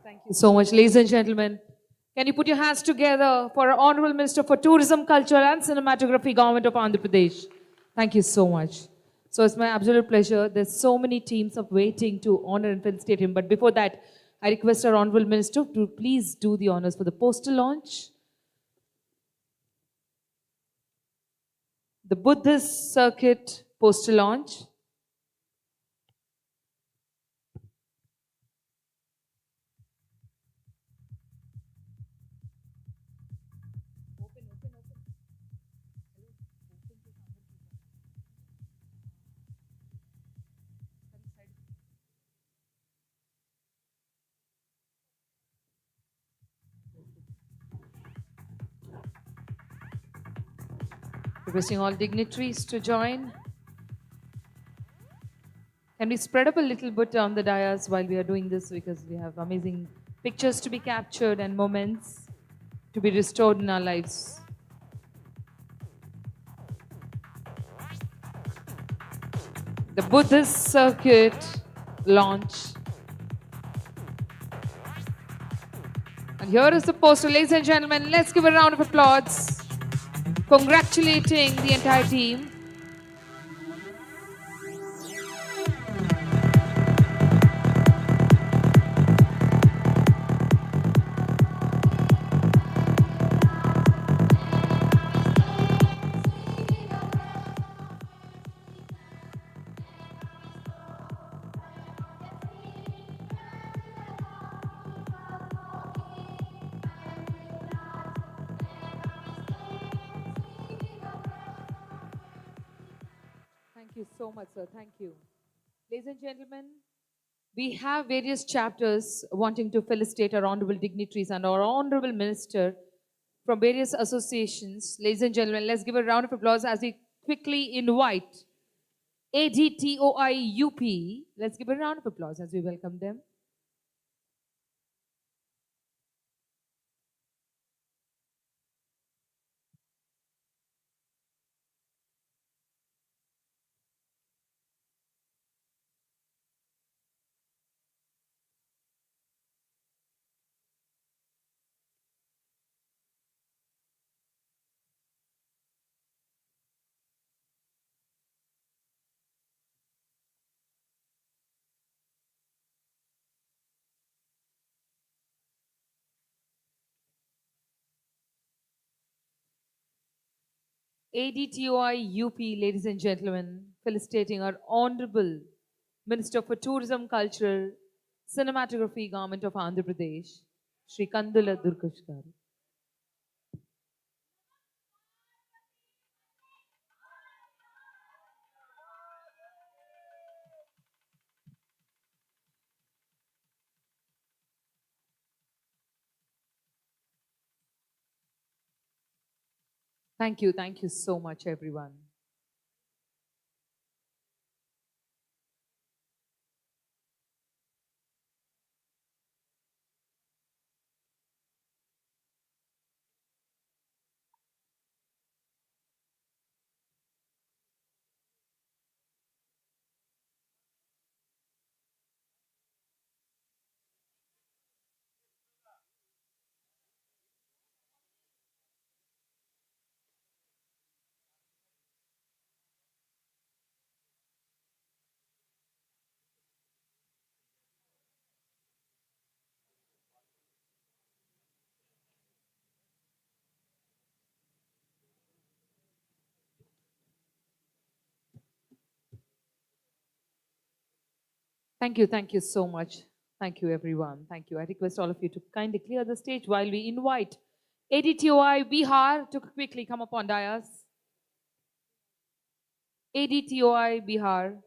Thank you so much, ladies and gentlemen. Can you put your hands together for our Honorable Minister for Tourism, Culture and Cinematography, Government of Andhra Pradesh. Thank you so much. So it's my absolute pleasure. There's so many teams of waiting to honor and felicitate him. But before that, I request our Honorable Minister to please do the honors for the poster launch. The Buddhist Circuit poster launch. Requesting all dignitaries to join. Can we spread up a little bit on the dais while we are doing this, because we have amazing pictures to be captured and moments to be restored in our lives. The Buddhist Circuit launch. And here is the poster, ladies and gentlemen. Let's give a round of applause, congratulating the entire team. Thank you so much, sir. Thank you. Ladies and gentlemen, we have various chapters wanting to felicitate our honorable dignitaries and our honorable minister from various associations. Ladies and gentlemen, let's give a round of applause as we quickly invite ADTOI UP. Let's give a round of applause as we welcome them. ADTOI UP, ladies and gentlemen, felicitating our Honorable Minister for Tourism, Culture, Cinematography, Government of Andhra Pradesh, Shri Kandula Durgesh garu. Thank you so much, everyone. Thank you so much. Thank you, everyone. Thank you. I request all of you to kindly clear the stage while we invite ADTOI Bihar to quickly come up on dais. ADTOI Bihar.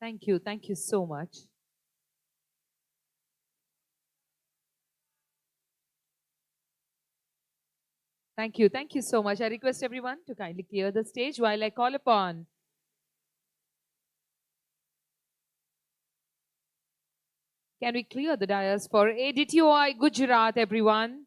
Thank you so much. Thank you so much. I request everyone to kindly clear the stage while I call upon Can we clear the dais for ADTOI Gujarat, everyone?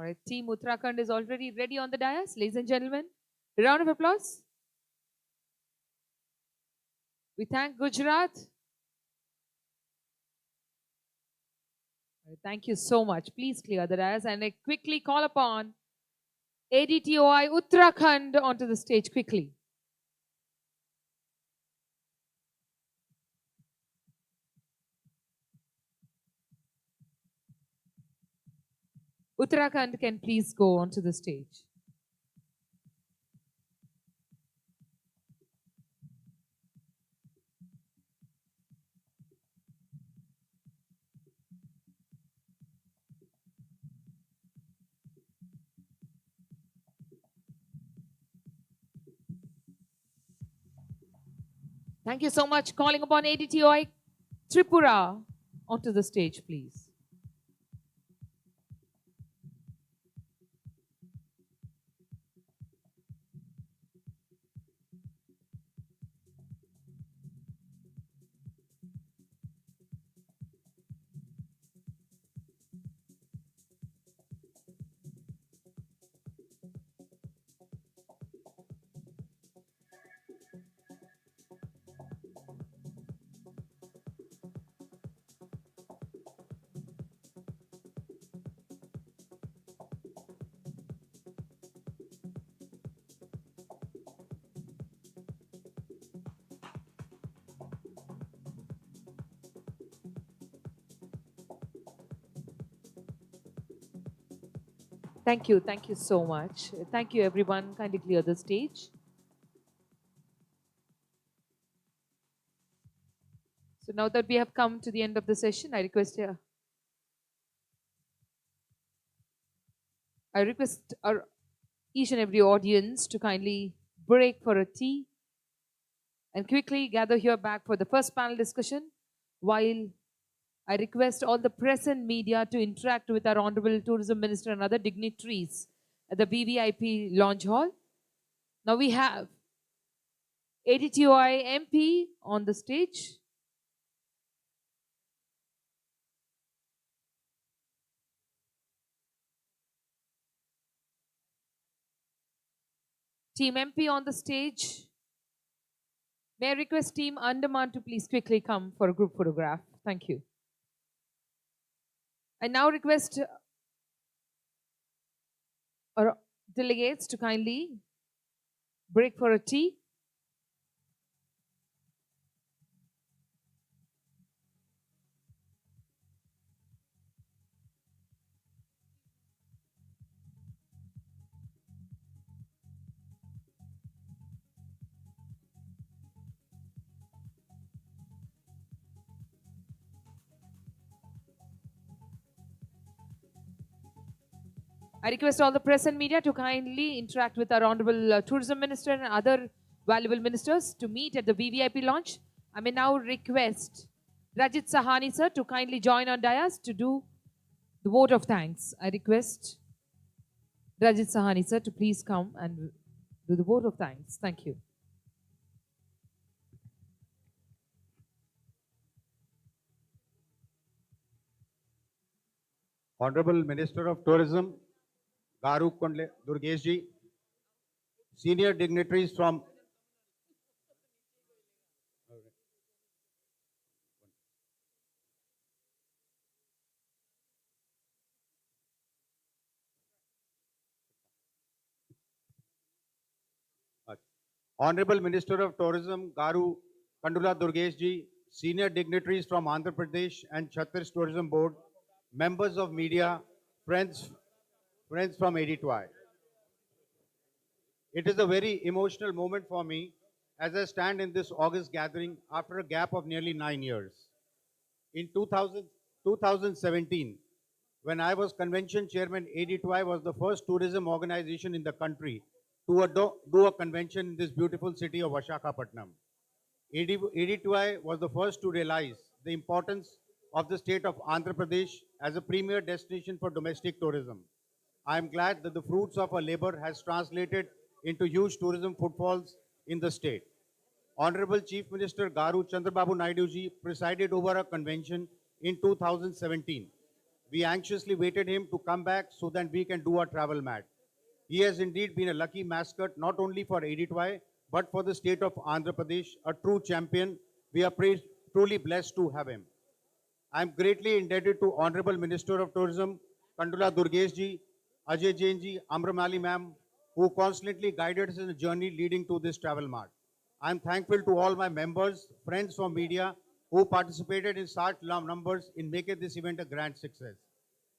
All right, Team Uttarakhand is already ready on the dais. Ladies and gentlemen, round of applause. We thank Gujarat. All right, thank you so much. Please clear the dais and I quickly call upon ADTOI Uttarakhand onto the stage quickly. Uttarakhand can please go onto the stage. Thank you so much. Calling upon ADTOI Tripura onto the stage, please. Thank you so much. Thank you, everyone. Kindly clear the stage. So now that we have come to the end of the session, I request I request each and every audience to kindly break for a tea and quickly gather here back for the first panel discussion, while I request all the press and media to interact with our Honorable Tourism Minister and other dignitaries at the VVIP Lounge Hall. Now we have ADTOI MP on the stage. Team MP on the stage. May I request Team Andaman to please quickly come for a group photograph. Thank you. I now request our delegates to kindly break for a tea. I request all the press and media to kindly interact with our Honorable Tourism Minister and other valuable ministers to meet at the VVIP launch. I may now request Rajit Sahani sir to kindly join on dais to do the vote of thanks. I request Rajit Sahani sir to please come and do the vote of thanks. Thank you. Honorable Minister of Tourism, Garu Kondle Durgesh ji, senior dignitaries from Honorable Minister of Tourism, Garu Kandula Durgesh ji, senior dignitaries from Andhra Pradesh and Chhattisgarh Tourism Board, members of media, friends from ADTOI. It is a very emotional moment for me as I stand in this August gathering after a gap of nearly 9 years. In 2017, when I was convention chairman, ADTOI was the first tourism organization in the country to do a convention in this beautiful city of Visakhapatnam. ADTOI was the first to realize the importance of the state of Andhra Pradesh as a premier destination for domestic tourism. I am glad that the fruits of our labor has translated into huge tourism footfalls in the state. Honorable Chief Minister Garu Chandrababu Naidu ji presided over a convention in 2017. We anxiously waited him to come back so that we can do our travel mat. He has indeed been a lucky mascot not only for ADTOI but for the state of Andhra Pradesh, a true champion. We are truly blessed to have him. I am greatly indebted to Honorable Minister of Tourism, Kandula Durgesh ji, Ajay Jain ji, Amramali ma'am, who constantly guided us in the journey leading to this travel mart. I am thankful to all my members, friends from media who participated in such numbers in making this event a grand success.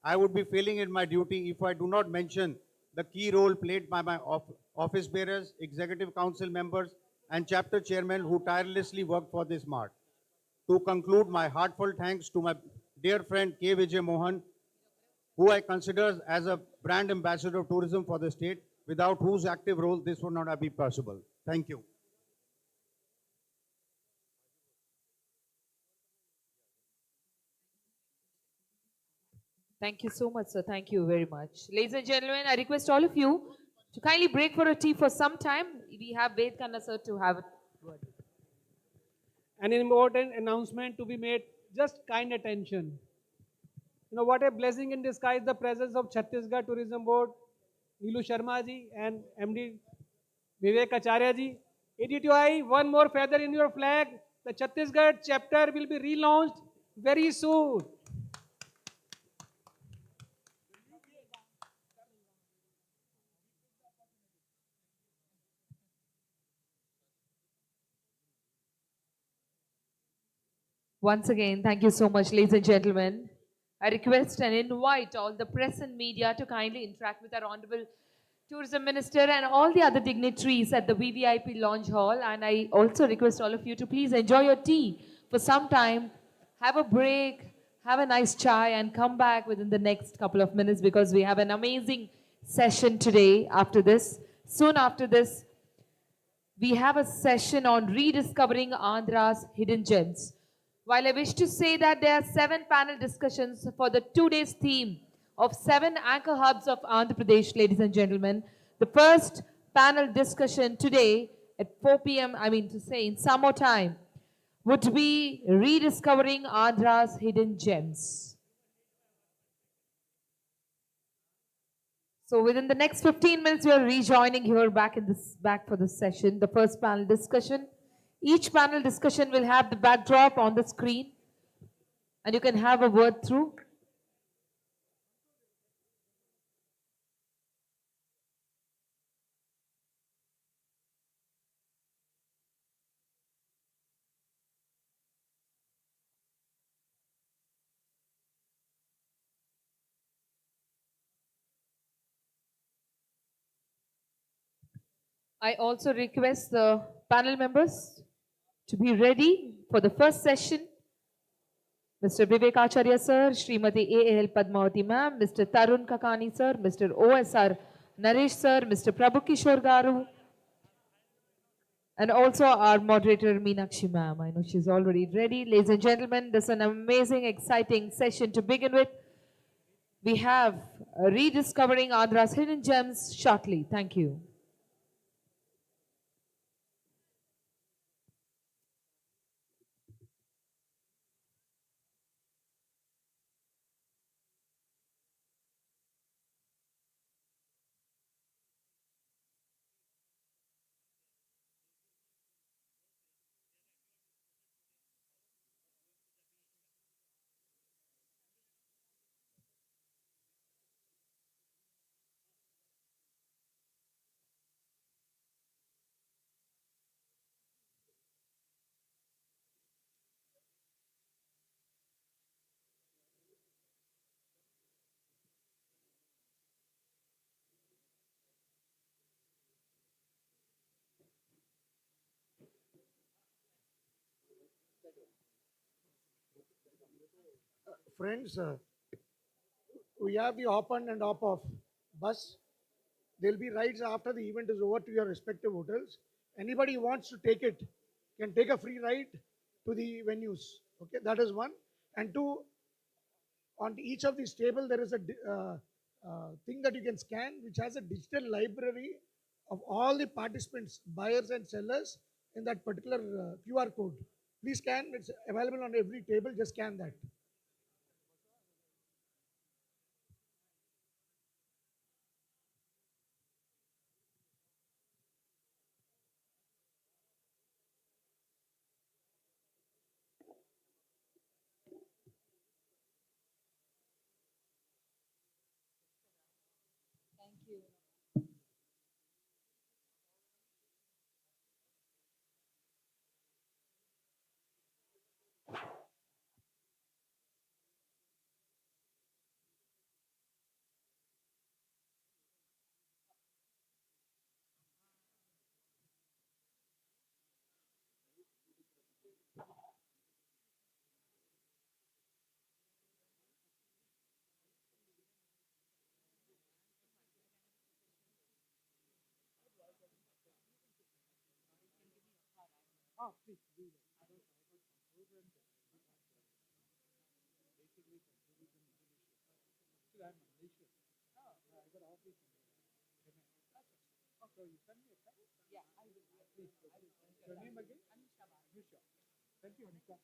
I would be failing in my duty if I do not mention the key role played by my office bearers, executive council members, and chapter chairmen who tirelessly worked for this mart. To conclude, my heartfelt thanks to my dear friend K. Vijay Mohan, who I consider as a brand ambassador of tourism for the state, without whose active role this would not have been possible. Thank you. Thank you so much, sir. Thank you very much. Ladies and gentlemen, I request all of you to kindly break for a tea for some time. We have Ved Khanna sir to have a word. An important announcement to be made, just kind attention. You know, what a blessing in disguise, the presence of Chhattisgarh Tourism Board, Neelu Sharma ji and MD Vivek Acharya ji. ADTOI, one more feather in your flag. The Chhattisgarh chapter will be relaunched very soon. Once again, thank you so much, ladies and gentlemen. I request and invite all the press and media to kindly interact with our Honorable Tourism Minister and all the other dignitaries at the VVIP Lounge Hall. And I also request all of you to please enjoy your tea for some time, have a break, have a nice chai, and come back within the next couple of minutes because we have an amazing session today after this. Soon after this, we have a session on rediscovering Andhra's hidden gems. While I wish to say that there are 7 panel discussions for the 2 days theme of 7 anchor hubs of Andhra Pradesh, ladies and gentlemen, the first panel discussion today at 4 p.m., I mean to say in some more time, would be rediscovering Andhra's hidden gems. So within the next 15 minutes, we are rejoining here back for this session, the first panel discussion. Each panel discussion will have the backdrop on the screen, and you can have a word through. I also request the panel members to be ready for the first session. Mr. Vivek Acharya sir, Srimati A.L. Padmavati ma'am, Mr. Tarun Kakani sir, Mr. O.S.R. Naresh sir, Mr. Prabhu Kishore Garu, and also our moderator Meenakshi ma'am. I know she's already ready. Ladies and gentlemen, this is an amazing, exciting session to begin with. We have rediscovering Andhra's hidden gems shortly. Thank you. Friends, we have the hop on and hop off bus. There'll be rides after the event is over to your respective hotels. Anybody who wants to take it can take a free ride to the venues. Okay, that is one. And two, on each of these table there is a thing that you can scan, which has a digital library of all the participants, buyers and sellers in that particular QR code. Please scan. It's available on every table. Just scan that. Your name again? Anisha. Thank you, Anisha.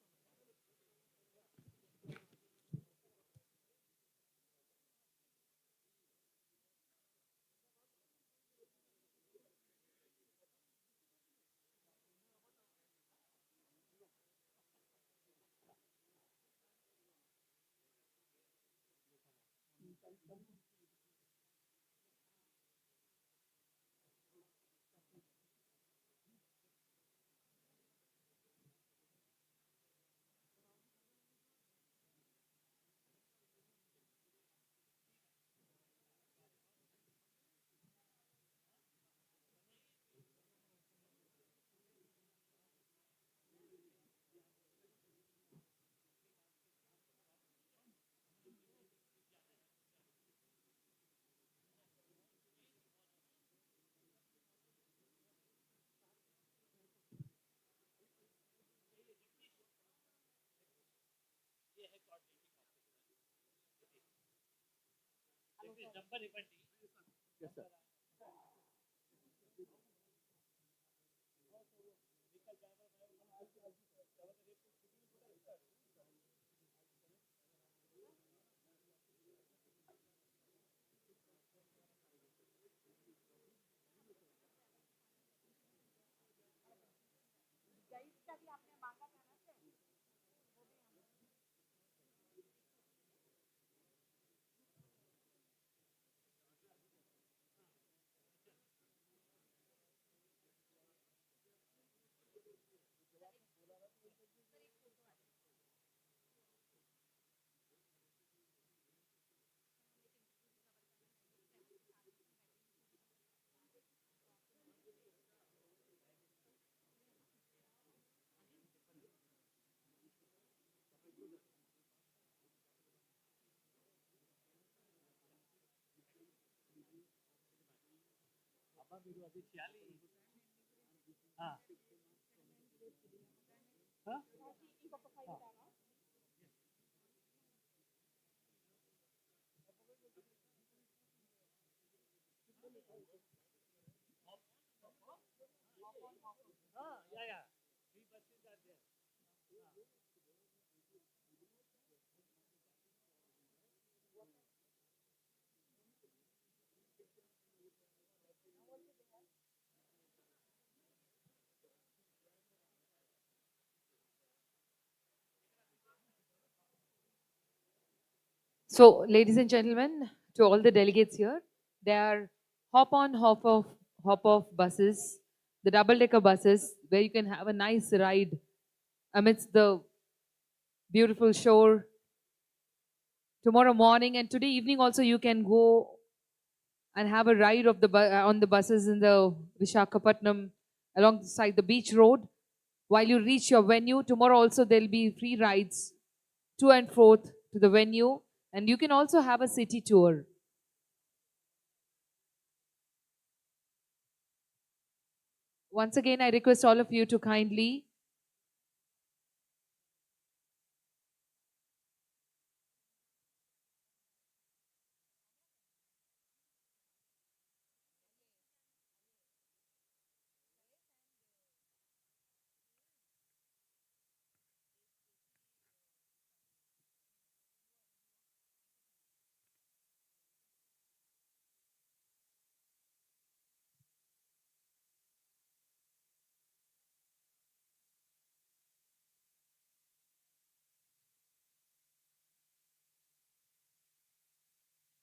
Yes, sir. అబ్బా మీరు అది చేయాలి. Yeah, yeah. 3 buses are there. So, ladies and gentlemen, to all the delegates here, there are hop on, hop off buses, the double decker buses, where you can have a nice ride amidst the beautiful shore. Tomorrow morning and today evening also you can go and have a ride of the on the buses in the Visakhapatnam alongside the beach road. While you reach your venue, tomorrow also there will be free rides to and forth to the venue, and you can also have a city tour. Once again, I request all of you to kindly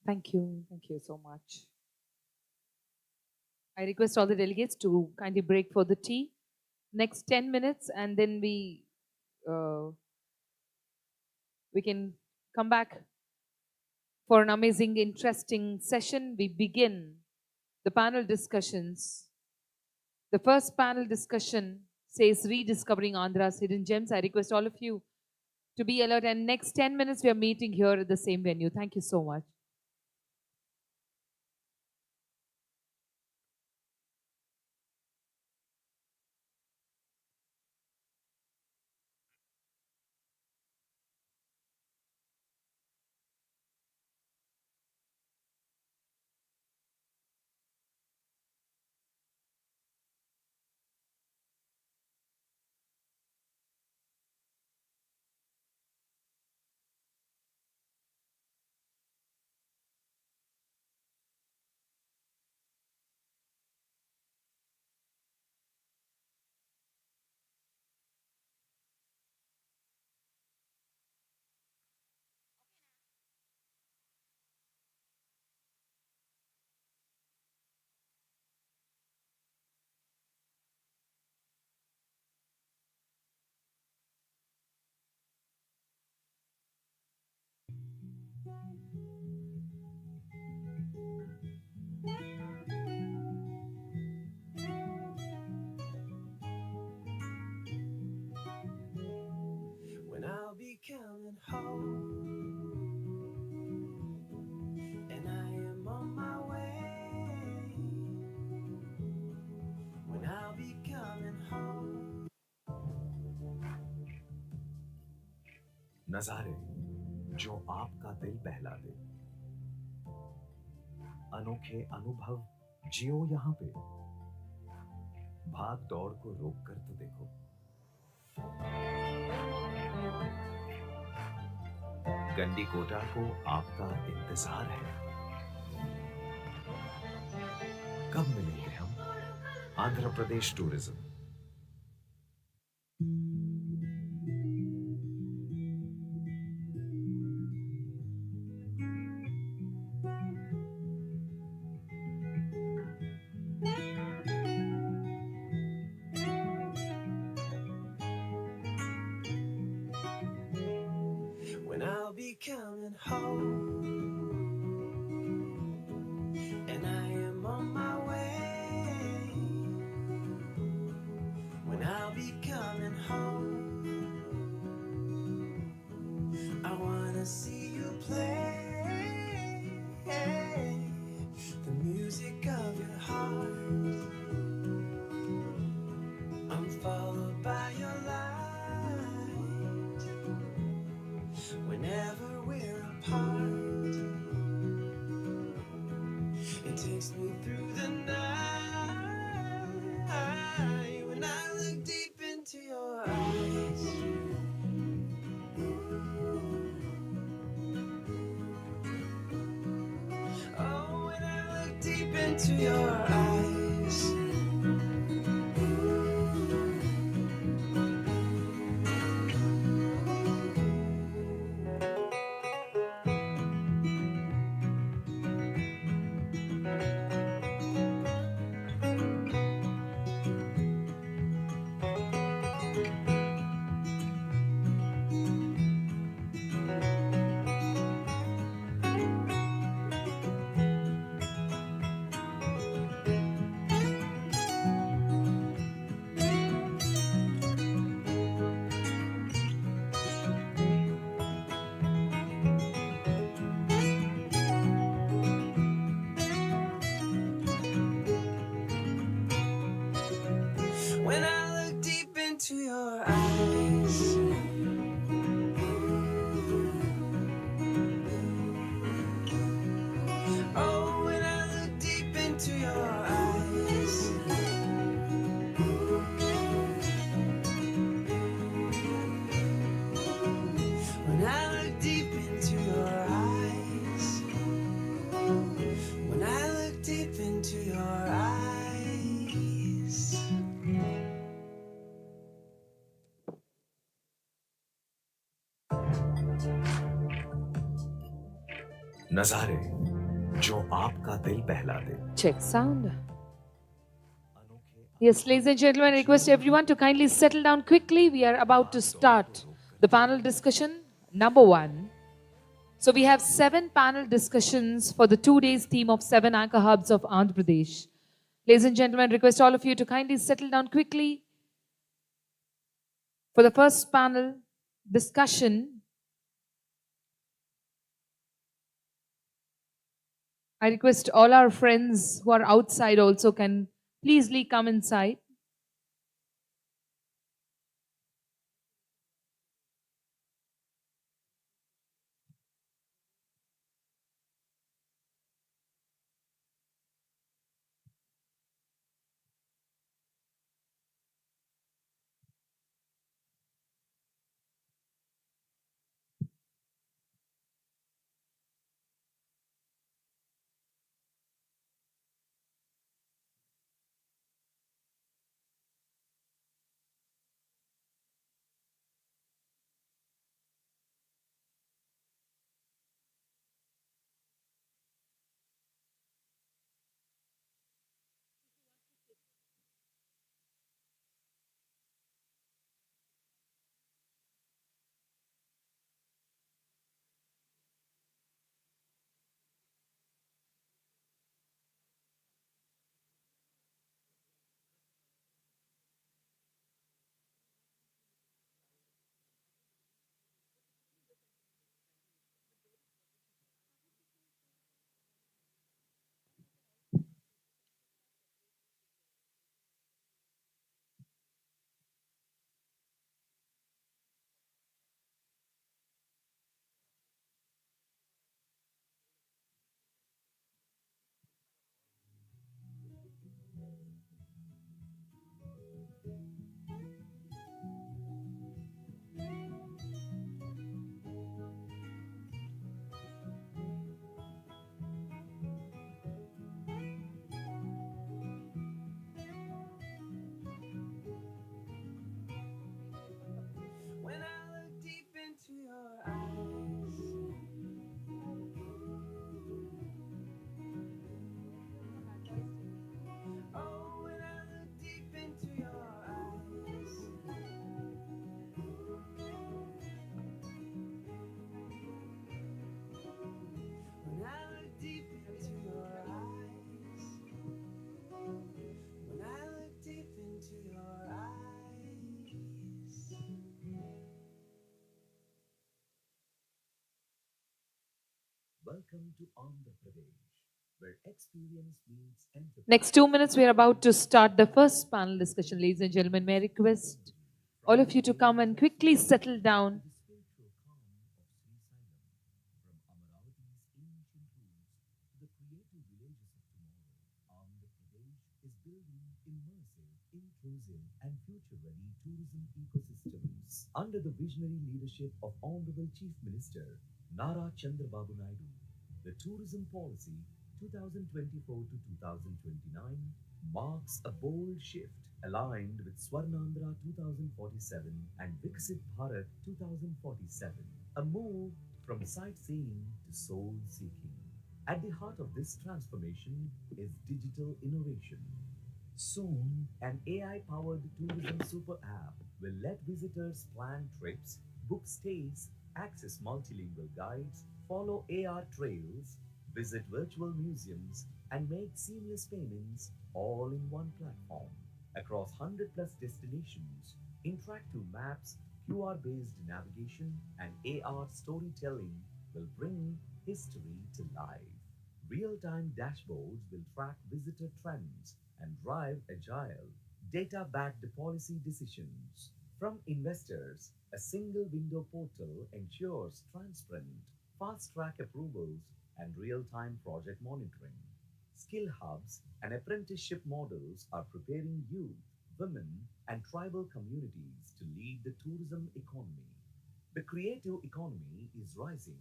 Thank you. Thank you so much. I request all the delegates to kindly break for the tea. Next 10 minutes, and then we can come back for an amazing, interesting session. We begin the panel discussions. The first panel discussion says Rediscovering Andhra's Hidden Gems. I request all of you to be alert, and next 10 minutes we are meeting here at the same venue. Thank you so much. When I'll be coming home, and I am on my way. When I'll be coming home. नजारे जो आपका दिल बहला दे, अनोखे अनुभव जियो यहाँ पे। भाग दौड़ को रोक कर तो देखो। गंडीकोटा को आपका इंतजार है। कब मिलेंगे हम? Andhra Pradesh tourism. When I'll be coming home, and I am on my way. When I'll be coming home, I wanna see you play the music of your heart. I'm followed by your light. Whenever we're apart, it takes me through the night. When I look deep into your eyes, oh, when I look deep into your eyes. When I look deep into your eyes, oh, when I look deep into your eyes, when I look deep into your eyes, when I look deep into your eyes. नजारे जो आपका दिल बहला दे। Check sound. Yes, ladies and gentlemen, I request everyone to kindly settle down quickly. We are about to start the panel discussion number 1. So we have 7 panel discussions for the 2 days theme of 7 anchor hubs of Andhra Pradesh. Ladies and gentlemen, I request all of you to kindly settle down quickly. For the first panel discussion, I request all our friends who are outside also can pleasely come inside. Welcome to Andhra Pradesh, where experience meets enterprise. Next 2 minutes, we are about to start the first panel discussion. Ladies and gentlemen, may I request all of you to come and quickly settle down. The creative villages of tomorrow, Andhra Pradesh is building immersive, inclusive, and future-ready tourism ecosystems under the visionary leadership of Honorable Chief Minister Nara Chandrababu Naidu. The tourism policy 2024 to 2029 marks a bold shift aligned with Swarnandhra 2047 and Viksit Bharat 2047, a move from sightseeing to soul-seeking. At the heart of this transformation is digital innovation. Soon, an AI-powered tourism super app will let visitors plan trips, book stays, access multilingual guides, follow AR trails, visit virtual museums, and make seamless payments all in one platform. Across 100 plus destinations, interactive maps, QR-based navigation, and AR storytelling will bring history to life. Real-time dashboards will track visitor trends and drive agile, data-backed policy decisions. From investors, a single window portal ensures transparent, fast-track approvals and real-time project monitoring. Skill hubs and apprenticeship models are preparing youth, women, and tribal communities to lead the tourism economy. The creative economy is rising.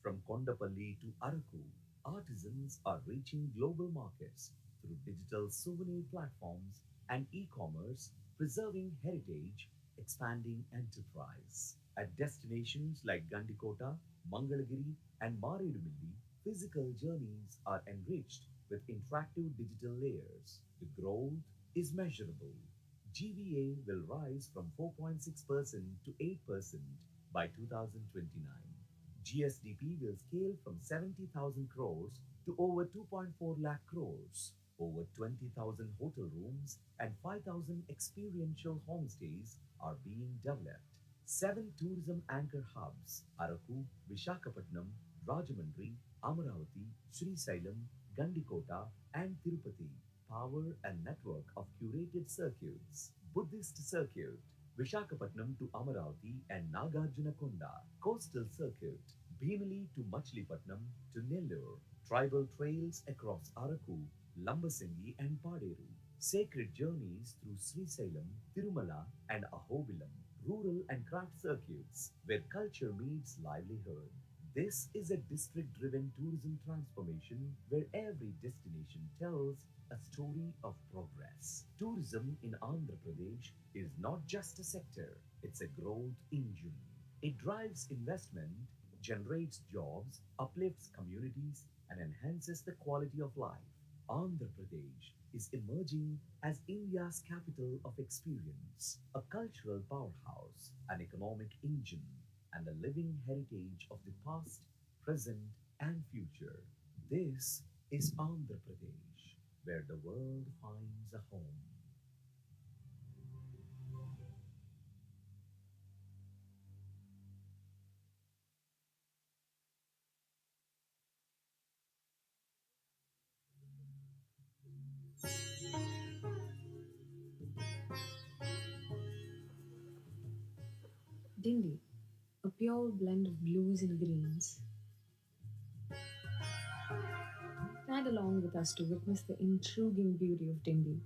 From Kondapalli to Araku, artisans are reaching global markets through digital souvenir platforms and e-commerce, preserving heritage, expanding enterprise. At destinations like Gandikota, Mangalagiri, and Maredumilli, physical journeys are enriched with interactive digital layers. The growth is measurable. GVA will rise from 4.6% to 8% by 2029. GSDP will scale from 70,000 crores to over 2.4 lakh crores. Over 20,000 hotel rooms and 5,000 experiential homestays are being developed. 7 tourism anchor hubs, Araku, Visakhapatnam, Rajamandri, Amaravati, Srisailam, Gandikota, and Tirupati power a network of curated circuits. Buddhist Circuit, Visakhapatnam to Amaravati and Nagarjunakonda, Coastal Circuit, Bhimili to Machilipatnam to Nellore, tribal trails across Araku, Lambasingi and Paderu, sacred journeys through Srisailam, Tirumala and Ahobilam, rural and craft circuits where culture meets livelihood. This is a district-driven tourism transformation where every destination tells a story of progress. Tourism in Andhra Pradesh is not just a sector, it's a growth engine. It drives investment, generates jobs, uplifts communities, and enhances the quality of life. Andhra Pradesh is emerging as India's capital of experience, a cultural powerhouse, an economic engine, and a living heritage of the past, present, and future. This is Andhra Pradesh, where the world finds a home. Dindi, a pure blend of blues and greens. Tag along with us to witness the intriguing beauty of Dindi.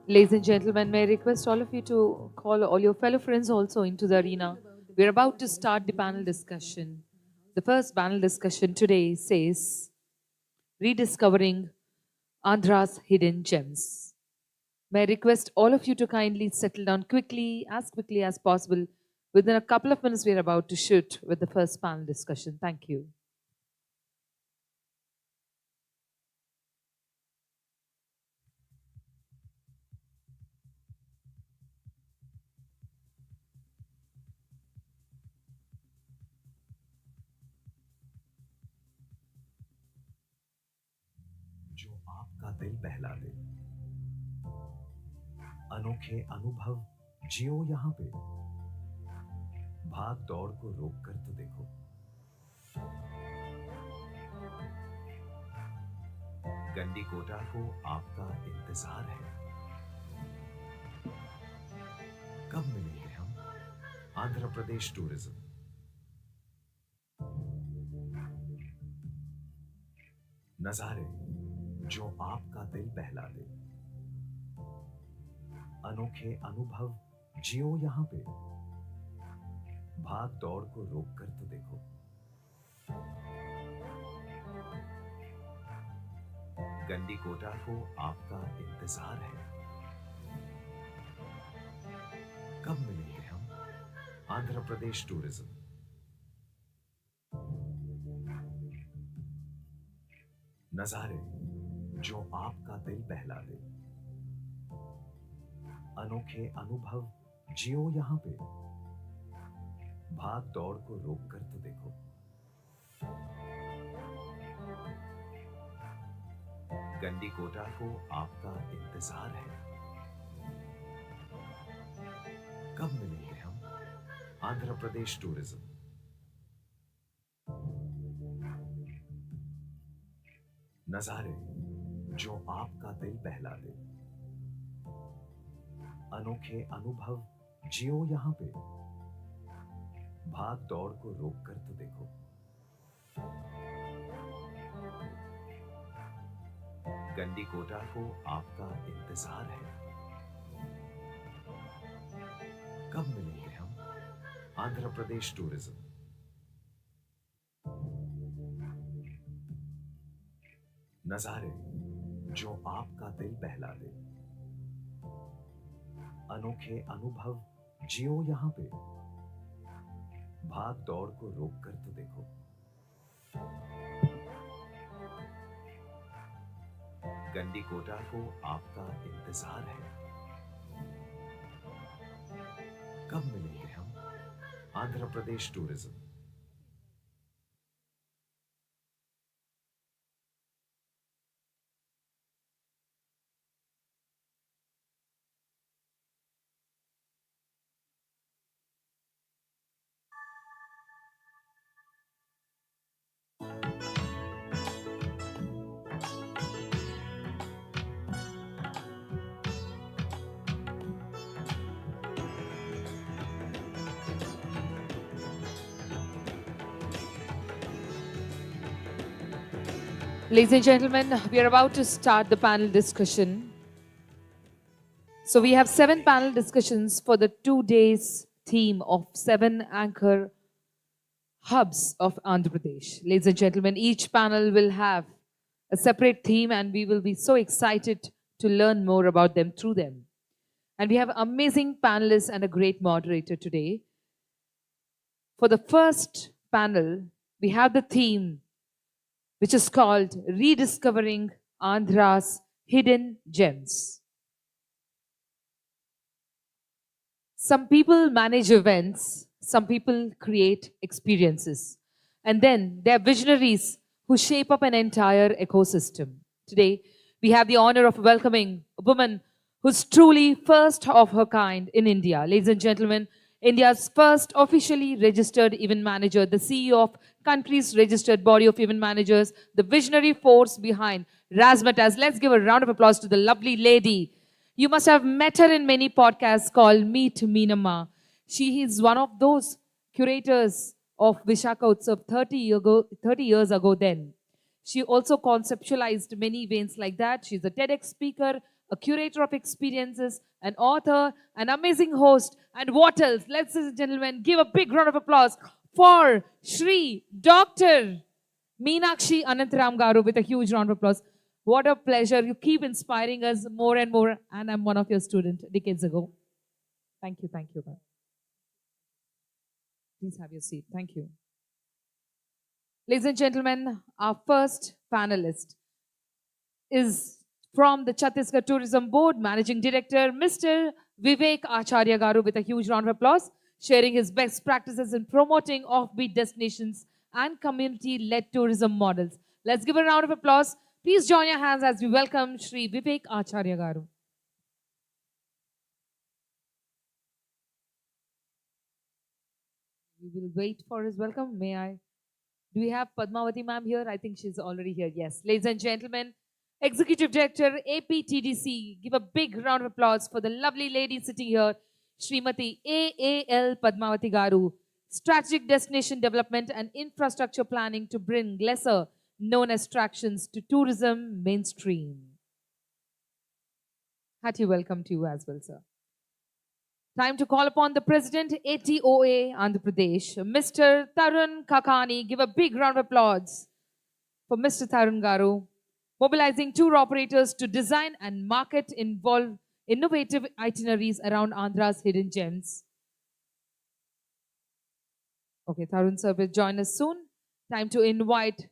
Ladies and gentlemen, may I request all of you to call all your fellow friends also into the arena. We're about to start the panel discussion. The first panel discussion today says, Rediscovering Andhra's Hidden Gems. May I request all of you to kindly settle down quickly as possible. Within a couple of minutes, we're about to shoot with the first panel discussion. Thank you. जो आपका दिल बहला दे। अनोखे अनुभव जियो यहां पे, भाग दौड़ को रोक कर तो देखो। गंडीकोटा को आपका इंतजार है। कब मिलेंगे हम? आंध्र प्रदेश टूरिज्म। नजारे जो आपका दिल बहला दे। अनोखे अनुभव जियो यहां पे, भाग दौड़ को रोक कर तो देखो। गंडीकोटा को आपका इंतजार है। कब मिलेंगे हम? आंध्र प्रदेश टूरिज्म। नजारे जो आपका दिल बहला दे। अनोखे अनुभव जियो यहां पे, भाग दौड़ को रोक कर तो देखो। गंडीकोटा को आपका इंतजार है। कब मिलेंगे हम? आंध्र प्रदेश टूरिज्म। नजारे जो आपका दिल बहला दे। अनोखे अनुभव जियो यहां पे, भाग दौड़ को रोक कर तो देखो। गंडीकोटा को आपका इंतजार है। कब मिलेंगे हम? आंध्र प्रदेश टूरिज्म। नजारे जो आपका दिल बहला दे। अनोखे अनुभव जियो यहां पे, भाग दौड़ को रोक कर तो देखो। गंडीकोटा को आपका इंतजार है। कब मिलेंगे हम? Andhra Pradesh tourism. Ladies and gentlemen, we are about to start the panel discussion. So we have 7 panel discussions for the 2 days theme of 7 anchor hubs of Andhra Pradesh. Ladies and gentlemen, each panel will have a separate theme and we will be so excited to learn more about them through them. And we have amazing panelists and a great moderator today. For the first panel, we have the theme which is called Rediscovering Andhra's Hidden Gems. Some people manage events, some people create experiences, and then there are visionaries who shape up an entire ecosystem. Today, we have the honor of welcoming a woman who's truly first of her kind in India. Ladies and gentlemen, India's first officially registered event manager, the CEO of country's registered body of event managers, the visionary force behind Razzmatazz. Let's give a round of applause to the lovely lady. You must have met her in many podcasts called Meet Meenamma. She is one of those curators of Visakhapatnam 30 years ago then. She also conceptualized many events like that. She's a TEDx speaker, a curator of experiences, an author, an amazing host, and what else? Ladies and gentlemen, give a big round of applause for Shri Dr. Meenakshi Anantharam Garu with a huge round of applause. What a pleasure. You keep inspiring us more and more, and I'm one of your students decades ago. Thank you, thank you. Please have your seat. Thank you. Ladies and gentlemen, our first panelist is from the Chhattisgarh Tourism Board, Managing Director, Mr. Vivek Acharya Garu with a huge round of applause, sharing his best practices in promoting offbeat destinations and community-led tourism models. Let's give a round of applause Please join your hands as we welcome Shri Vivek Acharya Garu. We will wait for his welcome. May I? Do we have Padmavati ma'am here? I think she's already here. Yes. Ladies and gentlemen, Executive Director, APTDC. Give a big round of applause for the lovely lady sitting here, Srimati AAL Padmavati Garu. Strategic Destination Development and Infrastructure Planning to bring lesser known attractions to tourism mainstream. Hearty welcome to you as well, sir. Time to call upon the President, ADTOI, Andhra Pradesh, Mr. Tarun Kakani. Give a big round of applause for Mr. Tarun Garu, mobilizing tour operators to design and market innovative itineraries around Andhra's hidden gems. Okay, Tarun sir will join us soon. Time to invite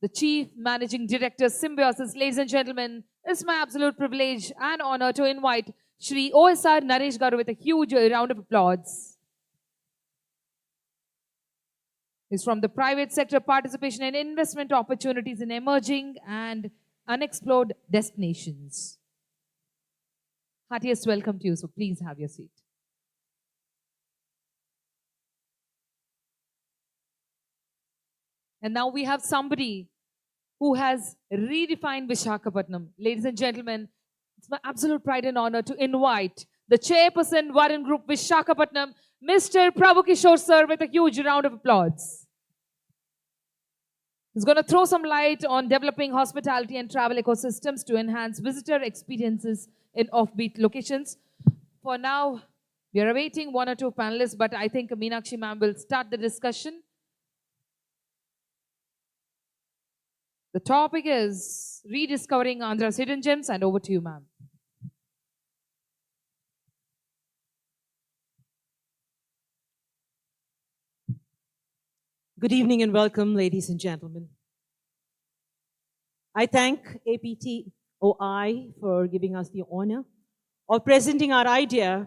the Chief Managing Director, Symbiosis. Ladies and gentlemen, it's my absolute privilege and honor to invite Shri OSR Naresh Garu with a huge round of applause. He's from the private sector participation and investment opportunities in emerging and unexplored destinations. Heartiest welcome to you, so please have your seat. And now we have somebody who has redefined Visakhapatnam. Ladies and gentlemen, it's my absolute pride and honor to invite the Chairperson, Varun Group Visakhapatnam, Mr. Prabhu Kishore sir, with a huge round of applause. He's going to throw some light on developing hospitality and travel ecosystems to enhance visitor experiences in offbeat locations. For now, we are awaiting one or two panelists, but I think Meenakshi ma'am will start the discussion. The topic is rediscovering Andhra's hidden gems, and over to you, ma'am. Good evening and welcome, ladies and gentlemen. I thank APTOI for giving us the honor of presenting our idea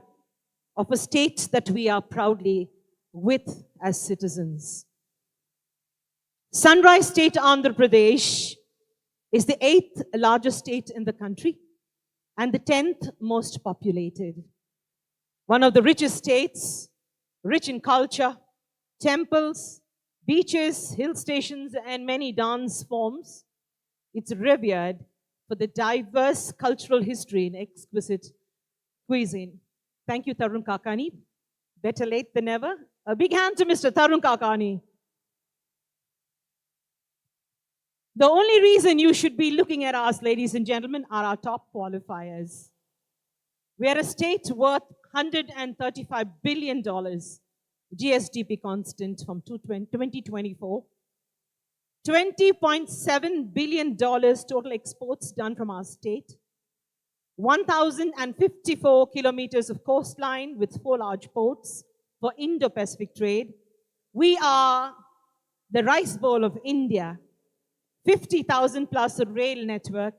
of a state that we are proudly with as citizens. Sunrise State, Andhra Pradesh is the 8th largest state in the country and the 10th most populated. One of the richest states, rich in culture, temples, beaches, hill stations, and many dance forms. It's revered for the diverse cultural history and exquisite cuisine. Thank you, Tarun Kakani. Better late than never. A big hand to Mr. Tarun Kakani. The only reason you should be looking at us, ladies and gentlemen, are our top qualifiers. We are a state worth $135 billion, GSDP constant from 2024. $20.7 billion total exports done from our state. 1,054 kilometers of coastline with 4 large ports for Indo-Pacific trade. We are the rice bowl of India. 50,000 plus a rail network,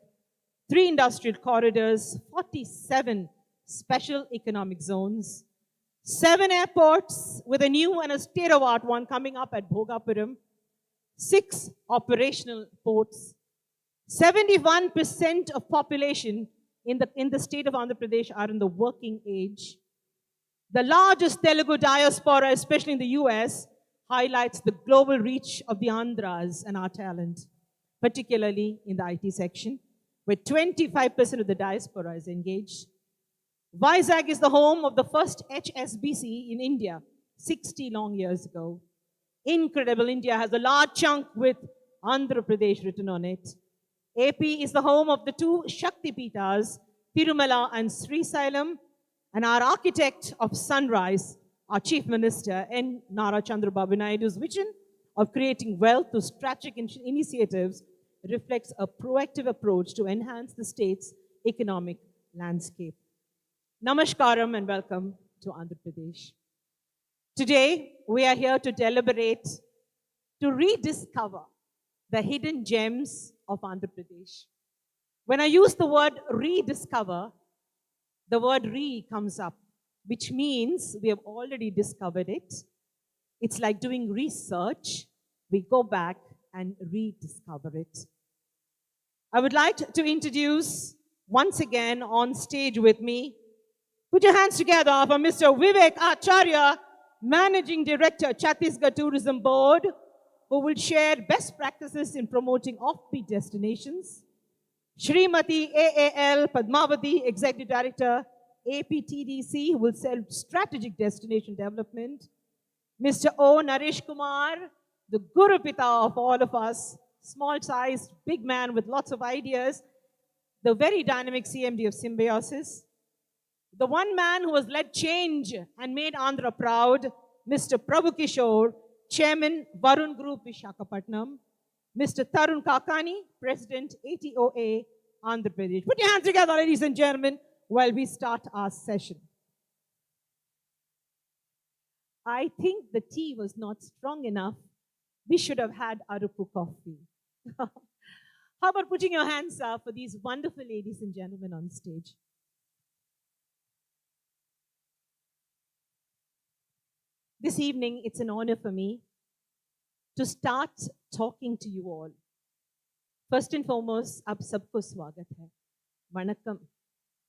3 industrial corridors, 47 special economic zones, 7 airports with a new and a state-of-the-art one coming up at Bhogapuram, 6 operational ports, 71% of population in the state of Andhra Pradesh are in the working age. The largest Telugu diaspora, especially in the US, highlights the global reach of the Andhras and our talent, particularly in the IT section, where 25% of the diaspora is engaged. Vizag is the home of the first HSBC in India, 60 long years ago. Incredible, India has a large chunk with Andhra Pradesh written on it. AP is the home of the 2 Shakti Pitas, Tirumala and Srisailam, and our architect of Sunrise, our Chief Minister, N. Nara Chandrababu Naidu's vision of creating wealth through strategic initiatives reflects a proactive approach to enhance the state's economic landscape. Namaskaram and welcome to Andhra Pradesh. Today, we are here to deliberate, to rediscover the hidden gems of Andhra Pradesh. When I use the word rediscover, the word re comes up, which means we have already discovered it. It's like doing research. We go back and rediscover it. I would like to introduce once again on stage with me, put your hands together for Mr. Vivek Acharya, Managing Director, Chhattisgarh Tourism Board, who will share best practices in promoting offbeat destinations. Shrimati AAL Padmavati, Executive Director, APTDC, who will sell strategic destination development. Mr. O. Naresh Kumar, the Guru Pita of all of us, small-sized, big man with lots of ideas, the very dynamic CMD of Symbiosis. The one man who has led change and made Andhra proud, Mr. Prabhu Kishore, Chairman, Varun Group, Visakhapatnam. Mr. Tarun Kakani, President, ATOA, Andhra Pradesh. Put your hands together, ladies and gentlemen, while we start our session. I think the tea was not strong enough. We should have had Arupu coffee. How about putting your hands up for these wonderful ladies and gentlemen on stage? This evening, it's an honor for me to start talking to you all. First and foremost, आप सबको स्वागत है. वणक्कम.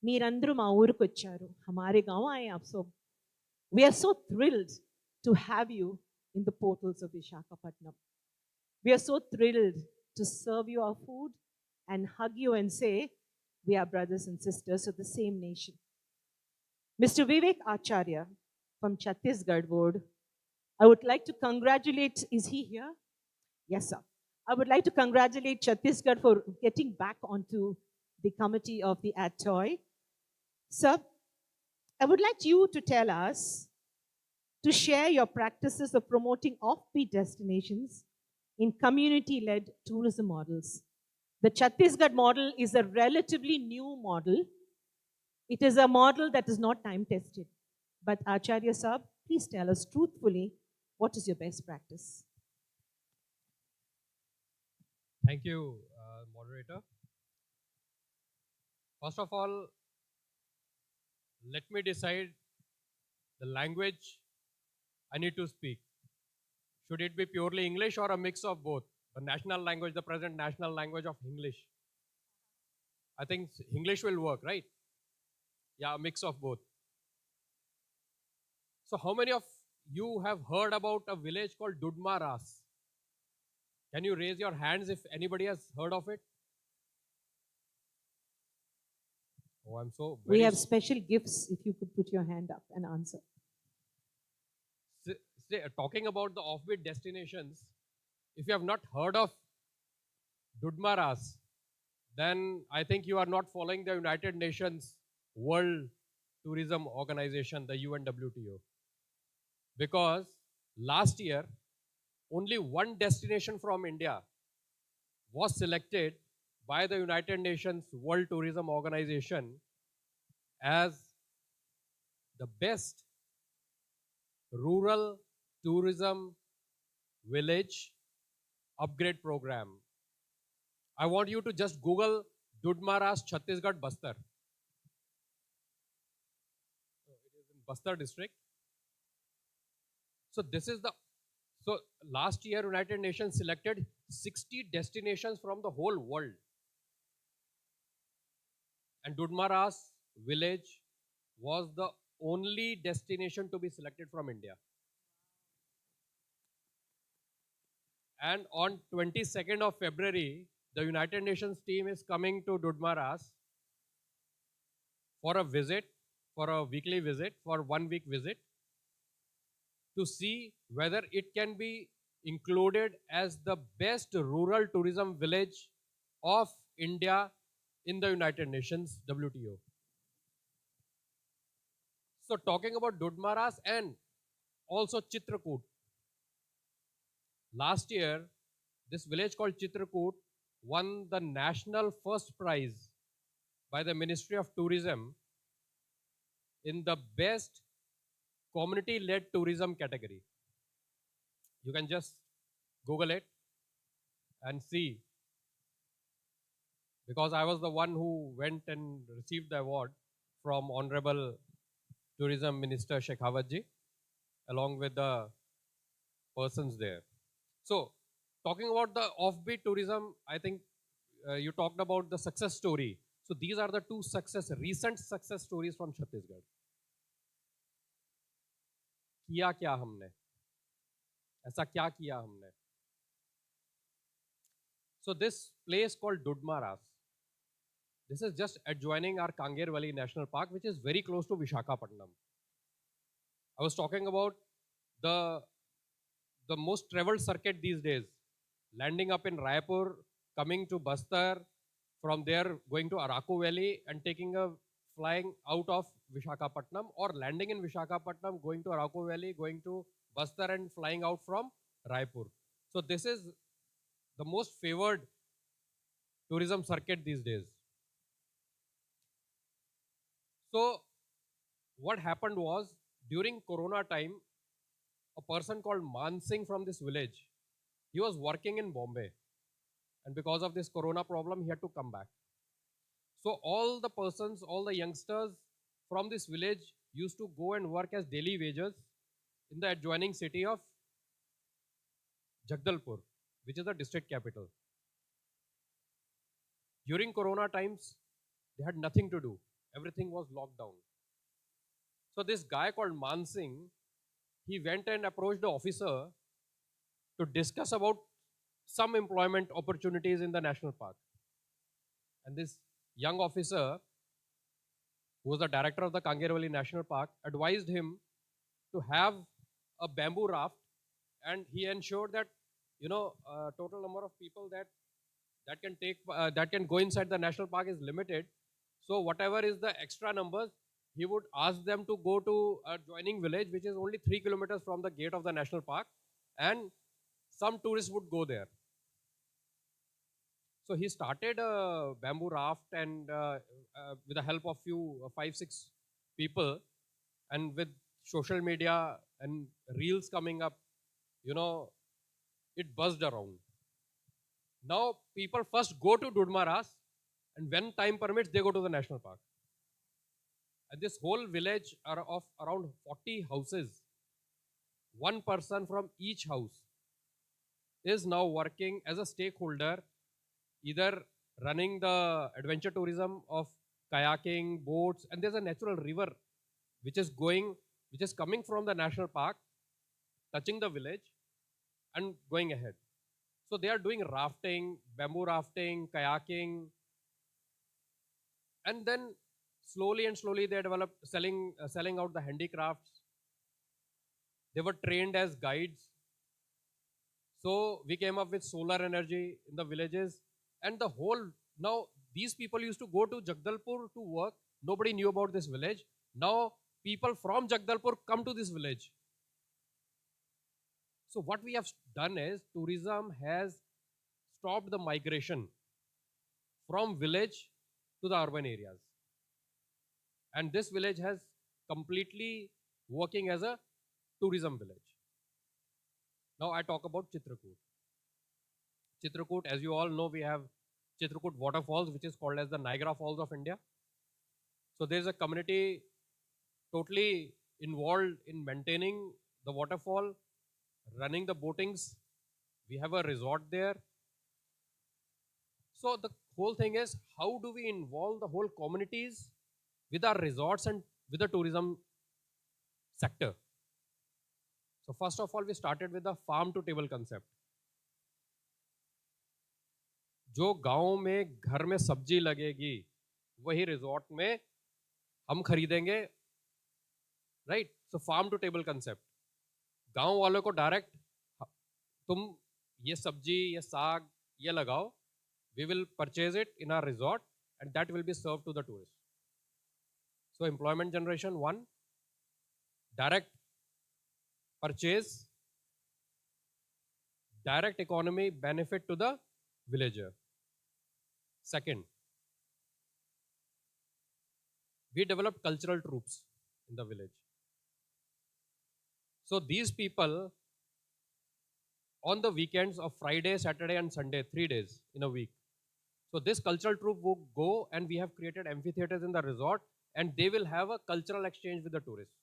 मीरंद्रु मा ऊरुकु वच्चारू. हमारे गांव आए आप सब. We are so thrilled to have you in the portals of Visakhapatnam. We are so thrilled to serve you our food and hug you and say, we are brothers and sisters of the same nation. Mr. Vivek Acharya from Chhattisgarh Board, I would like to congratulate, is he here? Yes, sir. I would like to congratulate Chhattisgarh for getting back onto the committee of the ADTOI. Sir, I would like you to tell us, to share your practices of promoting offbeat destinations in community-led tourism models. The Chhattisgarh model is a relatively new model. It is a model that is not time-tested. But Acharya Saab, please tell us truthfully, what is your best practice? Thank you, moderator. First of all, let me decide the language I need to speak. Should it be purely English or a mix of both? The national language, the present national language of English. I think English will work, right? Yeah, a mix of both. So how many of you have heard about a village called Dudmaras? Can you raise your hands if anybody has heard of it? Oh, I'm so very... We have special gifts if you could put your hand up and answer. Talking about the offbeat destinations, if you have not heard of Dudmaras, then I think you are not following the United Nations World Tourism Organization, the UNWTO. Because last year, only one destination from India was selected by the United Nations World Tourism Organization as the best rural tourism village upgrade program. I want you to just Google Dudmaras, Chhattisgarh, Bastar. It is in Bastar district. So this is the, so last year United Nations selected 60 destinations from the whole world. And Dudmaras village was the only destination to be selected from India. And on 22nd of February, the United Nations team is coming to Dudmaras for a visit, for a weekly visit, for 1 week visit, to see whether it can be included as the best rural tourism village of India in the United Nations WTO. So talking about Dudmaras and also Chitrakoot. Last year, this village called Chitrakoot won the national first prize by the Ministry of Tourism in the best community-led tourism category. You can just Google it and see, because I was the one who went and received the award from Honorable Tourism Minister Shekhawat ji, along with the persons there. So, talking about the offbeat tourism, I think you talked about the success story. So these are the two recent success stories from Chhattisgarh. किया क्या हमने, ऐसा क्या किया हमने? So this place called Dudmaras, this is just adjoining our Kanger Valley National Park, which is very close to Visakhapatnam. I was talking about the most traveled circuit these days, landing up in Raipur, coming to Bastar, from there going to Araku Valley and taking a flying out of Visakhapatnam, or landing in Visakhapatnam, going to Araku Valley, going to Bastar and flying out from Raipur. So this is the most favored tourism circuit these days. So what happened was, during Corona time, a person called Man Singh from this village, he was working in Bombay, and because of this Corona problem, he had to come back. So all the persons, all the youngsters from this village used to go and work as daily wages in the adjoining city of Jagdalpur, which is the district capital. During Corona times, they had nothing to do. Everything was locked down. So this guy called Man Singh, he went and approached the officer to discuss about some employment opportunities in the national park. And this young officer, who was the director of the Kanger Valley National Park, advised him to have a bamboo raft, and he ensured that, you know, total number of people that can go inside the national park is limited. So whatever is the extra numbers, he would ask them to go to a adjoining village, which is only 3 kilometers from the gate of the national park, and some tourists would go there. So he started a bamboo raft, and with the help of 5-6 people, and with social media and reels coming up, you know, it buzzed around. Now people first go to Dudmaras, and when time permits, they go to the national park. And this whole village are of around 40 houses. One person from each house is now working as a stakeholder, either running the adventure tourism of kayaking, boats, and there's a natural river which is coming from the national park, touching the village and going ahead. So they are doing rafting, bamboo rafting, kayaking, and then slowly they developed selling out the handicrafts. They were trained as guides. So we came up with solar energy in the villages, and now these people used to go to Jagdalpur to work. Nobody knew about this village. Now people from Jagdalpur come to this village. So what we have done is, tourism has stopped the migration from village to the urban areas. And this village has completely working as a tourism village. Now I talk about Chitrakoot. Chitrakoot, as you all know, we have Chitrakoot waterfalls, which is called as the Niagara Falls of India. So there's a community totally involved in maintaining the waterfall, running the boatings. We have a resort there. So the whole thing is, how do we involve the whole communities with our resorts and with the tourism sector? So first of all, we started with the farm to table concept. जो गांव में घर में सब्जी लगेगी, वही resort में हम खरीदेंगे, right? So farm to table concept. गांव वालों को डायरेक्ट तुम ये सब्जी, ये साग, ये लगाओ, we will purchase it in our resort, and that will be served to the tourists. So employment generation, one, direct purchase, direct economy benefit to the villager. Second, we developed cultural troops in the village. So these people, on the weekends of Friday, Saturday and Sunday, 3 days in a week. So this cultural troupe will go, and we have created amphitheaters in the resort, and they will have a cultural exchange with the tourists.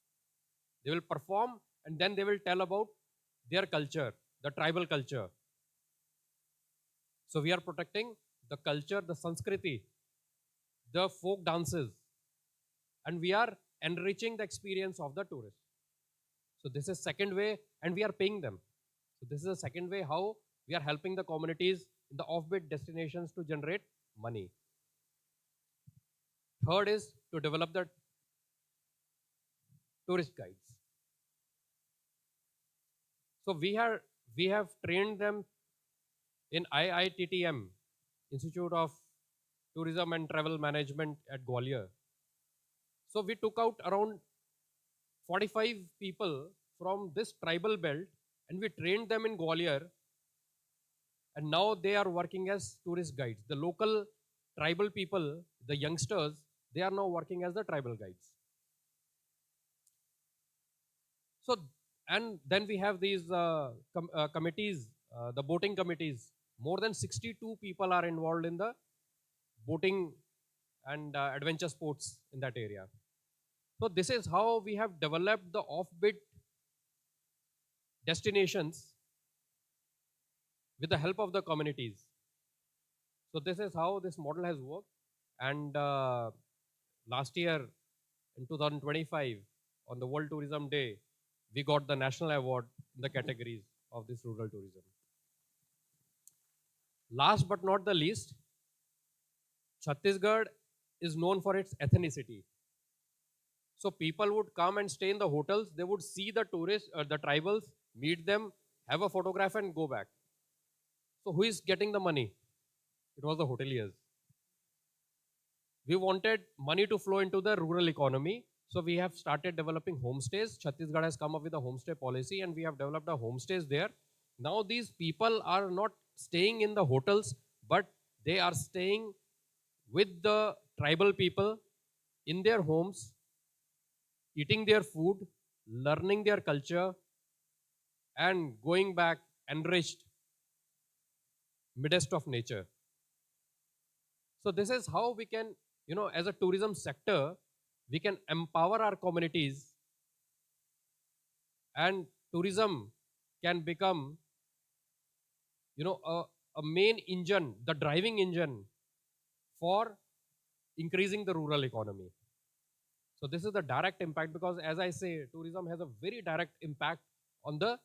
They will perform, and then they will tell about their culture, the tribal culture. So we are protecting the culture, the Sanskriti, the folk dances, and we are enriching the experience of the tourists. So this is second way, and we are paying them. So this is the second way how we are helping the communities in the offbeat destinations to generate money. Third is to develop the tourist guides. So we have trained them in IITTM, Institute of Tourism and Travel Management at Gwalior. So we took out around 45 people from this tribal belt and we trained them in Gwalior, and now they are working as tourist guides. The local tribal people, the youngsters, they are now working as the tribal guides. So, and then we have these committees, the boating committees. More than 62 people are involved in the boating and adventure sports in that area. So this is how we have developed the offbeat destinations with the help of the communities. So this is how this model has worked. And last year in 2025, on the World Tourism Day, we got the national award in the categories of this rural tourism. Last but not the least, Chhattisgarh is known for its ethnicity. So people would come and stay in the hotels, they would see the tourists, the tribals, meet them, have a photograph and go back. So who is getting the money? It was the hoteliers. We wanted money to flow into the rural economy. So we have started developing homestays. Chhattisgarh has come up with a homestay policy and we have developed a homestays there. Now these people are not staying in the hotels, but they are staying with the tribal people in their homes, eating their food, learning their culture, and going back enriched midst of nature. So this is how we can, as a tourism sector, we can empower our communities and tourism can become, a main engine, the driving engine for increasing the rural economy. So this is the direct impact because as I say, tourism has a very direct impact on the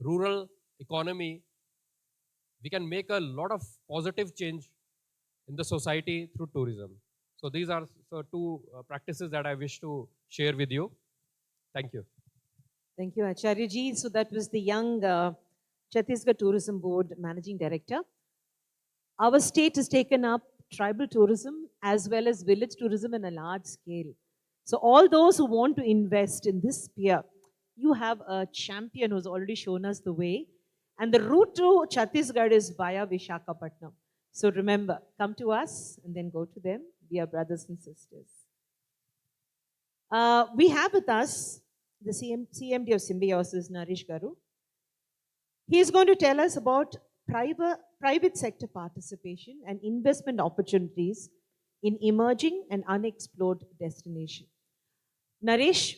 rural economy. We can make a lot of positive change in the society through tourism. So these are two practices that I wish to share with you. Thank you. Thank you, Acharya ji. So that was the young Chhattisgarh Tourism Board Managing Director. Our state has taken up tribal tourism as well as village tourism in a large scale. So all those who want to invest in this sphere, you have a champion who's already shown us the way. And the route to Chhattisgarh is via Visakhapatnam. So remember, come to us and then go to them. We are brothers and sisters. We have with us the CMD of Symbiosis, Naresh Garu. He is going to tell us about private sector participation and investment opportunities in emerging and unexplored destinations. Naresh,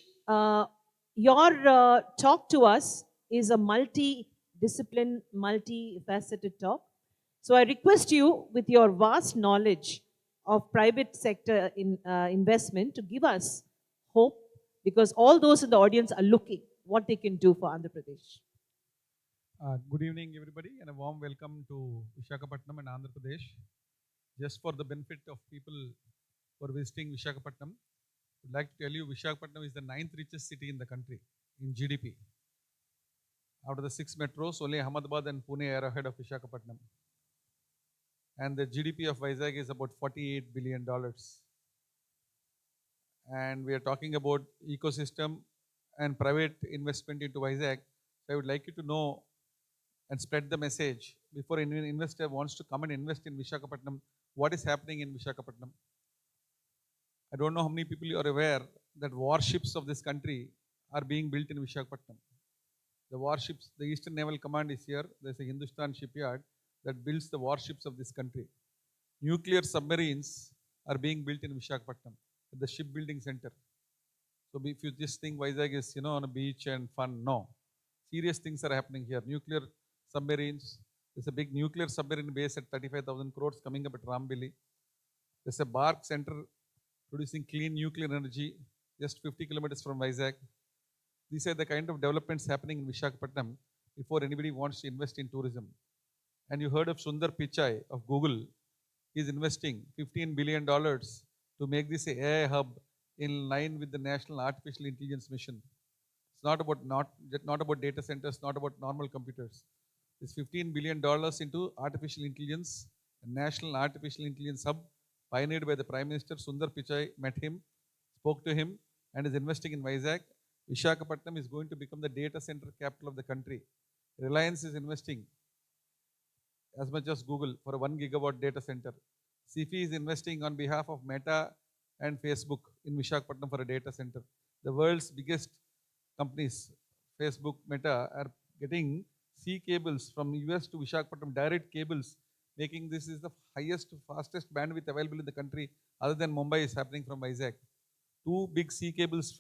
your talk to us is a multi-discipline, multi-faceted talk. So I request you, with your vast knowledge of private sector investment, to give us hope, because all those in the audience are looking what they can do for Andhra Pradesh. Good evening, everybody, and a warm welcome to Visakhapatnam and Andhra Pradesh. Just for the benefit of people who are visiting Visakhapatnam, I would like to tell you Visakhapatnam is the 9th richest city in the country in GDP. Out of the 6 metros, only Ahmedabad and Pune are ahead of Visakhapatnam. And the GDP of Vizag is about $48 billion. And we are talking about ecosystem and private investment into Vizag. So I would like you to know and spread the message before an investor wants to come and invest in Visakhapatnam, what is happening in Visakhapatnam. I don't know how many people are aware that warships of this country are being built in Visakhapatnam. The warships, the Eastern Naval Command is here. There's a Hindustan shipyard that builds the warships of this country. Nuclear submarines are being built in Visakhapatnam at the shipbuilding center. So if you just think Vizag is, on a beach and fun, no. Serious things are happening here. Nuclear submarines, There's a big nuclear submarine base at 35,000 crores coming up at Rambili. There's a bark center producing clean nuclear energy just 50 kilometers from Vizag. These are the kind of developments happening in Visakhapatnam before anybody wants to invest in tourism. And you heard of Sundar Pichai of Google. He's investing $15 billion to make this a AI hub in line with the National Artificial Intelligence Mission. It's not about data centers, not about normal computers. It's $15 billion into artificial intelligence, a National Artificial Intelligence Hub pioneered by the Prime Minister. Sundar Pichai met him, spoke to him, and is investing in Vizag. Visakhapatnam is going to become the data center capital of the country. Reliance is investing as much as Google for a 1 gigawatt data center. CFI is investing on behalf of Meta and Facebook in Visakhapatnam for a data center. The world's biggest companies, Facebook, Meta, are getting sea cables from US to Visakhapatnam, direct cables, making this is the highest, fastest bandwidth available in the country, other than Mumbai is happening from Vizag. 2 big sea cables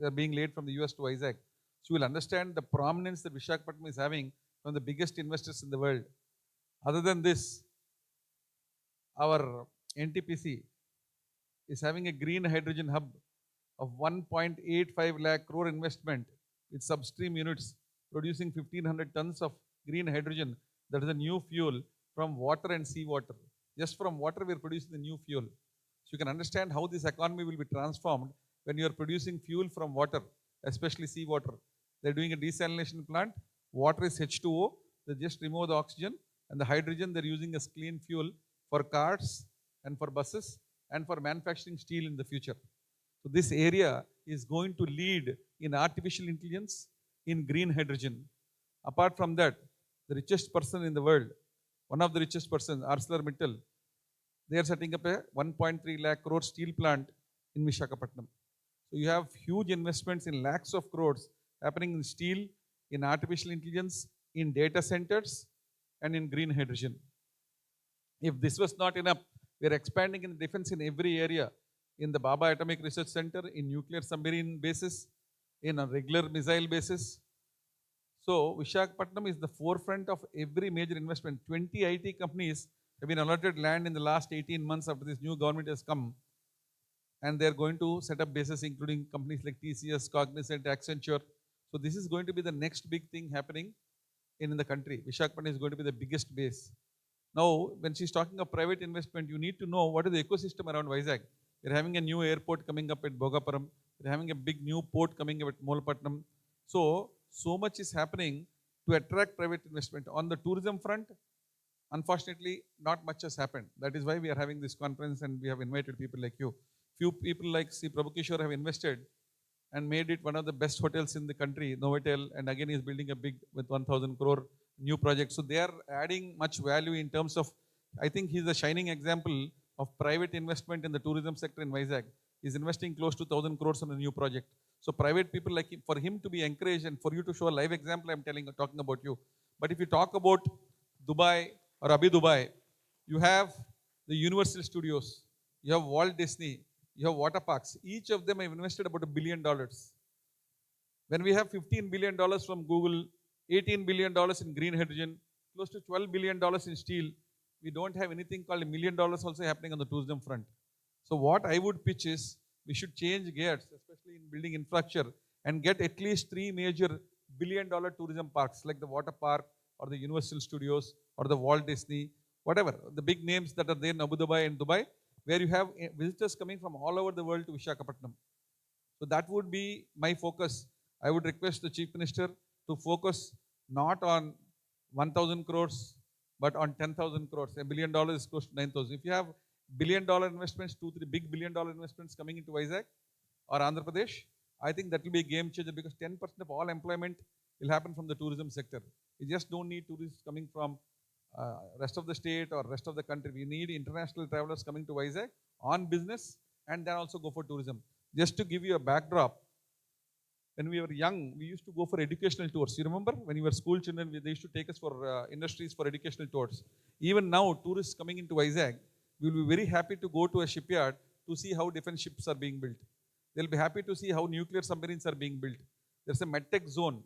are being laid from the US to Vizag. So you will understand the prominence that Visakhapatnam is having from the biggest investors in the world. Other than this, our NTPC is having a green hydrogen hub of 1.85 lakh crore investment with substream units producing 1,500 tons of green hydrogen. That is a new fuel from water and seawater. Just from water, we are producing the new fuel. So you can understand how this economy will be transformed when you are producing fuel from water, especially seawater. They're doing a desalination plant. Water is H2O. They just remove the oxygen, and the hydrogen they're using as clean fuel for cars and for buses and for manufacturing steel in the future. So this area is going to lead in artificial intelligence, in green hydrogen. Apart from that, the richest person in the world, one of the richest persons, ArcelorMittal, they are setting up a 1.3 lakh crore steel plant in Visakhapatnam. So you have huge investments in lakhs of crores happening in steel, in artificial intelligence, in data centers, and in green hydrogen. If this was not enough, we are expanding in defense in every area, in the Baba Atomic Research Center, in nuclear submarine bases, in a regular missile bases. So Visakhapatnam is the forefront of every major investment. 20 IT companies have been allotted land in the last 18 months after this new government has come. And they're going to set up bases, including companies like TCS, Cognizant, Accenture. So this is going to be the next big thing happening in the country. Visakhapatnam is going to be the biggest base. Now, when she's talking of private investment, you need to know what is the ecosystem around Vizag. We're having a new airport coming up at Bhogapuram. We're having a big new port coming up at Molapatnam. So much is happening to attract private investment. On the tourism front, unfortunately, not much has happened. That is why we are having this conference and we have invited people like you. Few people like C. Prabhukishore have invested and made it one of the best hotels in the country, Novotel, and again is building a big with 1,000 crore new project. So they are adding much value in terms of, I think he's a shining example of private investment in the tourism sector in Vizag. He's investing close to 1,000 crores on a new project. So private people like him, for him to be encouraged and for you to show a live example, I'm talking about you. But if you talk about Dubai or Abu Dubai, you have the Universal Studios, you have Walt Disney, you have water parks. Each of them have invested about $1 billion. When we have $15 billion from Google, $18 billion in green hydrogen, close to $12 billion in steel, we don't have anything called $1 million also happening on the tourism front. So what I would pitch is, we should change gears, especially in building infrastructure, and get at least 3 major billion-dollar tourism parks like the water park or the Universal Studios or the Walt Disney, whatever, the big names that are there in Abu Dhabi and Dubai, where you have visitors coming from all over the world to Visakhapatnam. So that would be my focus. I would request the Chief Minister to focus not on 1,000 crores, but on 10,000 crores. $1 billion is close to 9,000. If you have billion-dollar investments, 2-3 big billion-dollar investments coming into Vizag or Andhra Pradesh, I think that will be a game changer because 10% of all employment will happen from the tourism sector. You just don't need tourists coming from rest of the state or rest of the country. We need international travelers coming to Vizag on business and then also go for tourism. Just to give you a backdrop, when we were young, we used to go for educational tours. You remember when we were school children, they used to take us for industries for educational tours. Even now, tourists coming into Vizag, we will be very happy to go to a shipyard to see how defense ships are being built. They'll be happy to see how nuclear submarines are being built. There's a medtech zone.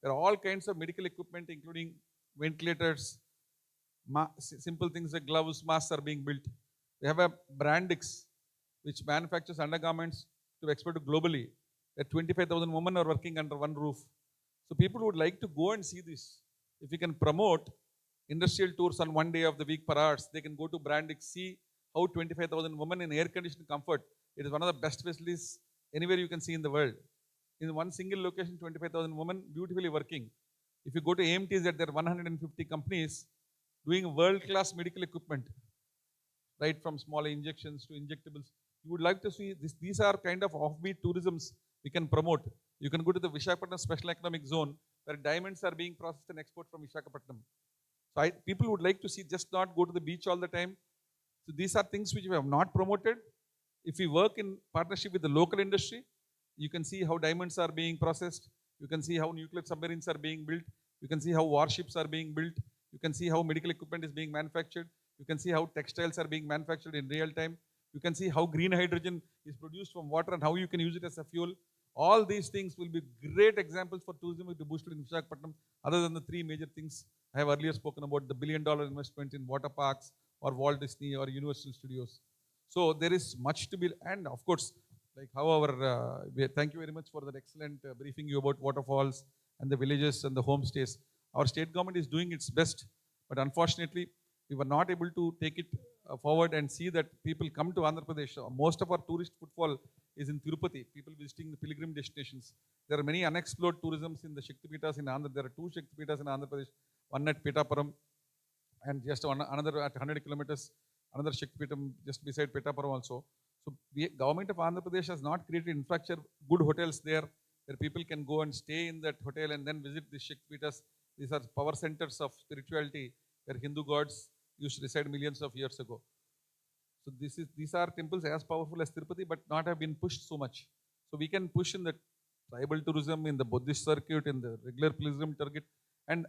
There are all kinds of medical equipment, including ventilators, Simple things like gloves, masks are being built. We have a Brandix, which manufactures undergarments to export globally. That 25,000 women are working under one roof. So people would like to go and see this. If we can promote industrial tours on one day of the week per hours, they can go to Brandix, see how 25,000 women in air-conditioned comfort. It is one of the best facilities anywhere you can see in the world. In one single location, 25,000 women beautifully working. If you go to AMTs, there are 150 companies doing world-class medical equipment, right from small injections to injectables. You would like to see this. These are kind of offbeat tourisms we can promote. You can go to the Visakhapatnam Special Economic Zone where diamonds are being processed and exported from Visakhapatnam. So people would like to see, just not go to the beach all the time. So these are things which we have not promoted. If we work in partnership with the local industry, you can see how diamonds are being processed. You can see how nuclear submarines are being built. You can see how warships are being built. You can see how medical equipment is being manufactured. You can see how textiles are being manufactured in real time. You can see how green hydrogen is produced from water and how you can use it as a fuel. All these things will be great examples for tourism to boost in Visakhapatnam, other than the three major things I have earlier spoken about, the $1 billion investment in water parks or Walt Disney or Universal Studios. So there is much to be, and of course, like however, thank you very much for that excellent briefing you about waterfalls and the villages and the homestays. Our state government is doing its best, but unfortunately, we were not able to take it forward and see that people come to Andhra Pradesh. Most of our tourist footfall is in Tirupati, people visiting the pilgrim destinations. There are many unexplored tourisms in the Shaktipeethas in Andhra. There are two Shaktipeethas in Andhra Pradesh, one at Petapuram and just another at 100 kilometers, another Shaktipeetham just beside Petapuram also. So government of Andhra Pradesh has not created infrastructure, good hotels there where people can go and stay in that hotel and then visit the Shaktipeethas. These are power centers of spirituality where Hindu gods used to reside millions of years ago. So these are temples as powerful as Tirupati, but not have been pushed so much. So we can push in the tribal tourism, in the Buddhist circuit, in the regular pilgrim circuit. And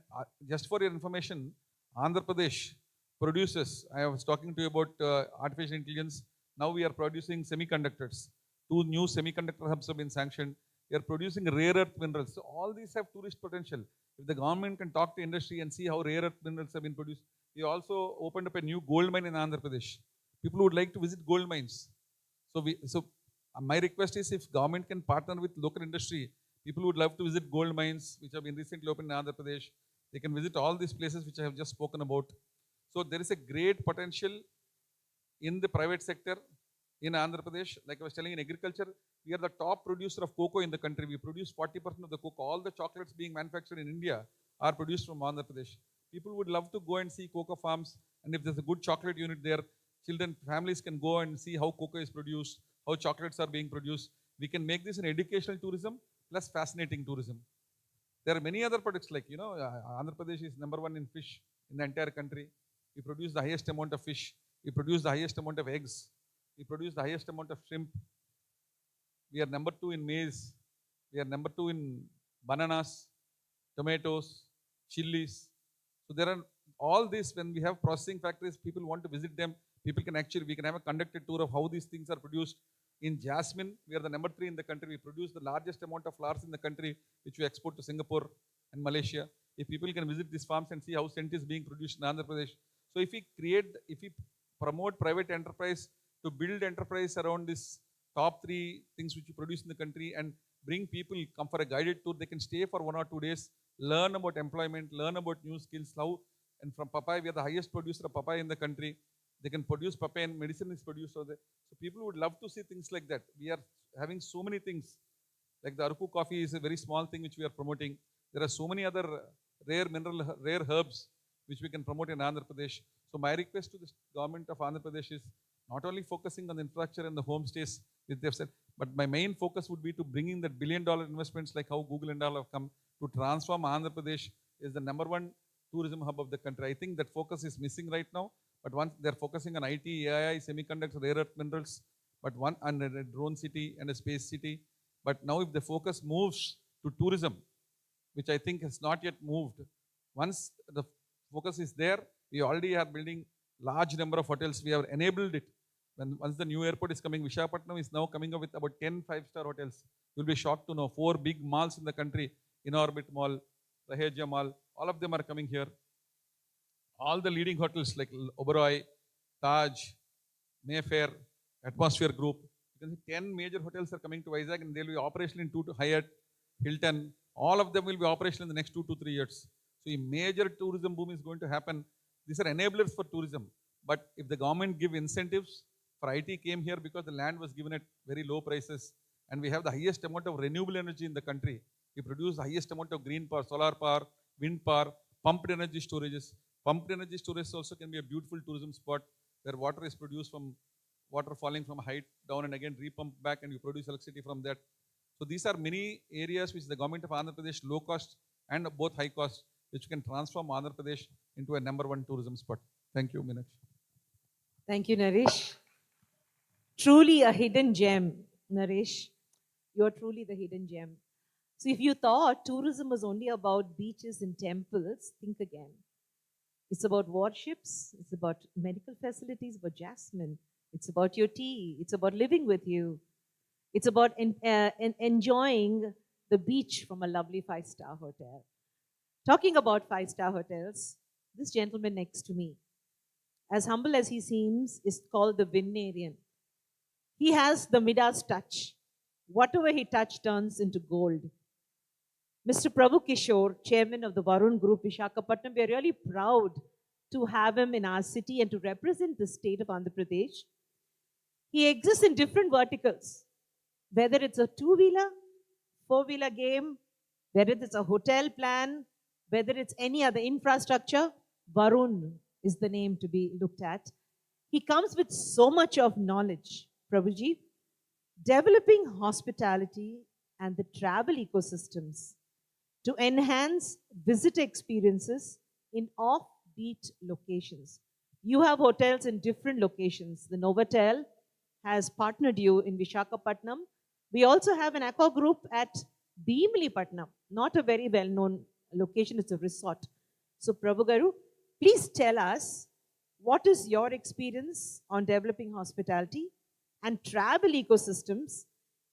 just for your information, Andhra Pradesh produces, I was talking to you about artificial intelligence. Now we are producing semiconductors. 2 new semiconductor hubs have been sanctioned. We are producing rare earth minerals. So all these have tourist potential. If the government can talk to industry and see how rare earth minerals have been produced. We also opened up a new gold mine in Andhra Pradesh. People would like to visit gold mines. So my request is, if government can partner with local industry, people would love to visit gold mines which have been recently opened in Andhra Pradesh. They can visit all these places which I have just spoken about. So there is a great potential in the private sector in Andhra Pradesh. Like I was telling, in agriculture, we are the top producer of cocoa in the country. We produce 40% of the cocoa. All the chocolates being manufactured in India are produced from Andhra Pradesh. People would love to go and see cocoa farms, and if there's a good chocolate unit there, families can go and see how cocoa is produced, how chocolates are being produced. We can make this an educational tourism plus fascinating tourism. There are many other products like, Andhra Pradesh is #1 in fish in the entire country. We produce the highest amount of fish. We produce the highest amount of eggs. We produce the highest amount of shrimp. We are #2 in maize. We are #2 in bananas, tomatoes, chilies. So there are all this. When we have processing factories, people want to visit them. We can have a conducted tour of how these things are produced. In jasmine, we are the #3 in the country. We produce the largest amount of flowers in the country, which we export to Singapore and Malaysia. If people can visit these farms and see how scent is being produced in Andhra Pradesh. So if we promote private enterprise to build enterprise around this top 3 things which we produce in the country and bring people, come for a guided tour, they can stay for 1 or 2 days, learn about employment, learn about new skills, and from papaya, we are the highest producer of papaya in the country. They can produce papaya and medicine is produced over there. So people would love to see things like that. We are having so many things. Like the Aruku coffee is a very small thing which we are promoting. There are so many other rare herbs which we can promote in Andhra Pradesh. So my request to the government of Andhra Pradesh is not only focusing on the infrastructure and the homestays, which they've said, but my main focus would be to bringing that $1 billion investments like how Google and all have come to transform Andhra Pradesh is the #1 tourism hub of the country. I think that focus is missing right now. But once they're focusing on IT, AI, semiconductors, rare earth minerals, but one and a drone city and a space city. But now if the focus moves to tourism, which I think has not yet moved, once the focus is there, we already are building large number of hotels. We have enabled it. Once the new airport is coming, Visakhapatnam is now coming up with about 10 5-star hotels. You'll be shocked to know 4 big malls in the country, In Orbit Mall, Raheja Mall, all of them are coming here. all the leading hotels like Oberoi, Taj, Mayfair, Atmosphere Group. You can see 10 major hotels are coming to Vizag and they'll be operational in Hyatt, Hilton. All of them will be operational in the next 2 to 3 years. So a major tourism boom is going to happen. These are enablers for tourism. But if the government give incentives, for IT came here because the land was given at very low prices and we have the highest amount of renewable energy in the country. We produce the highest amount of green power, solar power, wind power, pumped energy storages. Pumped energy storage also can be a beautiful tourism spot where water is produced from water falling from height down and again repumped back and you produce electricity from that. So these are many areas which the government of Andhra Pradesh low cost and both high cost, which can transform Andhra Pradesh into a #1 tourism spot. Thank you, Meenakshi. Thank you, Naresh. Truly a hidden gem, Naresh. You're truly the hidden gem. So if you thought tourism was only about beaches and temples, think again. It's about warships, it's about medical facilities, about jasmine, it's about your tea, it's about living with you, it's about enjoying the beach from a lovely 5-star hotel. Talking about 5-star hotels, this gentleman next to me, as humble as he seems, is called the Vinarian. He has the Midas touch. Whatever he touches turns into gold. Mr. Prabhu Kishore, chairman of the Varun Group, Visakhapatnam, we are really proud to have him in our city and to represent the state of Andhra Pradesh. He exists in different verticals, whether it's a 2-wheeler, 4-wheeler game, whether it's a hotel plan, whether it's any other infrastructure, Varun is the name to be looked at. He comes with so much of knowledge, Prabhuji, developing hospitality and the travel ecosystems to enhance visitor experiences in offbeat locations. You have hotels in different locations. The Novotel has partnered you in Visakhapatnam. We also have an aqua group at Bhimlipatnam, not a very well-known location, it's a resort. So Prabhu Garu, please tell us what is your experience on developing hospitality and travel ecosystems.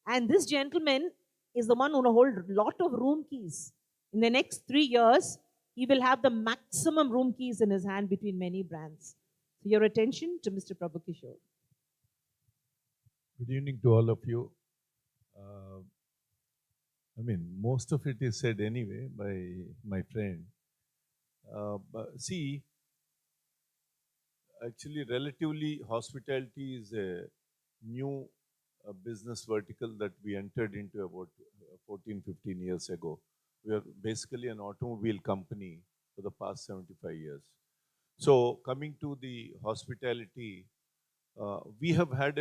And this gentleman is the one who will hold a lot of room keys. In the next 3 years, he will have the maximum room keys in his hand between many brands. So your attention to Mr. Prabhu Kishore. Good evening to all of you. Most of it is said anyway by my friend. But see, actually, relatively, hospitality is a new business vertical that we entered into about 14, 15 years ago. We are basically an automobile company for the past 75 years. So coming to the hospitality, we have had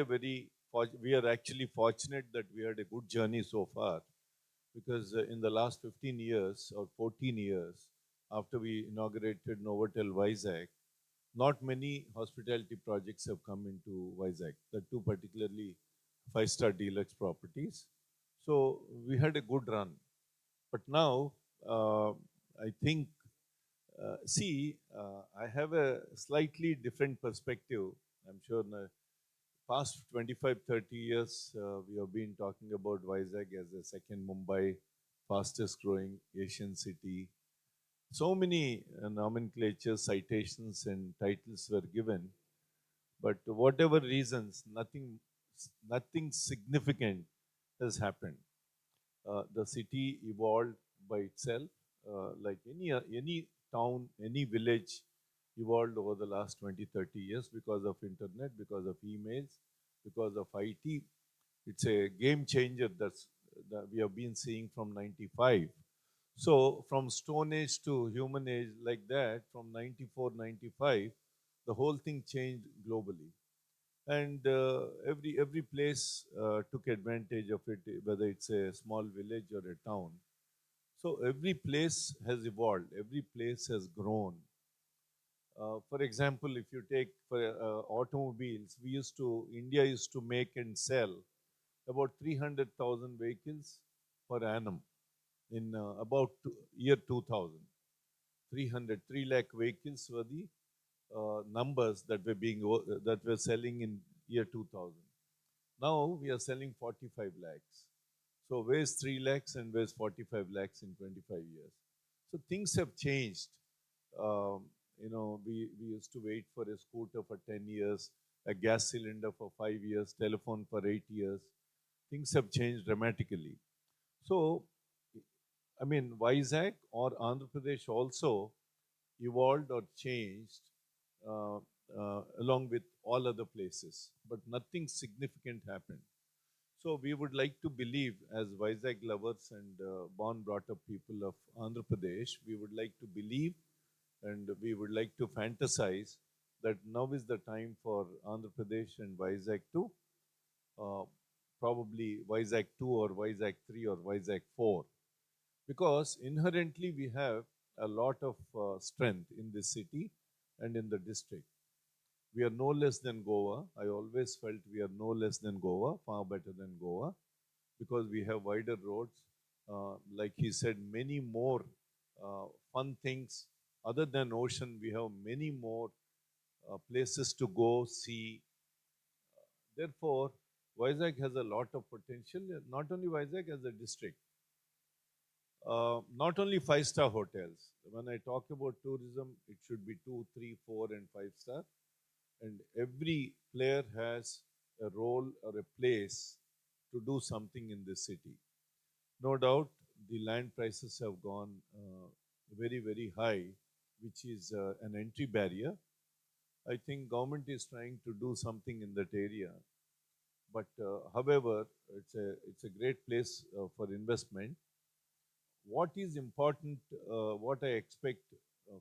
we are actually fortunate that we had a good journey so far, because in the last 15 years or 14 years, after we inaugurated Novotel Vizag, not many hospitality projects have come into Vizag, the two particularly 5-star deluxe properties. So we had a good run. But now, I think, I have a slightly different perspective. I'm sure in the past 25, 30 years, we have been talking about Vizag as the second Mumbai, fastest growing Asian city. So many nomenclatures, citations and titles were given, but whatever reasons, nothing significant has happened. The city evolved by itself, like any town, any village evolved over the last 20, 30 years because of internet, because of emails, because of IT. It's a game changer that we have been seeing from 95. So from Stone Age to Human Age, like that, from 94, 95, the whole thing changed globally. And every place took advantage of it, whether it's a small village or a town. So every place has evolved, every place has grown. For example, if you take automobiles, India used to make and sell about 300,000 vehicles per annum in about year 2000. 3 lakh vehicles were the numbers that were selling in year 2000. Now we are selling 45 lakhs. So where's 3 lakhs and where's 45 lakhs in 25 years? So things have changed. we used to wait for a scooter for 10 years, a gas cylinder for 5 years, telephone for 8 years. Things have changed dramatically. So, I mean, Vizag or Andhra Pradesh also evolved or changed uh, along with all other places, but nothing significant happened. So we would like to believe, as Vizag lovers and born brought up people of Andhra Pradesh, we would like to believe and we would like to fantasize that now is the time for Andhra Pradesh and Vizag to uh, probably Vizag 2 or Vizag 3 or Vizag 4, because inherently we have a lot of strength in this city and in the district. We are no less than Goa. I always felt we are no less than Goa, far better than Goa, because we have wider roads. Like he said, many more fun things. Other than ocean, we have many more places to go, see. Therefore, Vizag has a lot of potential, not only Vizag as a district. Not only five-star hotels. When I talk about tourism, it should be 2, 3, 4, and 5-star. And every player has a role or a place to do something in this city. No doubt, the land prices have gone very, very high, which is an entry barrier. I think government is trying to do something in that area. But however, it's a great place for investment. What is important, what I expect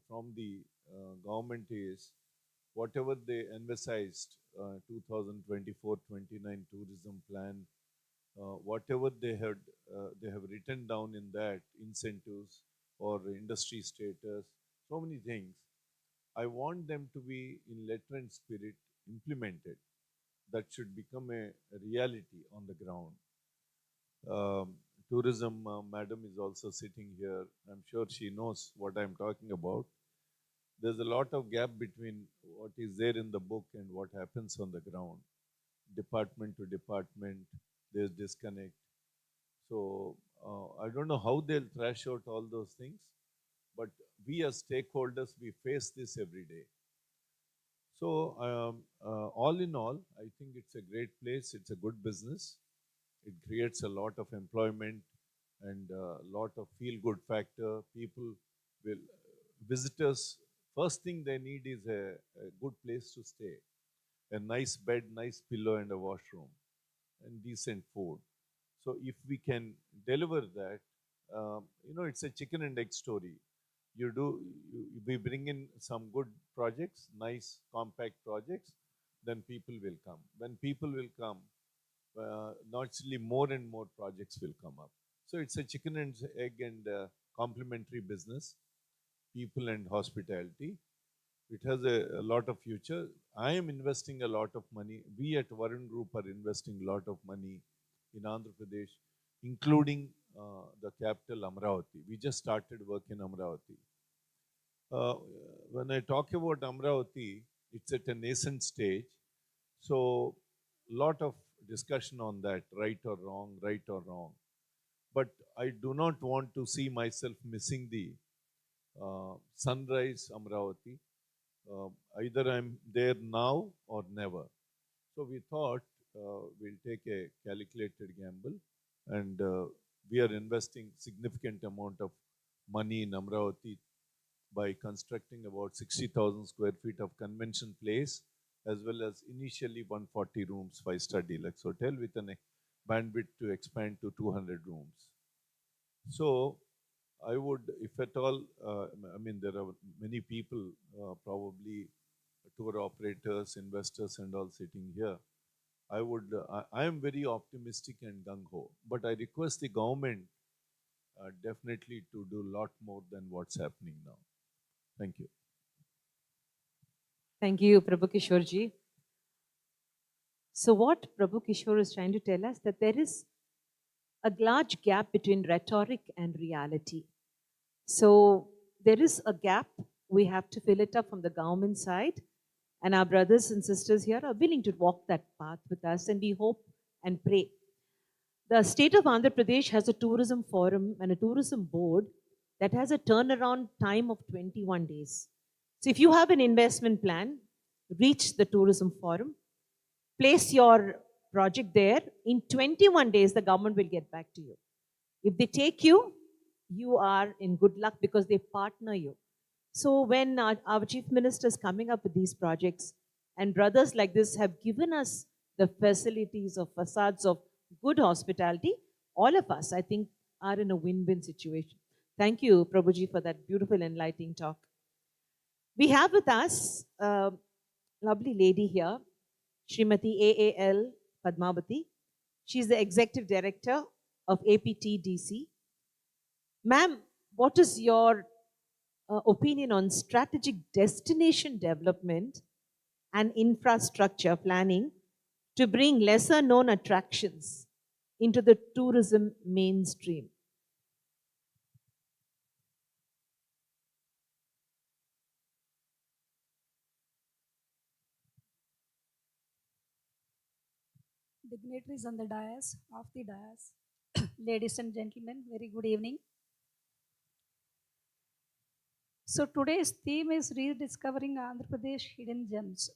from the government is whatever they emphasized 2024-29 tourism plan, whatever they have written down in that, incentives or industry status, so many things. I want them to be in letter and spirit implemented. That should become a reality on the ground. Tourism madam is also sitting here. I'm sure she knows what I'm talking about. There's a lot of gap between what is there in the book and what happens on the ground. Department to department, there's disconnect. So I don't know how they'll thrash out all those things, but we as stakeholders, we face this every day. So all in all, I think it's a great place. It's a good business. It creates a lot of employment and a lot of feel-good factor. People will, visitors, first thing they need is a good place to stay. A nice bed, nice pillow and a washroom and decent food. So if we can deliver that, it's a chicken and egg story. We bring in some good projects, nice compact projects, then people will come. When people will come, naturally more and more projects will come up. So it's a chicken and egg and complementary business, people and hospitality. It has a lot of future. I am investing a lot of money. We at Varun Group are investing a lot of money in Andhra Pradesh, including the capital Amravati. We just started work in Amravati. When I talk about Amravati, it's at a nascent stage. So lot of discussion on that, right or wrong, right or wrong. But I do not want to see myself missing the sunrise Amravati. Either I'm there now or never. So we thought we'll take a calculated gamble, and we are investing significant amount of money in Amravati by constructing about 60,000 square feet of convention place, as well as initially 140 rooms, 5-star deluxe hotel with a bandwidth to expand to 200 rooms. So I would, if at all, there are many people, probably tour operators, investors and all sitting here. I am very optimistic and gung-ho, but I request the government definitely to do a lot more than what's happening now. Thank you. Thank you, Prabhu Kishore. So what Prabhu Kishore is trying to tell us that there is a large gap between rhetoric and reality. So there is a gap. We have to fill it up from the government side. And our brothers and sisters here are willing to walk that path with us, and we hope and pray. The state of Andhra Pradesh has a tourism forum and a tourism board that has a turnaround time of 21 days. So if you have an investment plan, reach the tourism forum, place your project there. In 21 days, the government will get back to you. If they take you, you are in good luck because they partner you. So when our chief minister is coming up with these projects, and brothers like this have given us the facilities of facades of good hospitality, all of us, I think, are in a win-win situation. Thank you, Prabhuji, for that beautiful, enlightening talk. We have with us a lovely lady here, Srimati AAL Padmavati. She's the Executive Director of APTDC. Ma'am, what is your opinion on strategic destination development and infrastructure planning to bring lesser known attractions into the tourism mainstream? Dignitaries on the dais, off the dais, ladies and gentlemen, very good evening. So today's theme is rediscovering Andhra Pradesh hidden gems.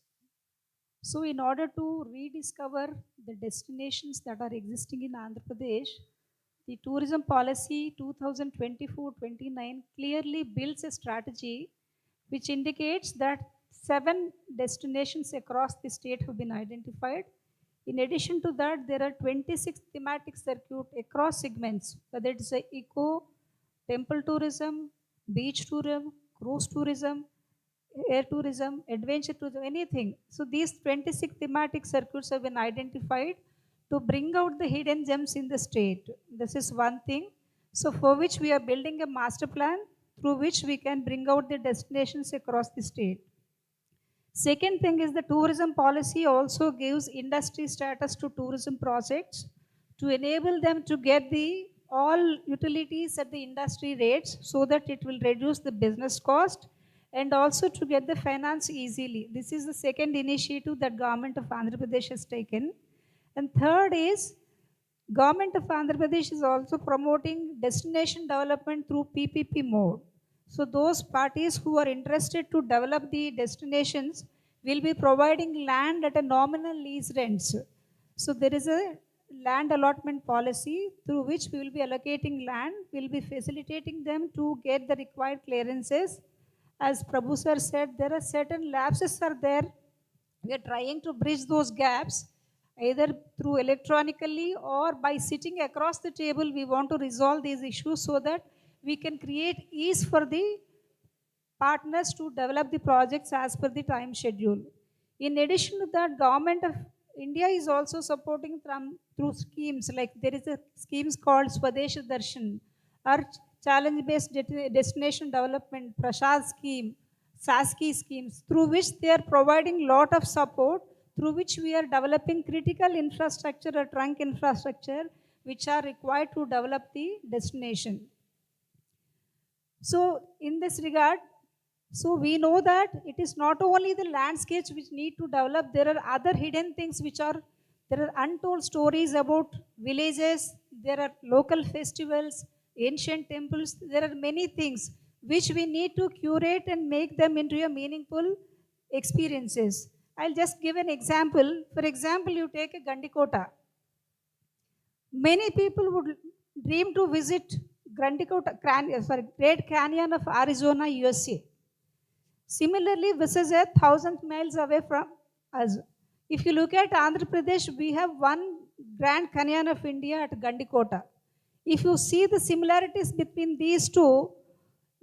So in order to rediscover the destinations that are existing in Andhra Pradesh, the tourism policy 2024-29 clearly builds a strategy which indicates that 7 destinations across the state have been identified. In addition to that, there are 26 thematic circuits across segments, whether it's a eco, temple tourism, beach tourism, cruise tourism, air tourism, adventure tourism, anything. So these 26 thematic circuits have been identified to bring out the hidden gems in the state. This is one thing. So for which we are building a master plan through which we can bring out the destinations across the state. Second thing is the tourism policy also gives industry status to tourism projects to enable them to get the all utilities at the industry rates so that it will reduce the business cost and also to get the finance easily. This is the second initiative that government of Andhra Pradesh has taken. And third is government of Andhra Pradesh is also promoting destination development through PPP mode. So those parties who are interested to develop the destinations will be providing land at a nominal lease rents. So there is a land allotment policy through which we will be allocating land, we will be facilitating them to get the required clearances. As Prabhu sir said, there are certain lapses are there. We are trying to bridge those gaps either through electronically or by sitting across the table. We want to resolve these issues so that we can create ease for the partners to develop the projects as per the time schedule. In addition to that, Government of India is also supporting through schemes like there is a schemes called Swadesh Darshan or challenge-based destination development, Prashad scheme, SASKI schemes, through which they are providing lot of support, through which we are developing critical infrastructure or trunk infrastructure which are required to develop the destination. So in this regard, so we know that it is not only the landscapes which need to develop, there are other hidden things which are, there are untold stories about villages, there are local festivals, ancient temples, there are many things which we need to curate and make them into a meaningful experiences. I'll just give an example. For example, you take a Gandikota. Many people would dream to visit Great Canyon of Arizona, USA. Similarly, this is 1,000 miles away from us. If you look at Andhra Pradesh, we have one Grand Canyon of India at Gandikota. If you see the similarities between these two,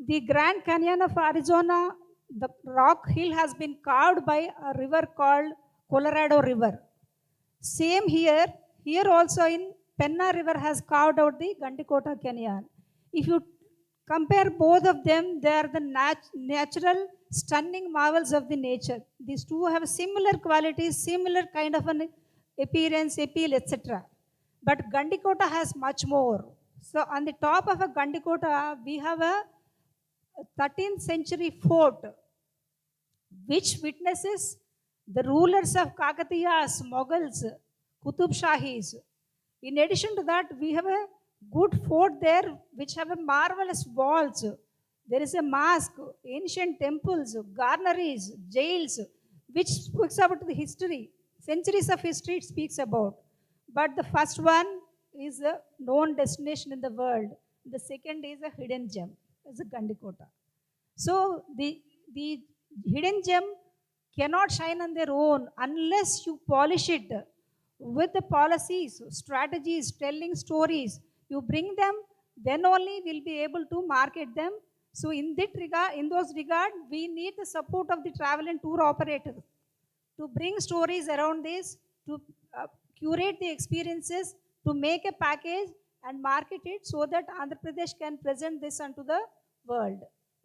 the Grand Canyon of Arizona, the rock hill has been carved by a river called Colorado River. Same here also in Penna River has carved out the Gandikota Canyon. If you compare both of them, they are the natural, stunning marvels of the nature. These two have similar qualities, similar kind of an appearance, appeal, etc. But Gandikota has much more. So on the top of a Gandikota, we have a 13th century fort which witnesses the rulers of Kakatiyas, Mughals, Qutub Shahis. In addition to that, we have a good fort there which have a marvelous walls There is a mosque, ancient temples, garneries, jails, which speaks about the history. Centuries of history it speaks about. But the first one is a known destination in the world. The second is a hidden gem, is a Gandikota. So the hidden gem cannot shine on their own unless you polish it with the policies, strategies, telling stories. You bring them, then only we'll be able to market them. So in those regard, we need the support of the travel and tour operators to bring stories around this, to curate the experiences, to make a package and market it so that Andhra Pradesh can present this unto the world.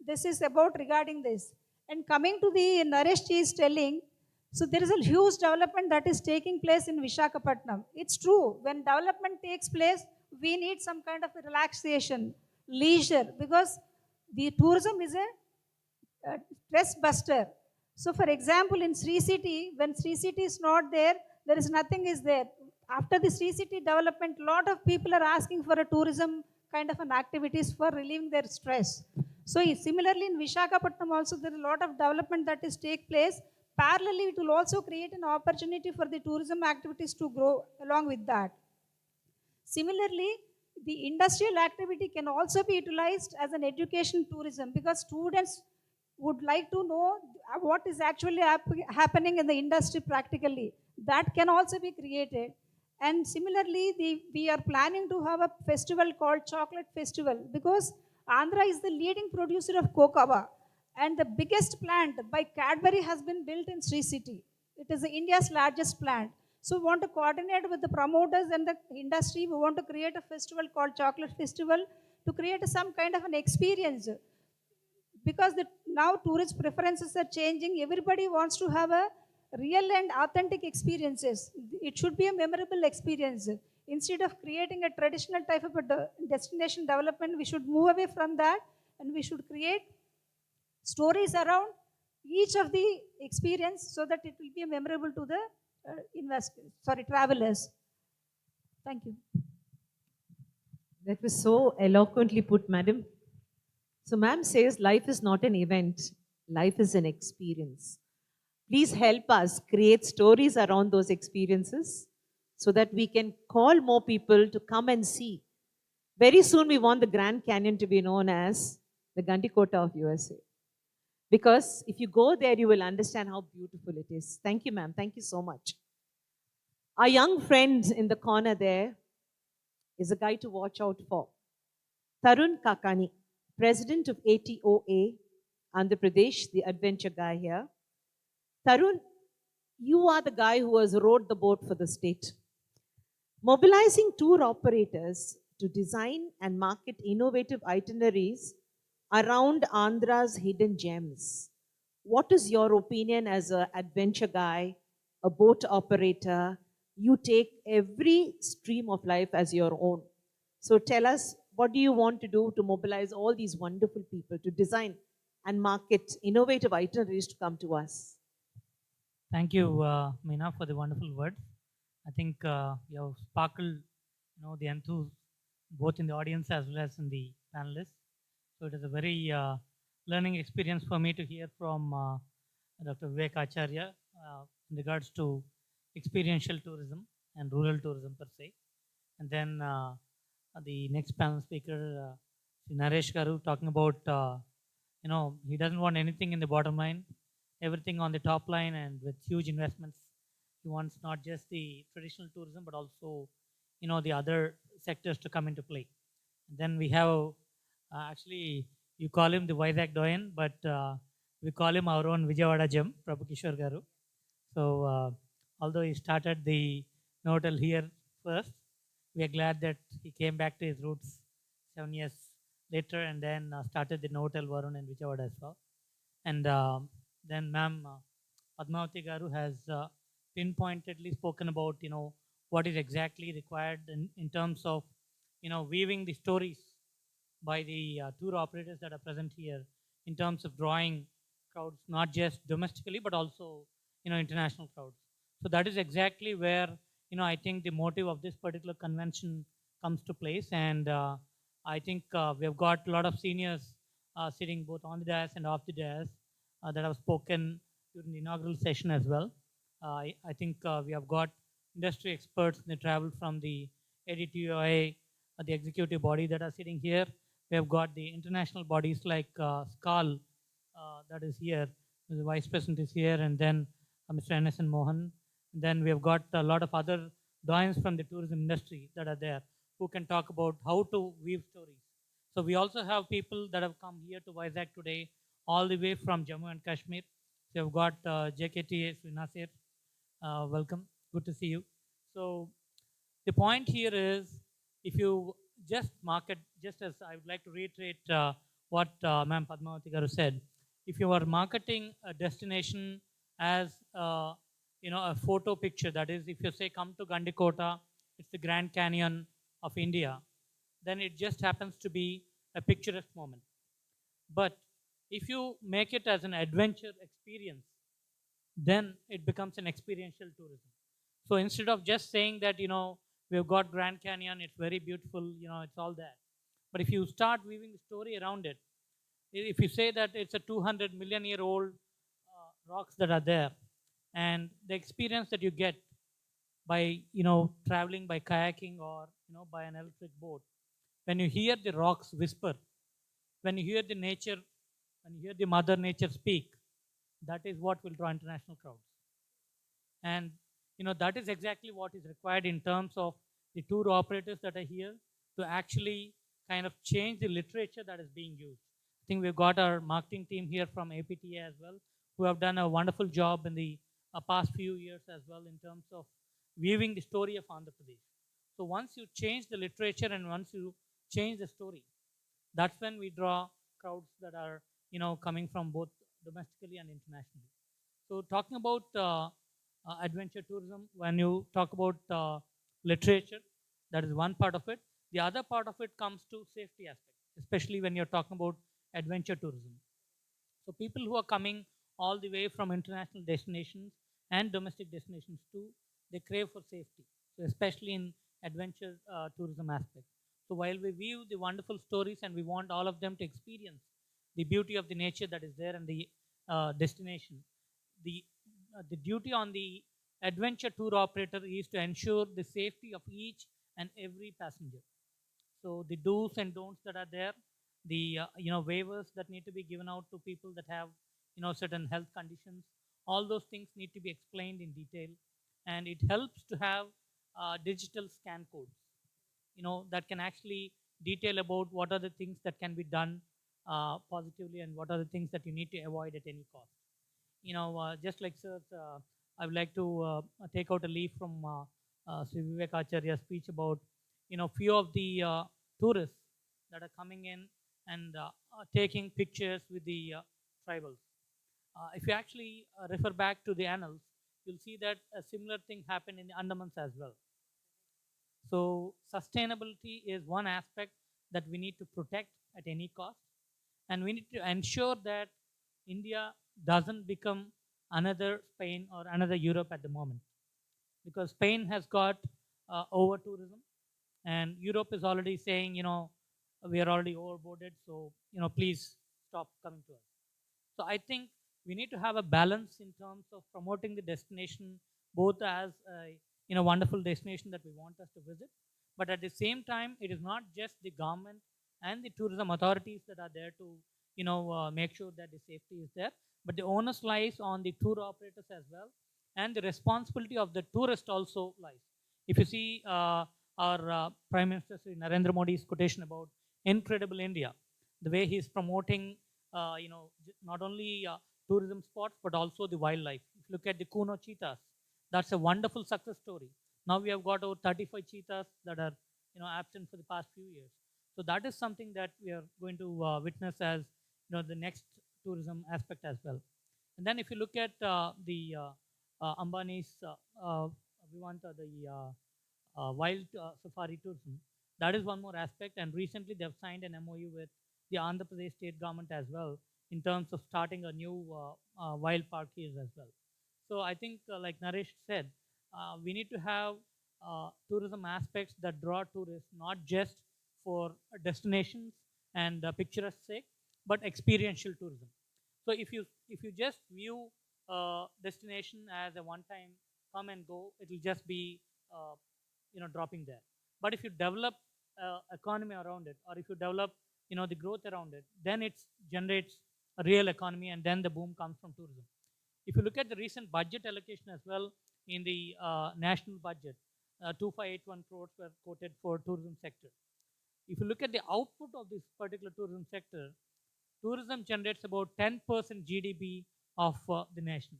This is about regarding this. And coming to the Naresh is telling, so there is a huge development that is taking place in Visakhapatnam. It's true, when development takes place, we need some kind of a relaxation, leisure, because the tourism is a stress buster. So for example, in Sri City, when Sri City is not there, there is nothing is there. After the Sri City development, lot of people are asking for a tourism kind of an activities for relieving their stress. So similarly in Visakhapatnam also there is a lot of development that is take place. Parallelly, it will also create an opportunity for the tourism activities to grow along with that. Similarly, the industrial activity can also be utilized as an education tourism because students would like to know what is actually happening in the industry practically. That can also be created. And similarly, we are planning to have a festival called Chocolate Festival because Andhra is the leading producer of cocoa. And the biggest plant by Cadbury has been built in Sri City. It is India's largest plant. So we want to coordinate with the promoters and the industry. We want to create a festival called Chocolate Festival to create some kind of an experience. Because now tourist preferences are changing. Everybody wants to have a real and authentic experiences. It should be a memorable experience. Instead of creating a traditional type of a destination development, we should move away from that and we should create stories around each of the experience so that it will be memorable to the travelers. Thank you. That was so eloquently put, madam. So ma'am says life is not an event, life is an experience. Please help us create stories around those experiences so that we can call more people to come and see. Very soon we want the Grand Canyon to be known as the Gandikota of USA. Because if you go there, you will understand how beautiful it is. Thank you, ma'am. Thank you so much. Our young friend in the corner there is a guy to watch out for. Tarun Kakani, President of ADTOI, Andhra Pradesh, the adventure guy here. Tarun, you are the guy who has rowed the boat for the state. Mobilizing tour operators to design and market innovative itineraries around Andhra's hidden gems. What is your opinion as an adventure guy, a boat operator? You take every stream of life as your own. So tell us, what do you want to do to mobilize all these wonderful people to design and market innovative itineraries to come to us? Thank you, Meena, for the wonderful words. I think you have sparkled, the enthused both in the audience as well as in the panelists. So it is a very learning experience for me to hear from Dr. Vivek Acharya in regards to experiential tourism and rural tourism per se. And then the next panel speaker, Naresh Garu, talking about, he doesn't want anything in the bottom line, everything on the top line and with huge investments. He wants not just the traditional tourism, but also, the other sectors to come into play. And then we have, actually, you call him the Vizag Doyen, but we call him our own Vijayawada Gem, Prabhu Kishore Garu. So, although he started the Novotel here first, we are glad that he came back to his roots 7 years later and then started the Novotel Varun and Vijayawada as well. And then ma'am Padmavati Garu has pinpointedly spoken about, what is exactly required in terms of, weaving the stories by the tour operators that are present here in terms of drawing crowds, not just domestically, but also, international crowds. So that is exactly where, I think the motive of this particular convention comes to place. And I think we have got a lot of seniors sitting both on the dais and off the dais that have spoken during the inaugural session as well. I think we have got industry experts in the travel from the ADTOI, the executive body that are sitting here. We have got the international bodies like SCAL that is here. The vice president is here, and then Mr. N.S.N. Mohan. And then we have got a lot of other doyens from the tourism industry that are there who can talk about how to weave stories. So we also have people that have come here to Vizag today, all the way from Jammu and Kashmir. So we've got JKT Srinasir. Welcome. Good to see you. So the point here is, if you just market, just as I would like to reiterate what Ma'am Padmavati Garu said, if you are marketing a destination as a photo picture, that is, if you say come to Gandikota, it's the Grand Canyon of India, then it just happens to be a picturesque moment. But if you make it as an adventure experience, then it becomes an experiential tourism. So instead of just saying that, we've got Grand Canyon, it's very beautiful, it's all that. But if you start weaving the story around it, if you say that it's a 200 million year old rocks that are there, and the experience that you get by, traveling by kayaking or, by an electric boat, when you hear the rocks whisper, when you hear the nature, when you hear the mother nature speak, that is what will draw international crowds. And that is exactly what is required in terms of the tour operators that are here to actually kind of change the literature that is being used. I think we've got our marketing team here from APTA as well, who have done a wonderful job in the past few years as well in terms of weaving the story of Andhra Pradesh. So once you change the literature and once you change the story, that's when we draw crowds that are coming from both domestically and internationally. So talking about adventure tourism, when you talk about literature, that is one part of it. The other part of it comes to safety aspect, especially when you're talking about adventure tourism. So people who are coming all the way from international destinations and domestic destinations too, they crave for safety. So especially in adventure tourism aspect. So while we view the wonderful stories and we want all of them to experience the beauty of the nature that is there and the destination, the duty on the adventure tour operator is to ensure the safety of each and every passenger. So the do's and don'ts that are there, the waivers that need to be given out to people that have certain health conditions, all those things need to be explained in detail, and it helps to have digital scan codes, that can actually detail about what are the things that can be done positively and what are the things that you need to avoid at any cost. Just like sir, I would like to take out a leaf from Sri Vivek Acharya's speech about, few of the tourists that are coming in and taking pictures with the tribals. If you actually refer back to the annals, you'll see that a similar thing happened in the Andamans as well. So sustainability is one aspect that we need to protect at any cost, and we need to ensure that India doesn't become another Spain or another Europe at the moment, because Spain has got over tourism, and Europe is already saying, we are already overboarded, so please stop coming to us. So I think we need to have a balance in terms of promoting the destination both as a wonderful destination that we want us to visit, but at the same time, it is not just the government and the tourism authorities that are there to make sure that the safety is there, but the onus lies on the tour operators as well, and the responsibility of the tourist also lies. If you see our Prime Minister Sri Narendra Modi's quotation about incredible India, the way he is promoting, not only tourism spots but also the wildlife. If you look at the Kuno cheetahs, that's a wonderful success story. Now we have got over 35 cheetahs that are absent for the past few years. So that is something that we are going to witness as the next tourism aspect as well. And then if you look at the Ambani's Vivanta, the wild safari tourism, that is one more aspect. And recently they have signed an MOU with the Andhra Pradesh state government as well in terms of starting a new wild park here as well. So I think like Naresh said, we need to have tourism aspects that draw tourists, not just for destinations and picturesque sake, but experiential tourism. So if you just view destination as a one-time come and go, it will just be dropping there. But if you develop economy around it, or if you develop the growth around it, then it generates a real economy, and then the boom comes from tourism. If you look at the recent budget allocation as well, in the national budget, 2581 crores were quoted for tourism sector. If you look at the output of this particular tourism sector, tourism generates about 10% GDP of the nation.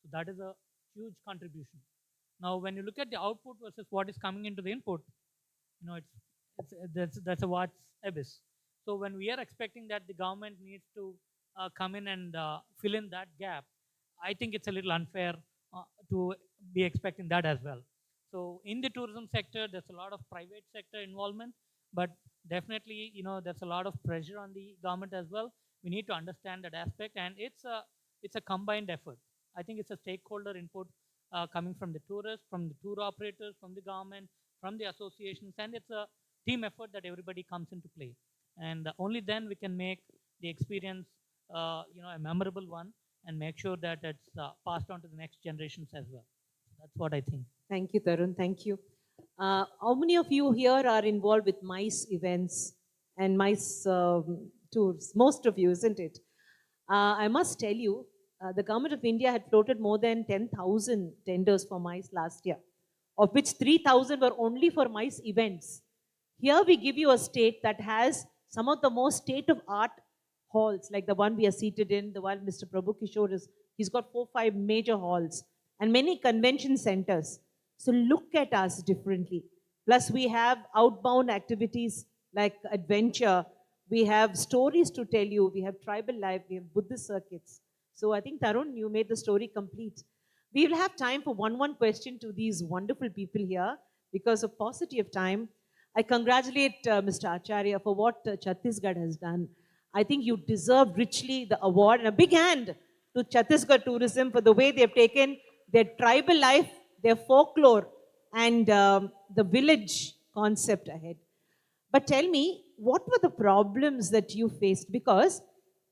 So that is a huge contribution. Now, when you look at the output versus what is coming into the input, that's a what's abyss. So when we are expecting that the government needs to come in and fill in that gap, I think it's a little unfair to be expecting that as well. So in the tourism sector, there's a lot of private sector involvement, but definitely, there's a lot of pressure on the government as well. We need to understand that aspect, and it's a combined effort. I think it's a stakeholder input coming from the tourists, from the tour operators, from the government, from the associations, and it's a team effort that everybody comes into play. And only then we can make the experience, a memorable one, and make sure that it's passed on to the next generations as well. That's what I think. Thank you, Tarun. Thank you. How many of you here are involved with MICE events and MICE tours? Most of you, isn't it? I must tell you, the government of India had floated more than 10,000 tenders for MICE last year, of which 3,000 were only for MICE events. Here we give you a state that has some of the most state-of-art halls, like the one we are seated in, the one Mr. Prabhu Kishore is, he's got 4-5 major halls and many convention centers. So look at us differently. Plus we have outbound activities like adventure. We have stories to tell you. We have tribal life. We have Buddhist circuits. So I think, Tarun, you made the story complete. We will have time for one question to these wonderful people here. Because of paucity of time, I congratulate Mr. Acharya for what Chhattisgarh has done. I think you deserve richly the award. And a big hand to Chhattisgarh Tourism for the way they've taken their tribal life, their folklore, and the village concept ahead. But tell me, what were the problems that you faced? Because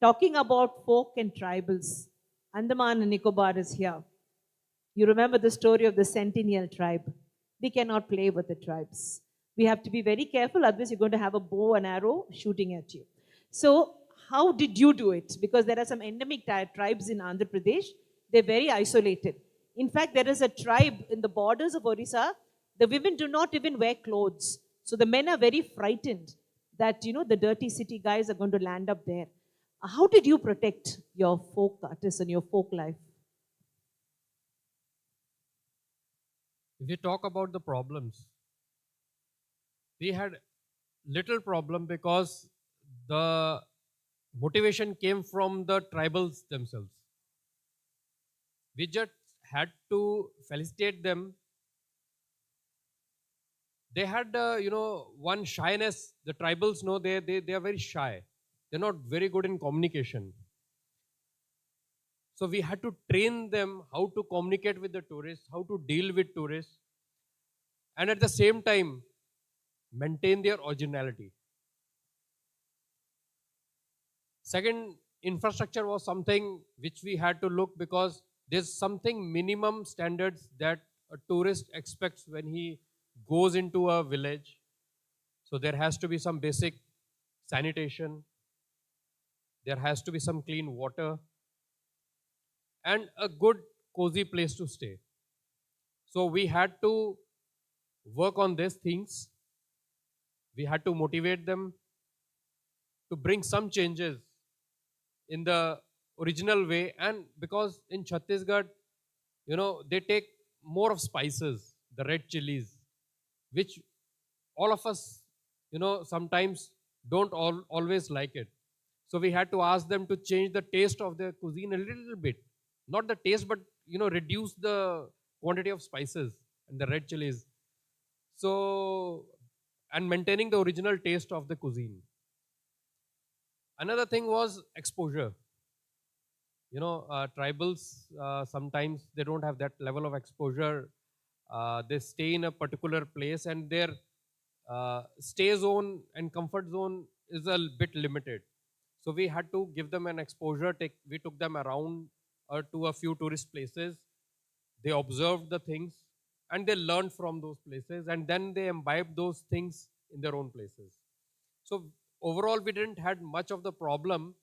talking about folk and tribals, Andaman and Nicobar is here. You remember the story of the Centennial tribe. We cannot play with the tribes. We have to be very careful, otherwise you're going to have a bow and arrow shooting at you. So how did you do it? Because there are some endemic tribes in Andhra Pradesh. They're very isolated. In fact, there is a tribe in the borders of Orissa. The women do not even wear clothes. So the men are very frightened that, the dirty city guys are going to land up there. How did you protect your folk artists and your folk life? If we talk about the problems, we had little problem because the motivation came from the tribals themselves. We just had to felicitate them. They had, one shyness. The tribals know they are very shy. They're not very good in communication. So we had to train them how to communicate with the tourists, how to deal with tourists, and at the same time, maintain their originality. Second, infrastructure was something which we had to look, because there's something minimum standards that a tourist expects when he goes into a village. So there has to be some basic sanitation. There has to be some clean water and a good cozy place to stay. So we had to work on these things. We had to motivate them to bring some changes in the original way. And because in Chhattisgarh, they take more of spices, the red chilies, which all of us, sometimes don't always like it. So we had to ask them to change the taste of their cuisine a little bit. Not the taste, but, reduce the quantity of spices and the red chilies. So, and maintaining the original taste of the cuisine. Another thing was exposure. Tribals, sometimes they don't have that level of exposure. They stay in a particular place and their stay zone and comfort zone is a bit limited. So we had to give them an exposure. We took them around to a few tourist places. They observed the things and they learned from those places, and then they imbibed those things in their own places. So overall, we didn't had much of the problem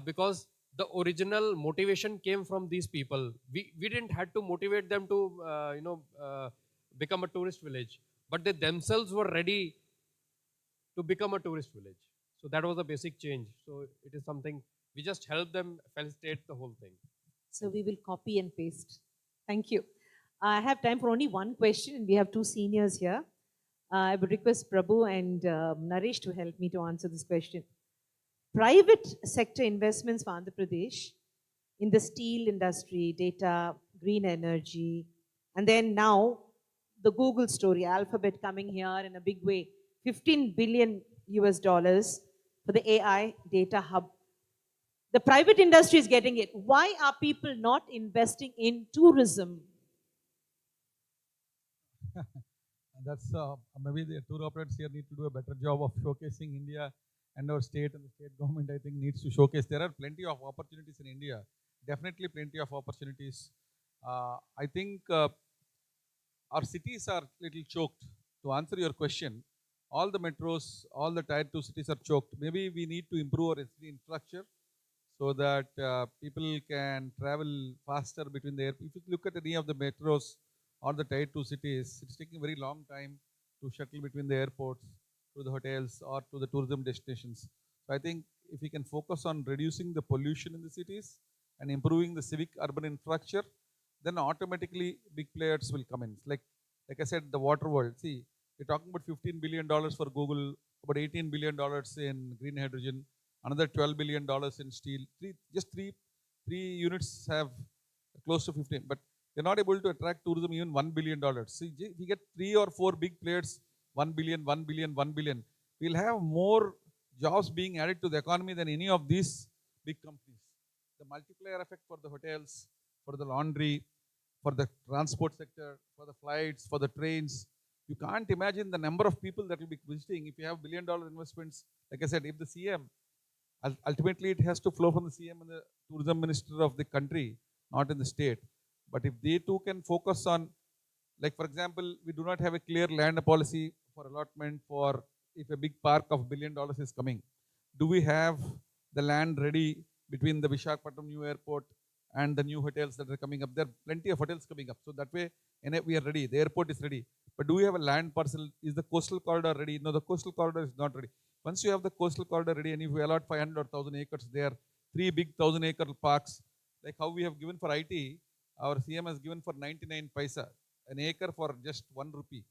because the original motivation came from these people. We didn't had to motivate them to become a tourist village, but they themselves were ready to become a tourist village. So that was a basic change. So it is something we just help them facilitate the whole thing. So we will copy and paste. Thank you. I have time for only one question, and we have two seniors here. I would request Prabhu and Naresh to help me to answer this question. Private sector investments for Andhra Pradesh in the steel industry, data, green energy, and then now the Google story, Alphabet coming here in a big way, $15 billion for the AI data hub. The private industry is getting it. Why are people not investing in tourism? That's maybe the tour operators here need to do a better job of showcasing India, and our state and the state government, I think, needs to showcase. There are plenty of opportunities in India, definitely plenty of opportunities. I think our cities are little choked. To answer your question, all the metros, all the tier 2 cities are choked. Maybe we need to improve our infrastructure so that people can travel faster between the airports. If you look at any of the metros or the tier 2 cities, it's taking a very long time to shuttle between the airports to the hotels or to the tourism destinations. So I think if we can focus on reducing the pollution in the cities and improving the civic urban infrastructure, then automatically big players will come in. Like I said, the water world. See, we're talking about $15 billion for Google, about $18 billion in green hydrogen, another $12 billion in steel. Three units have close to 15, but they're not able to attract tourism even $1 billion. See, if we get 3 or 4 big players, 1 billion, 1 billion, 1 billion, we'll have more jobs being added to the economy than any of these big companies. The multiplier effect for the hotels, for the laundry, for the transport sector, for the flights, for the trains, you can't imagine the number of people that will be visiting if you have $1 billion investments. Like I said, if the CM, ultimately it has to flow from the CM and the tourism minister of the country, not in the state. But if they too can focus on, like for example, we do not have a clear land policy for allotment for if a big park of $1 billion is coming. Do we have the land ready between the Visakhapatnam new airport and the new hotels that are coming up? There are plenty of hotels coming up. So that way, we are ready. The airport is ready. But do we have a land parcel? Is the coastal corridor ready? No, the coastal corridor is not ready. Once you have the coastal corridor ready and if you allot 500 or 1,000 acres there, 3 big 1,000-acre parks, like how we have given for IT, our CM has given for 99 paisa, an acre for just 1 rupee.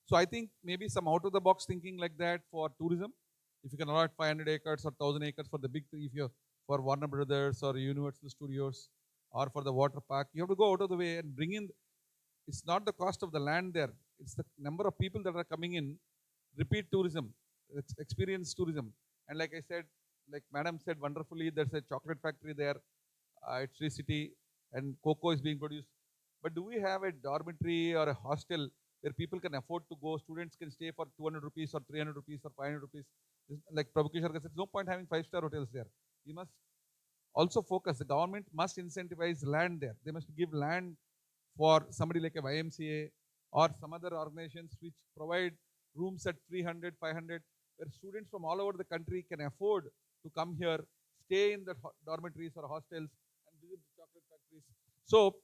So I think maybe some out-of-the-box thinking like that for tourism. If you can allot 500 acres or 1,000 acres for the big, if you're for Warner Brothers or Universal Studios or for the water park, you have to go out of the way and bring in. It's not the cost of the land there. It's the number of people that are coming in, repeat tourism, experience tourism. And like I said, like Madam said wonderfully, there's a chocolate factory there, it's Sri City, and cocoa is being produced. But do we have a dormitory or a hostel where people can afford to go, students can stay for 200 rupees or 300 rupees or 500 rupees? Like Prabhu Kishore said, there's no point having 5-star hotels there. We must also focus, the government must incentivize land there. They must give land for somebody like a YMCA or some other organizations which provide rooms at 300, 500, where students from all over the country can afford to come here, stay in the dormitories or hostels and visit the chocolate factories. So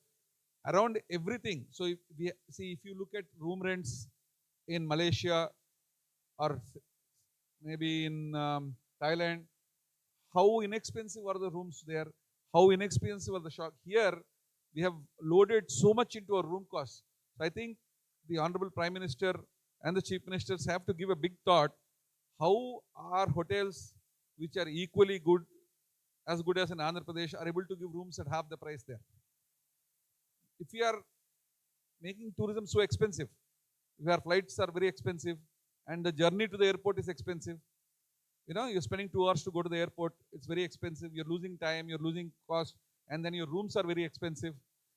around everything. So if you look at room rents in Malaysia or maybe in Thailand, how inexpensive are the rooms there? How inexpensive are the shop? Here, we have loaded so much into our room costs. So I think the Honorable Prime Minister and the Chief Ministers have to give a big thought. How our hotels, which are equally good as in Andhra Pradesh, are able to give rooms at half the price there? If we are making tourism so expensive, if our flights are very expensive and the journey to the airport is expensive, you're spending 2 hours to go to the airport, it's very expensive, you're losing time, you're losing cost, and then your rooms are very expensive,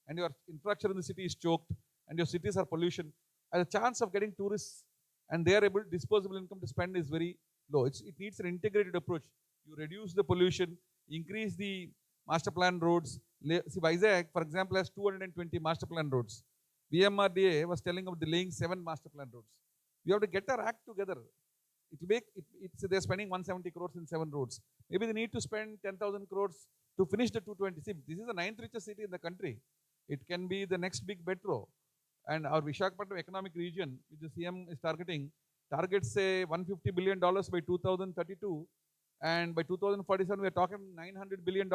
and your infrastructure in the city is choked, and your cities are pollution, and the chance of getting tourists and they are able disposable income to spend is very low. It needs an integrated approach. you reduce the pollution, increase the master plan roads. See, Vizag, for example, has 220 master plan roads. BMRDA was telling about laying 7 master plan roads. We have to get our act together. It will make they're spending 170 crores in 7 roads. Maybe they need to spend 10,000 crores to finish the 220. See, this is the 9th richest city in the country. It can be the next big metro. And our Visakhapatnam economic region, which the CM is targets say $150 billion by 2032. And by 2047, we are talking $900 billion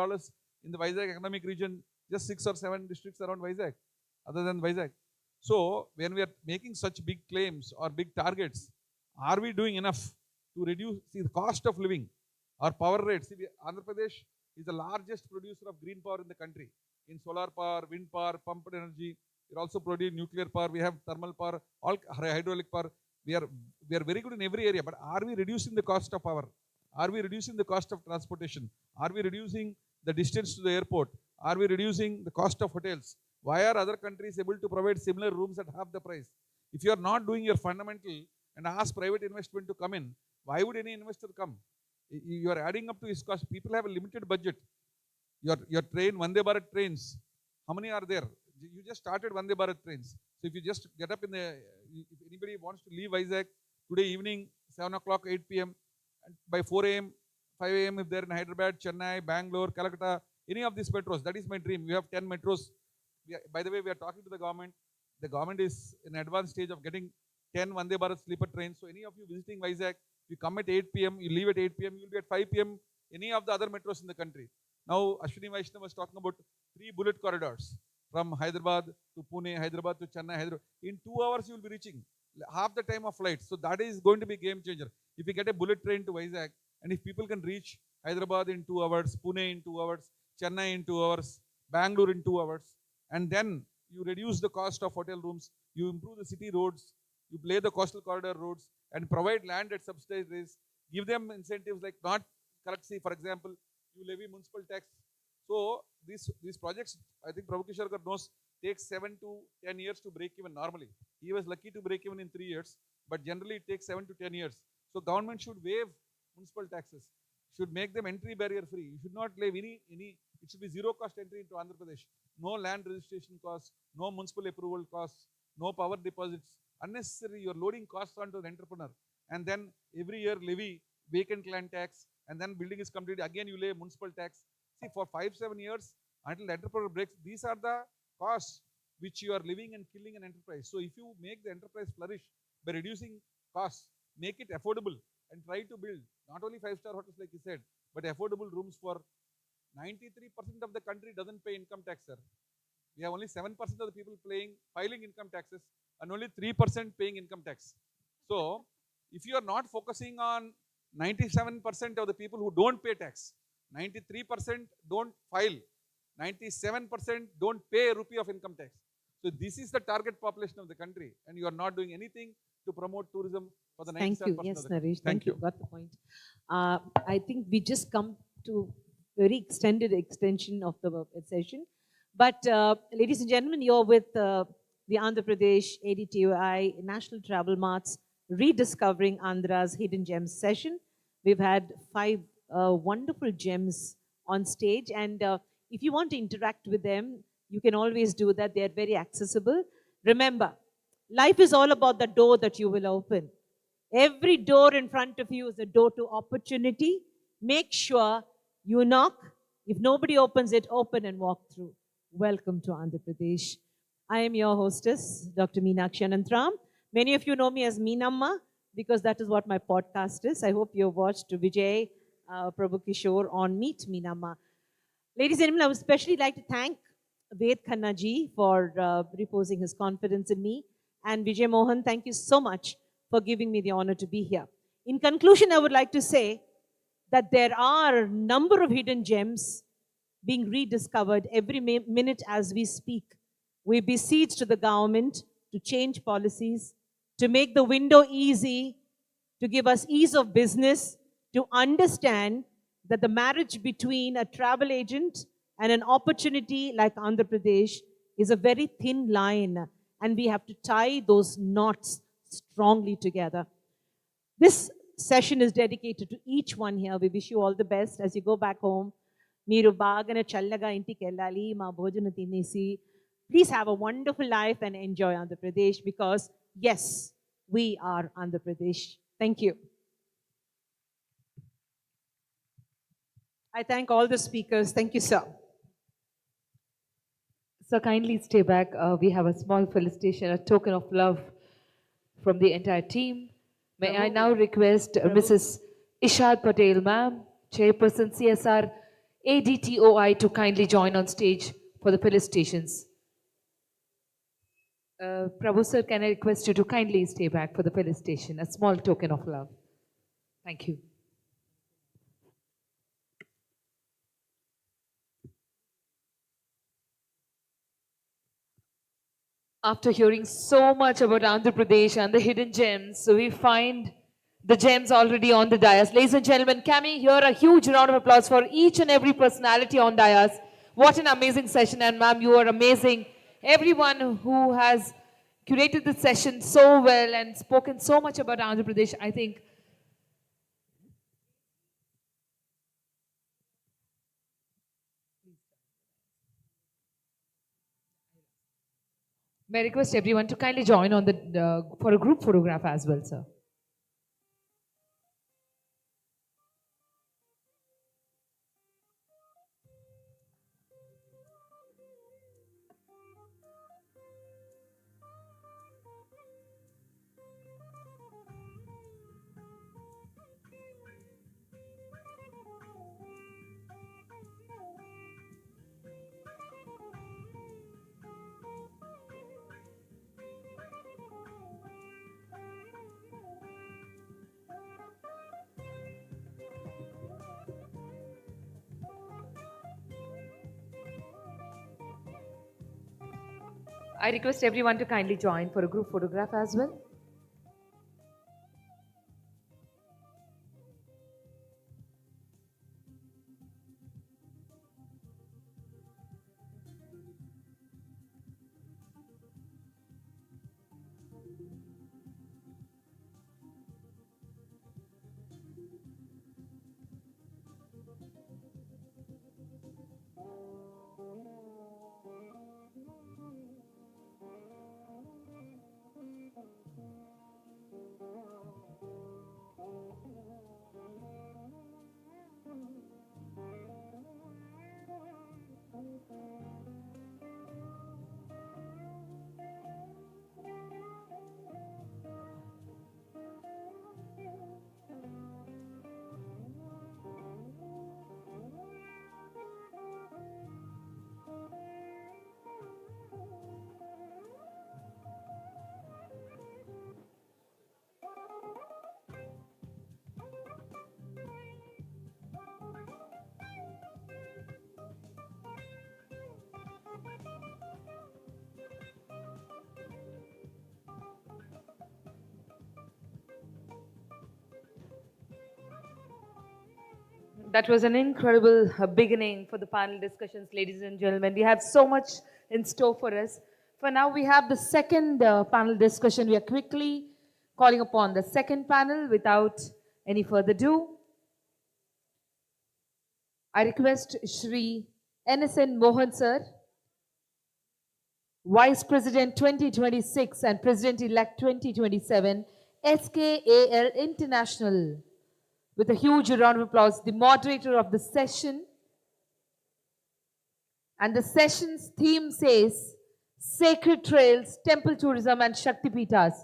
in the Vizag economic region, just 6 or 7 districts around Vizag, other than Vizag. So, when we are making such big claims or big targets, are we doing enough to reduce the cost of living? Our power rates. See, Andhra Pradesh is the largest producer of green power in the country. In solar power, wind power, pumped energy. We also produce nuclear power. We have thermal power, all hydraulic power. We are very good in every area. But are we reducing the cost of power? Are we reducing the cost of transportation? Are we reducing the distance to the airport? Are we reducing the cost of hotels? Why are other countries able to provide similar rooms at half the price? If you are not doing your fundamental and ask private investment to come in, why would any investor come? You are adding up to his cost. People have a limited budget. Your train, Vande Bharat trains, how many are there? You just started Vande Bharat trains. So if you just get up if anybody wants to leave Vizag today evening, 7 o'clock, 8 p.m., and by 4 a.m., 5 a.m. if they're in Hyderabad, Chennai, Bangalore, Calcutta, any of these metros, that is my dream. We have 10 metros. By the way, we are talking to the government. The government is in advanced stage of getting 10 Vande Bharat sleeper trains. So any of you visiting Vizag, you come at 8 p.m., you leave at 8 p.m., you will be at 5 p.m. any of the other metros in the country. Now, Ashwini Vaishnav was talking about 3 bullet corridors from Hyderabad to Pune, Hyderabad to Chennai, Hyderabad. In 2 hours, you will be reaching half the time of flight. So that is going to be a game changer. If you get a bullet train to Vizag, and if people can reach Hyderabad in 2 hours, Pune in 2 hours, Chennai in 2 hours, Bangalore in 2 hours, and then you reduce the cost of hotel rooms, you improve the city roads, you lay the coastal corridor roads, and provide land at subsidized rates, give them incentives like not correct. See, for example, you levy municipal tax. So these projects, I think Prabhu Kishore knows, takes 7 to 10 years to break even normally. He was lucky to break even in 3 years, but generally it takes 7 to 10 years. So government should waive municipal taxes, should make them entry barrier free. You should not leave it should be zero cost entry into Andhra Pradesh. No land registration costs, no municipal approval costs, no power deposits. Unnecessary, you are loading costs onto the entrepreneur. And then every year levy vacant land tax, and then building is completed, again you lay municipal tax. See, for 5-7 years until the entrepreneur breaks, these are the costs which you are living and killing an enterprise. So if you make the enterprise flourish by reducing costs, make it affordable, and try to build not only 5-star hotels like you said, but affordable rooms for 93% of the country doesn't pay income tax, sir. We have only 7% of the people filing income taxes, and only 3% paying income tax. So, if you are not focusing on 97% of the people who don't pay tax, 93% don't file, 97% don't pay a rupee of income tax. So, this is the target population of the country, and you are not doing anything to promote tourism for the 97% Thank you. of Yes, the country. Naresh. Thank you. Got the point. I think we just come to very extended extension of the session. But ladies and gentlemen, you're with the Andhra Pradesh ADTOI National Travel Mart's Rediscovering Andhra's Hidden Gems session. We've had 5 wonderful gems on stage, and if you want to interact with them, you can always do that. They're very accessible. Remember, life is all about the door that you will open. Every door in front of you is a door to opportunity. Make sure you knock. If nobody opens it, open and walk through. Welcome to Andhra Pradesh. I am your hostess, Dr. Meenakshi Anantram. Many of you know me as Meenamma because that is what my podcast is. I hope you watched Vijay Prabhu Kishore on Meet Meenamma. Ladies and gentlemen, I would especially like to thank Ved Khanna ji for reposing his confidence in me. And Vijay Mohan, thank you so much for giving me the honor to be here. In conclusion, I would like to say that there are a number of hidden gems being rediscovered every minute as we speak. We beseech to the government to change policies, to make the window easy, to give us ease of business, to understand that the marriage between a travel agent and an opportunity like Andhra Pradesh is a very thin line, and we have to tie those knots strongly together. This session is dedicated to each one here. We wish you all the best as you go back home. Meeru bagana challaga intiki ellali, ma bhojana tinesi. Please have a wonderful life and enjoy Andhra Pradesh because, yes, we are Andhra Pradesh. Thank you. I thank all the speakers. Thank you, sir. So kindly stay back. We have a small felicitation, a token of love from the entire team. May I now request Mrs. Ishad Patel, ma'am, Chairperson CSR ADTOI, to kindly join on stage for the felicitations. Prabhu sir, can I request you to kindly stay back for the felicitation, a small token of love. Thank you. After hearing so much about Andhra Pradesh and the hidden gems, so we find the gems already on the dais. Ladies and gentlemen, can we hear a huge round of applause for each and every personality on dais? What an amazing session, and ma'am, you are amazing. Everyone who has curated the session so well and spoken so much about Andhra Pradesh, I think. May I request everyone to kindly join on the for a group photograph as well, sir. I request everyone to kindly join for a group photograph as well. That was an incredible beginning for the panel discussions, ladies and gentlemen. We have so much in store for us. For now, we have the second panel discussion. We are quickly calling upon the second panel without any further ado. I request Shri NSN Mohan sir, Vice President 2026 and President-elect 2027, SKAL International. With a huge round of applause, the moderator of the session. And the session's theme says, Sacred Trails, Temple Tourism and Shakti Pitas.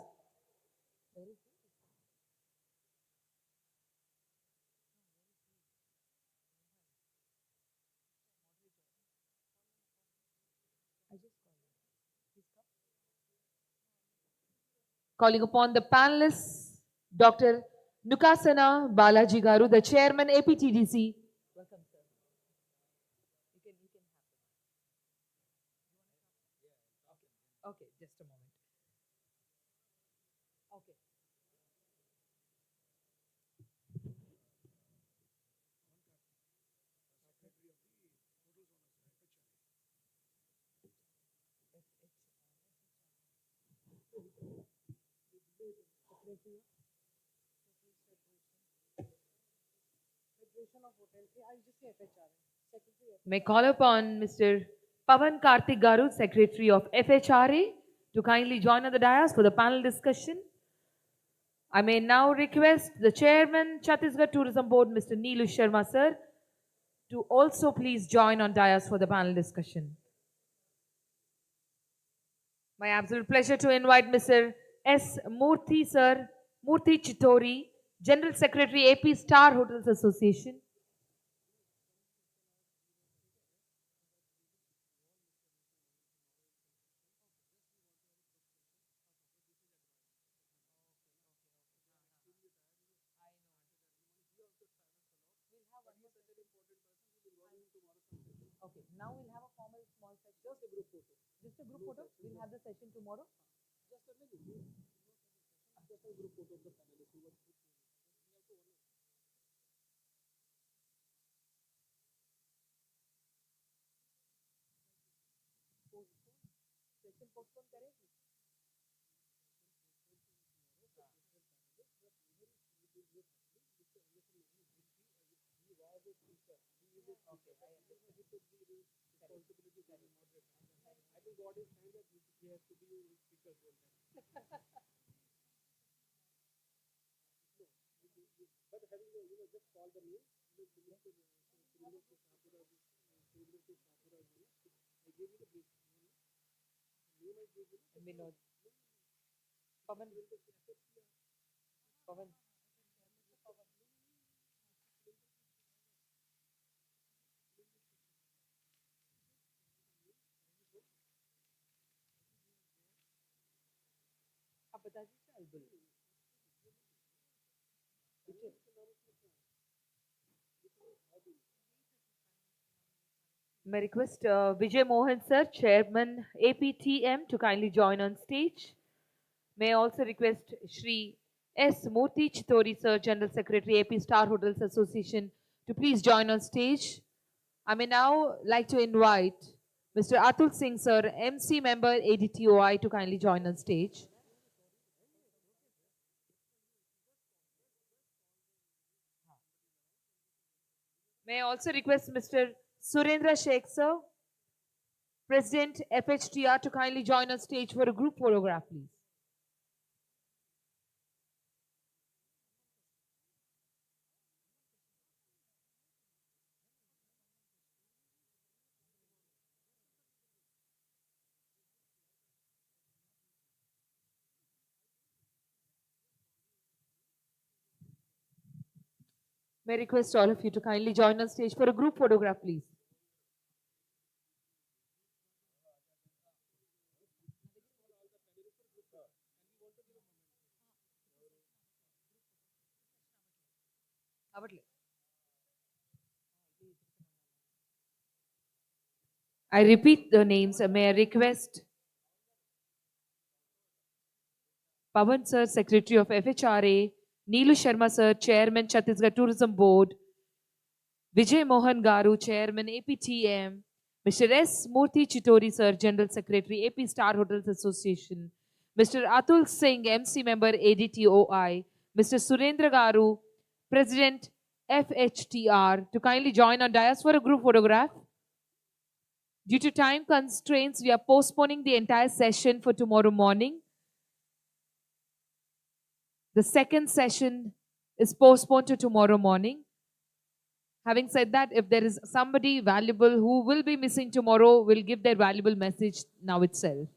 Calling upon the panelists, Dr. Nukasana Balaji Garu, the Chairman, APTDC. Welcome, sir. Okay, just a moment. Okay. May call upon Mr. Pavan Karthik Garu, Secretary of FHRA, to kindly join on the dais for the panel discussion. I may now request the Chairman, Chhattisgarh Tourism Board, Mr. Neelu Sharma sir, to also please join on dais for the panel discussion. My absolute pleasure to invite Mr. S. Murthy sir, Murthy Chitori, General Secretary, AP Star Hotels Association. Okay, now we'll have a formal small session. Just a group photo. Just a group photo. We'll have the session tomorrow. Just a group photo of the panelists. Session postpone करें? Okay, I think God is saying that he has to be speaker role. But having just call the name, I gave you the brief. Name I gave you. Vinod. Pavan. Pavan. आप बता दीजिए अल्बुल May I request Vijay Mohan sir, Chairman APTM, to kindly join on stage. May I also request Shri S. Murthy Chitori sir, General Secretary AP Star Hotels Association, to please join on stage. I may now like to invite Mr. Atul Singh sir, MC member ADTOI, to kindly join on stage. May I also request Mr. Surendra Sheikh sir, President FHTR, to kindly join on stage for a group photograph, please. May I request all of you to kindly join on stage for a group photograph, please. I repeat the names. May I request Pavan sir, Secretary of FHRA, Neelu Sharma sir, Chairman, Chhattisgarh Tourism Board, Vijay Mohan Garu, Chairman, APTM, Mr. S. Murthy Chitori sir, General Secretary, AP Star Hotels Association, Mr. Atul Singh, MC member, ADTOI, Mr. Surendra Garu, President, FHTR, to kindly join on dais for a group photograph. Due to time constraints, we are postponing the entire session for tomorrow morning. The second session is postponed to tomorrow morning. Having said that, if there is somebody valuable who will be missing tomorrow, we'll give their valuable message now itself.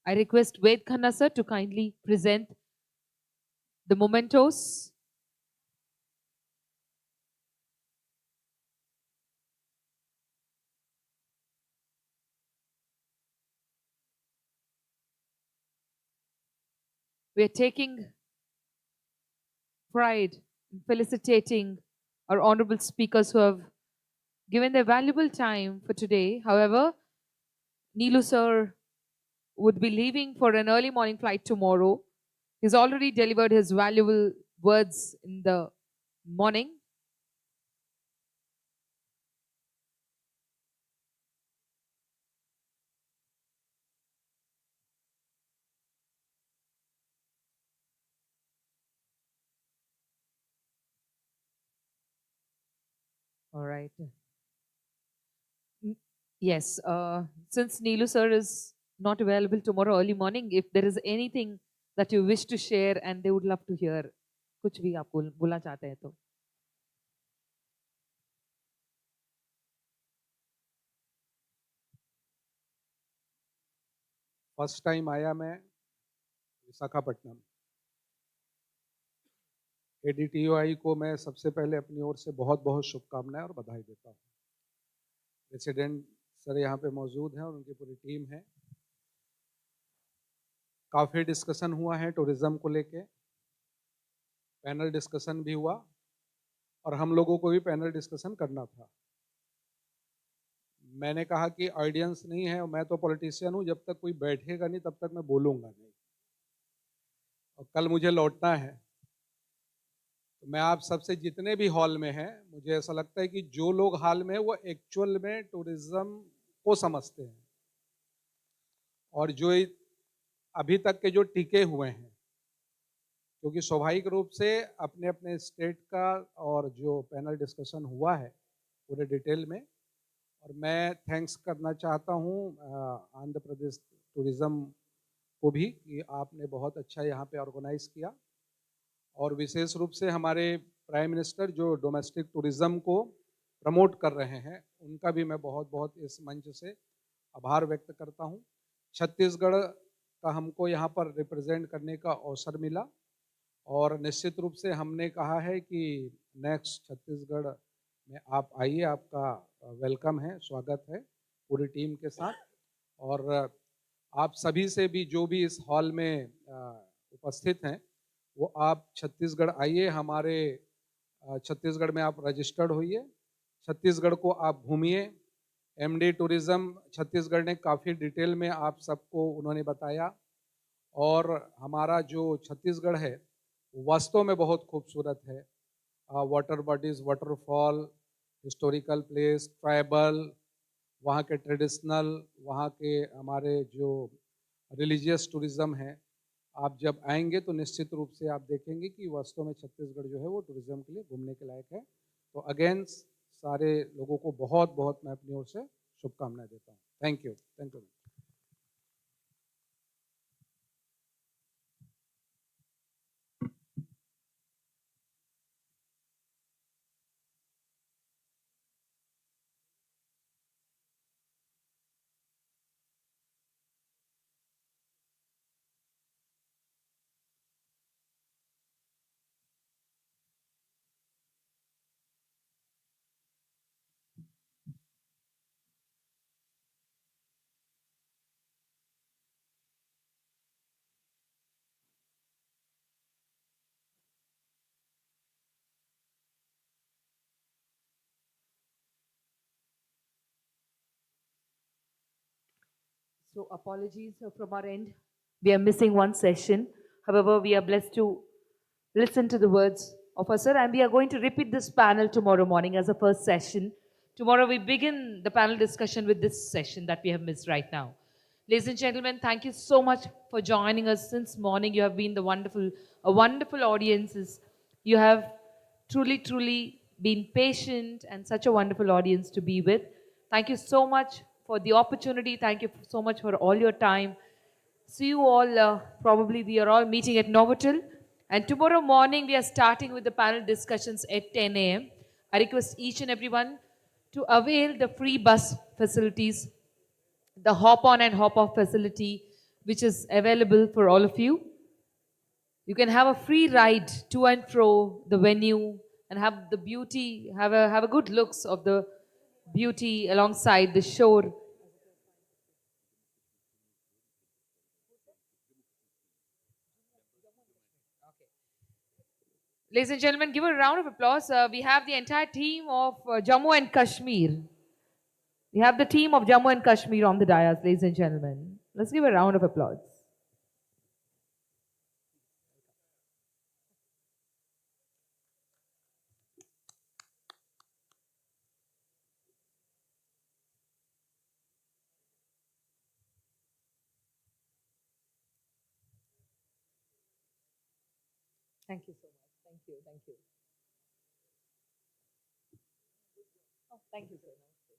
I request Ved Khanna sir to kindly present the mementos. We are taking pride in felicitating our honorable speakers who have given their valuable time for today. However, Neelu sir would be leaving for an early morning flight tomorrow. He's already delivered his valuable words in the morning. All right. Yes, since Neelu sir is not available tomorrow early morning, if there is anything that you wish to share and they would love to hear, कुछ भी आप बोलना चाहते हैं तो. First time आया मैं Visakhapatnam. ADTOI को मैं सबसे पहले अपनी ओर से बहुत बहुत शुभकामनाएं और बधाई देता हूँ। प्रेसिडेंट सर यहाँ पे मौजूद हैं और उनकी पूरी टीम है। काफ़ी डिस्कशन हुआ है टूरिज़्म को लेके, पैनल डिस्कशन भी हुआ और हम लोगों को भी पैनल डिस्कशन करना था। मैंने कहा कि ऑडियंस नहीं है और मैं तो पॉलिटिशियन हूँ, जब तक कोई बैठेगा नहीं तब तक मैं बोलूँगा नहीं, और कल मुझे लौटना है। तो मैं आप सबसे जितने भी हॉल में हैं, मुझे ऐसा लगता है कि जो लोग हॉल में हैं वो एक्चुअल में टूरिज़्म को समझते हैं, और जो अभी तक के जो टिके हुए हैं, क्योंकि स्वाभाविक रूप से अपने अपने स्टेट का और जो पैनल डिस्कशन हुआ है पूरे डिटेल में, और मैं थैंक्स करना चाहता हूँ आंध्र प्रदेश टूरिज़्म को भी कि आपने बहुत अच्छा यहाँ पे ऑर्गेनाइज़ किया, और विशेष रूप से हमारे प्राइम मिनिस्टर जो डोमेस्टिक टूरिज़्म को प्रमोट कर रहे हैं, उनका भी मैं बहुत बहुत इस मंच से आभार व्यक्त करता हूँ। छत्तीसगढ़ का हमको यहाँ पर रिप्रेजेंट करने का अवसर मिला, और निश्चित रूप से हमने कहा है कि नेक्स्ट छत्तीसगढ़ में आप आइए, आपका वेलकम है, स्वागत है पूरी टीम के साथ। और आप सभी से भी जो भी इस हॉल में उपस्थित हैं, वो आप छत्तीसगढ़ आइए, हमारे छत्तीसगढ़ में आप रजिस्टर्ड होइए, छत्तीसगढ़ को आप घूमिए। MD टूरिज़्म छत्तीसगढ़ ने काफ़ी डिटेल में आप सबको उन्होंने बताया, और हमारा जो छत्तीसगढ़ है वास्तव में बहुत खूबसूरत है। Water bodies, waterfall, historical place, tribal, वहाँ के ट्रेडिशनल, वहाँ के हमारे जो रिलीजियस टूरिज़्म है, आप जब आएंगे तो निश्चित रूप से आप देखेंगे कि वास्तव में छत्तीसगढ़ जो है वो टूरिज़्म के लिए घूमने के लायक है। तो अगेन सारे लोगों को बहुत बहुत मैं अपनी ओर से शुभकामनाएं देता हूँ। Thank you, thank you. So apologies from our end. We are missing one session. However, we are blessed to listen to the words of our sir, and we are going to repeat this panel tomorrow morning as a first session. Tomorrow we begin the panel discussion with this session that we have missed right now. Ladies and gentlemen, thank you so much for joining us since morning. You have been a wonderful audiences. You have truly been patient and such a wonderful audience to be with. Thank you so much for the opportunity. Thank you so much for all your time. See you all, probably we are all meeting at Novotel. And tomorrow morning we are starting with the panel discussions at 10 a.m. I request each and everyone to avail the free bus facilities, the hop on and hop off facility, which is available for all of you. You can have a free ride to and fro the venue and have the beauty, have a good looks of the beauty alongside the shore. Ladies and gentlemen, give a round of applause. We have the entire team of Jammu and Kashmir. We have the team of Jammu and Kashmir on the dais, ladies and gentlemen. Let's give a round of applause. Thank you so much. Thank you. Thank you. Oh, thank you, sir. Namaste.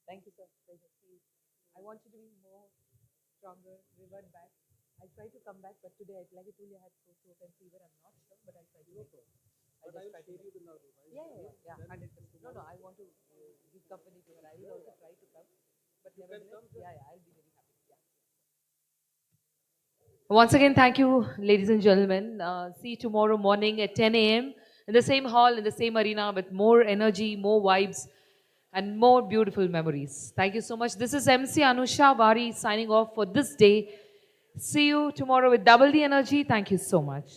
Thank you, sir. Pleasure. Please. I want you to be more stronger, revert back. I try to come back, but today, like I told you, I had sore throat and fever. I'm not sure, but I'll try to go for it. I just try to. Yeah. 100%. No, I want to give company to her. I will also try to come, but nevertheless, I'll be very happy. Yeah. Once again, thank you, ladies and gentlemen. See you tomorrow morning at 10 a.m. in the same hall, in the same arena with more energy, more vibes, and more beautiful memories. Thank you so much. This is MC Anusha Vari signing off for this day. See you tomorrow with double the energy. Thank you so much.